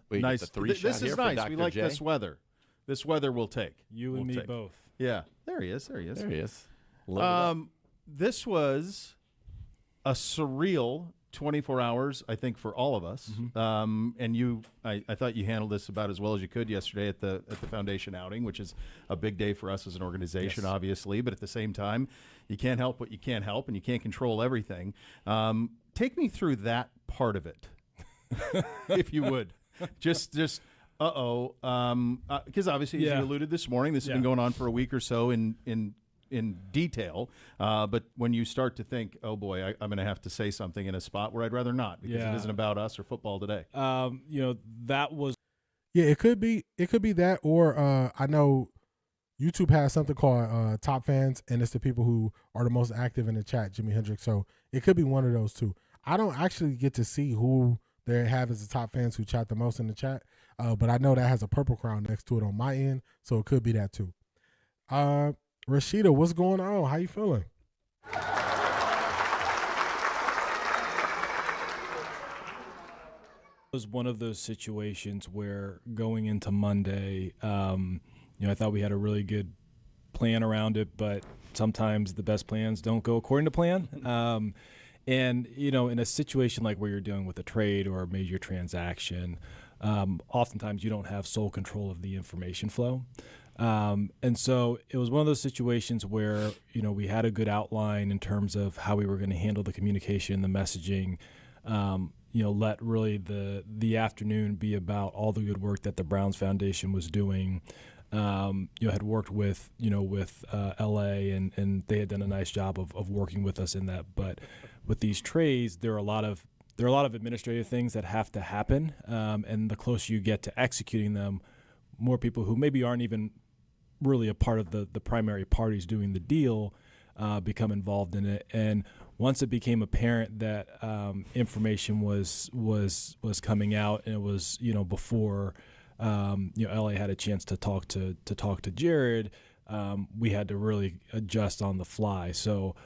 We Nice. get the three shot This here is for nice. Dr. We like J. this weather. This weather we'll take. You and me take. both. Yeah. There he is. There he is. There he is. Load it up. This was a surreal 24 hours, I think, for all of us. And I thought you handled this about as well as you could yesterday at the foundation outing, which is a big day for us as an organization, obviously. But at the same time, you can't help what you can't help, and you can't control everything. Take me through that part of it, if you would. Just because obviously, as you alluded this morning, this has been going on for a week or so in detail, but when you start to think, oh boy, I'm going to have to say something in a spot where I'd rather not, because it isn't about us or football today. That was. Yeah, it could be that, or I know YouTube has something called Top Fans, and it's the people who are the most active in the chat, Jimi Hendrix. So it could be one of those two. I don't actually get to see who they have as the top fans who chat the most in the chat, but I know that has a purple crown next to it on my end, so it could be that too. Rashida, what's going on? How you feeling? It was one of those situations where going into Monday, I thought we had a really good plan around it, but sometimes the best plans don't go according to plan. And, in a situation like where you're dealing with a trade or a major transaction, oftentimes you don't have sole control of the information flow. And so it was one of those situations where, we had a good outline in terms of how we were going to handle the communication, the messaging, let really the afternoon be about all the good work that the Browns Foundation was doing. Had worked with LA and they had done a nice job of working with us in that. But with these trades, there are a lot of administrative things that have to happen. And the closer you get to executing them, more people who maybe aren't even really a part of the primary parties doing the deal become involved in it. And once it became apparent that information was coming out, and it was before LA had a chance to talk to Jared, we had to really adjust on the fly. So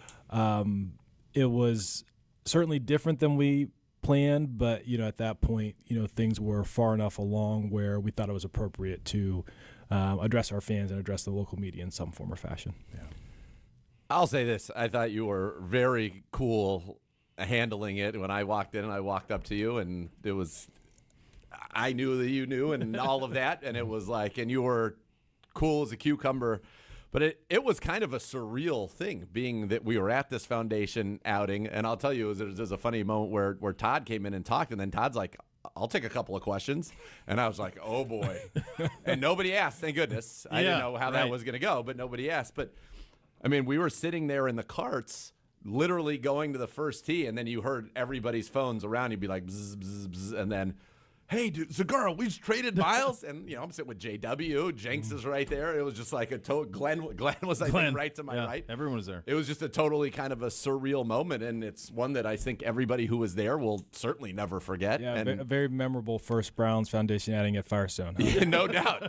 it was certainly different than we planned, but at that point, things were far enough along where we thought it was appropriate to address our fans and address the local media in some form or fashion. Yeah. I'll say this. I thought you were very cool handling it when I walked in and I walked up to you, and it was, I knew that you knew and all of that, and it was like, and you were cool as a cucumber. But it was kind of a surreal thing, being that we were at this foundation outing, and I'll tell you, there's a funny moment where Todd came in and talked, and then Todd's like, I'll take a couple of questions. And I was like, oh, boy. And nobody asked, thank goodness. I didn't know how that was going to go, but nobody asked. But, I mean, we were sitting there in the carts, literally going to the first tee, and then you heard everybody's phones around you be like, bzz, bzz, bzz, and then, hey, dude, Zagara, we just traded Myles. And, I'm sitting with JW. Jenks is right there. It was just like a total, Glenn was, I think, right to my right. Everyone was there. It was just a totally kind of a surreal moment, and it's one that I think everybody who was there will certainly never forget. Yeah, and a very memorable first Browns Foundation outing at Firestone. Huh? Yeah,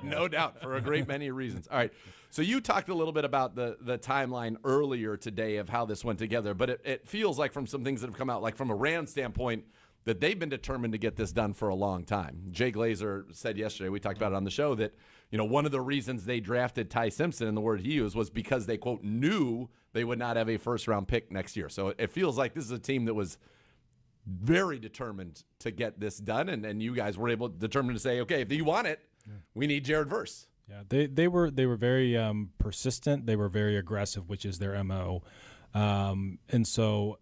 no doubt, for a great many reasons. All right, so you talked a little bit about the timeline earlier today of how this went together, but it feels like from some things that have come out, like from a Rams standpoint, that they've been determined to get this done for a long time. Jay Glazer said yesterday, we talked about it on the show, that one of the reasons they drafted Ty Simpson, and the word he used, was because they, quote, knew they would not have a first-round pick next year. So it feels like this is a team that was very determined to get this done, and you guys were determined to say, okay, if you want it, we need Jared Verse. Yeah, they were very persistent. They were very aggressive, which is their MO. And so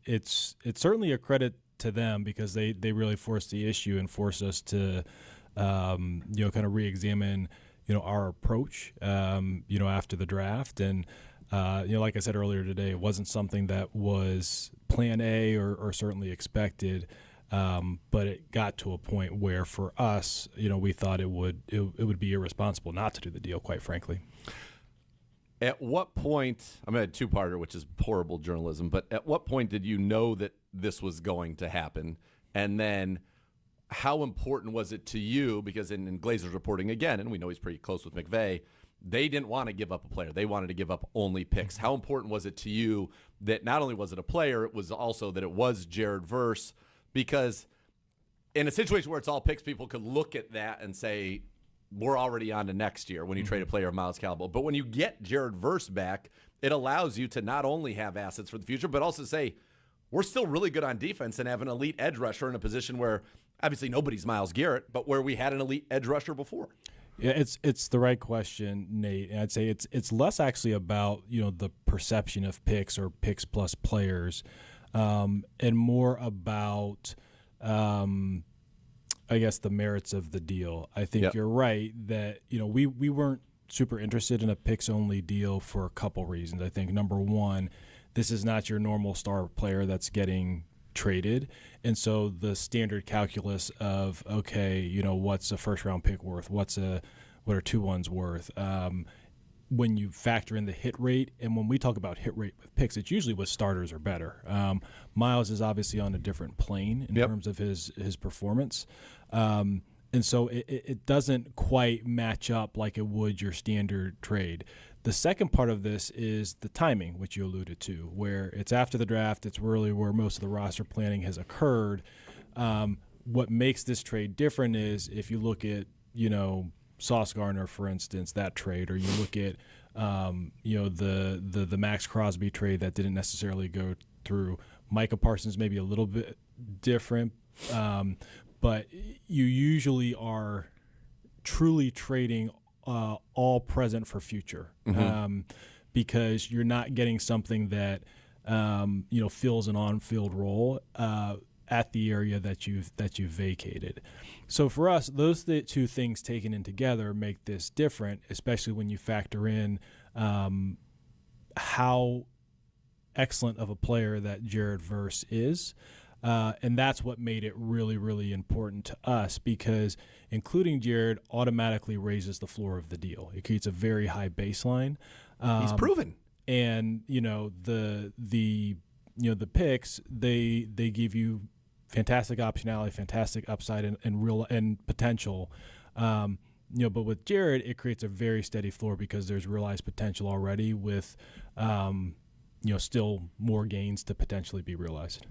it's certainly a credit to them, because they really forced the issue and forced us to kind of re-examine our approach after the draft. And Like I said earlier today, it wasn't something that was plan A or certainly expected. But it got to a point where for us, we thought it would be irresponsible not to do the deal, quite frankly. At what point, I'm going to two-parter, which is horrible journalism, but at what point did you know that this was going to happen? And then how important was it to you? Because in Glazer's reporting again, and we know he's pretty close with McVay, they didn't want to give up a player. They wanted to give up only picks. How important was it to you that not only was it a player, it was also that it was Jared Verse? Because in a situation where it's all picks, people could look at that and say, we're already on to next year when you trade a player of Myles Garrett. But when you get Jared Verse back, it allows you to not only have assets for the future, but also say, we're still really good on defense and have an elite edge rusher in a position where obviously nobody's Myles Garrett, but where we had an elite edge rusher before. Yeah, it's the right question, Nate. And I'd say it's less actually about the perception of picks or picks plus players, and more about I guess the merits of the deal. I think you're right that we weren't super interested in a picks only deal for a couple reasons. I think number one, this is not your normal star player that's getting traded, and so the standard calculus of what's a first round pick worth, what are 2 1s worth, when you factor in the hit rate, and when we talk about hit rate with picks, it's usually with starters or better. Myles is obviously on a different plane in terms of his performance, and so it doesn't quite match up like it would your standard trade. The second part of this is the timing, which you alluded to, where it's after the draft. It's really where most of the roster planning has occurred. What makes this trade different is if you look at, Sauce Gardner, for instance, that trade, or you look at, the Max Crosby trade that didn't necessarily go through. Micah Parsons maybe a little bit different, but you usually are truly trading all present for future, because you're not getting something that fills an on-field role at the area that you've vacated. So for us, those two things taken in together make this different, especially when you factor in how excellent of a player that Jared Verse is. And that's what made it really, really important to us, because including Jared automatically raises the floor of the deal. It creates a very high baseline. He's proven. And, the picks, they give you fantastic optionality, fantastic upside, and real and potential. But with Jared, it creates a very steady floor because there's realized potential already with, still more gains to potentially be realized.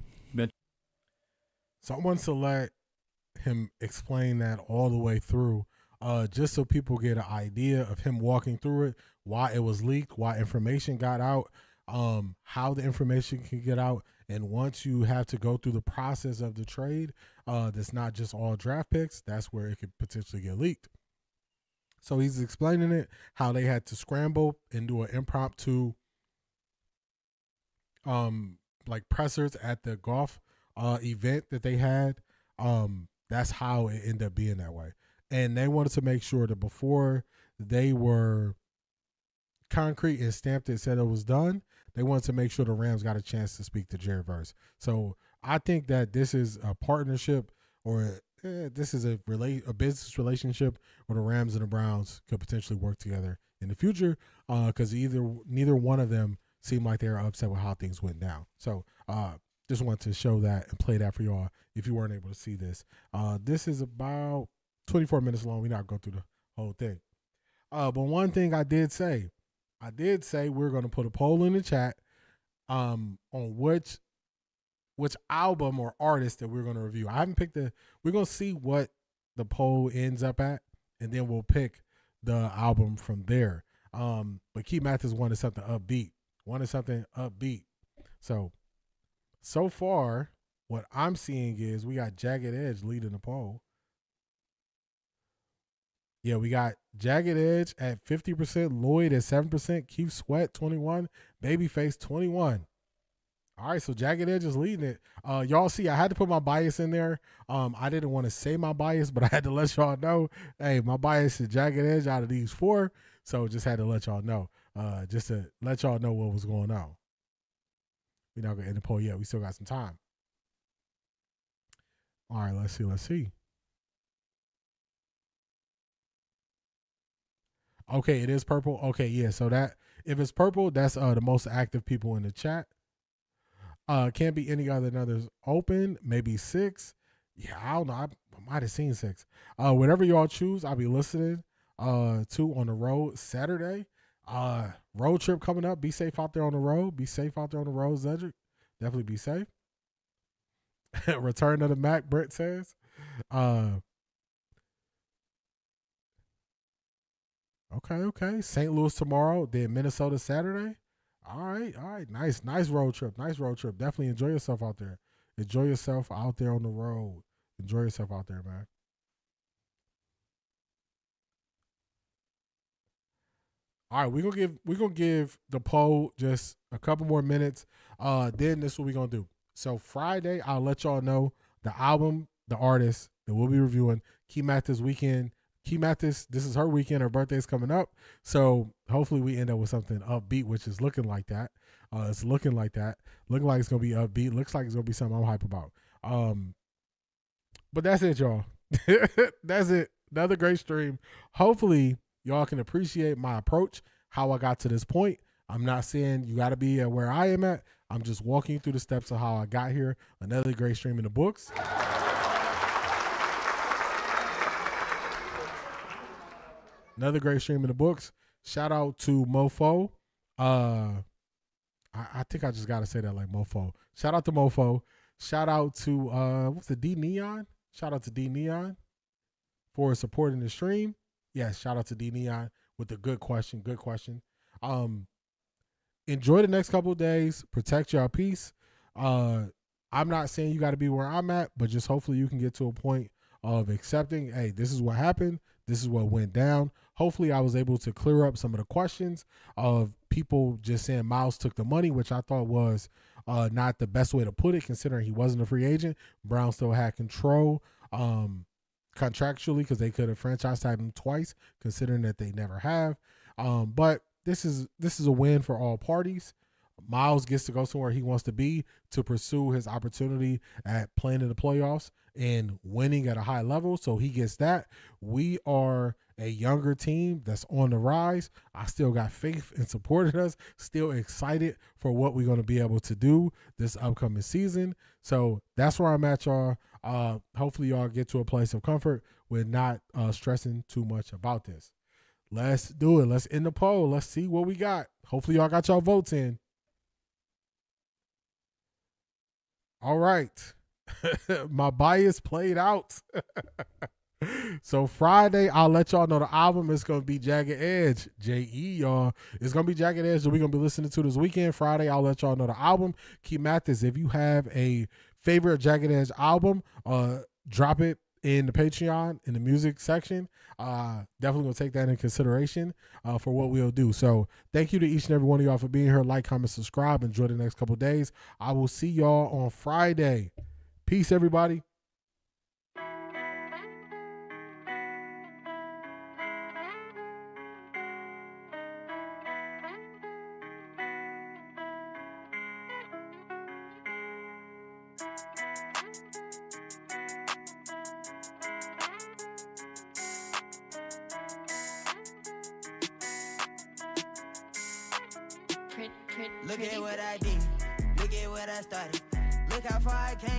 So I want to let him explain that all the way through, just so people get an idea of him walking through it, why it was leaked, why information got out, how the information can get out. And once you have to go through the process of the trade, that's not just all draft picks, that's where it could potentially get leaked. So he's explaining it, how they had to scramble and do an impromptu pressers at the golf event that they had. That's how it ended up being that way. And they wanted to make sure that before they were concrete and stamped it, said it was done, they wanted to make sure the Rams got a chance to speak to Jared Verse. So I think that this is a partnership, or this is a business relationship where the Rams and the Browns could potentially work together in the future, because neither one of them seemed like they were upset with how things went down. So just wanted to show that and play that for y'all if you weren't able to see this. This is about 24 minutes long. We're not going through the whole thing. But one thing I did say we're going to put a poll in the chat on which album or artist that we're going to review. I haven't picked we're going to see what the poll ends up at, and then we'll pick the album from there. But Keith Mathis wanted something upbeat. So far, what I'm seeing is we got Jagged Edge leading the poll. Yeah, we got Jagged Edge at 50%, Lloyd at 7%, Keith Sweat 21%, Babyface 21%. All right, so Jagged Edge is leading it. Y'all see, I had to put my bias in there. I didn't want to say my bias, but I had to let y'all know, hey, my bias is Jagged Edge out of these 4. So just had to let y'all know. Just to let y'all know what was going on. We're not gonna end the poll yet. We still got some time. All right, let's see. Okay, it is purple. Okay, yeah. So that if it's purple, that's the most active people in the chat. Can't be any other than others open. Maybe 6. Yeah, I don't know. I might have seen 6. Whatever y'all choose, I'll be listening to on the road Saturday. Road trip coming up. Be safe out there on the road. Be safe out there on the road, Zedric. Definitely be safe. Return of the Mac, Brett says. Okay. St. Louis tomorrow, then Minnesota Saturday. All right. Nice road trip. Definitely enjoy yourself out there. Enjoy yourself out there on the road. Enjoy yourself out there, man. All right, we're gonna give the poll just a couple more minutes. Then this is what we're gonna do. So Friday, I'll let y'all know the album, the artist that we'll be reviewing. Key Mathis weekend. Key Mathis, this is her weekend. Her birthday's coming up. So hopefully we end up with something upbeat, which is looking like that. It's looking like that. Looking like it's gonna be upbeat. Looks like it's gonna be something I'm hype about. But that's it, y'all. That's it. Another great stream. Hopefully y'all can appreciate my approach, how I got to this point. I'm not saying you got to be at where I am at. I'm just walking you through the steps of how I got here. Another great stream in the books. Another great stream in the books. Shout out to Mofo. I think I just got to say that like Mofo. Shout out to Mofo. Shout out to, what's the D Neon? Shout out to D Neon for supporting the stream. Yes, shout out to D Neon with the good question. Good question. Enjoy the next couple of days. Protect your peace. I'm not saying you got to be where I'm at, but just hopefully you can get to a point of accepting, hey, this is what happened. This is what went down. Hopefully I was able to clear up some of the questions of people just saying Myles took the money, which I thought was not the best way to put it, considering he wasn't a free agent. Brown still had control contractually because they could have franchise tagged him twice, considering that they never have. But this is a win for all parties. Myles gets to go somewhere he wants to be to pursue his opportunity at playing in the playoffs and winning at a high level. So he gets that. We are a younger team that's on the rise. I still got faith and supported us. Still excited for what we're going to be able to do this upcoming season. So that's where I'm at, y'all. Hopefully y'all get to a place of comfort with not stressing too much about this. Let's do it. Let's end the poll. Let's see what we got. Hopefully y'all got y'all votes in. All right. My bias played out. So Friday, I'll let y'all know the album is going to be Jagged Edge. J.E., y'all. It's going to be Jagged Edge that we're going to be listening to this weekend. Friday, I'll let y'all know the album. Key Mathis, if you have a favorite Jagged Edge album, drop it in the Patreon, in the music section. Definitely going to take that into consideration for what we'll do. So thank you to each and every one of y'all for being here. Like, comment, subscribe. Enjoy the next couple of days. I will see y'all on Friday. Peace, everybody. Look at what I did. Look at what I started. Look how far I came.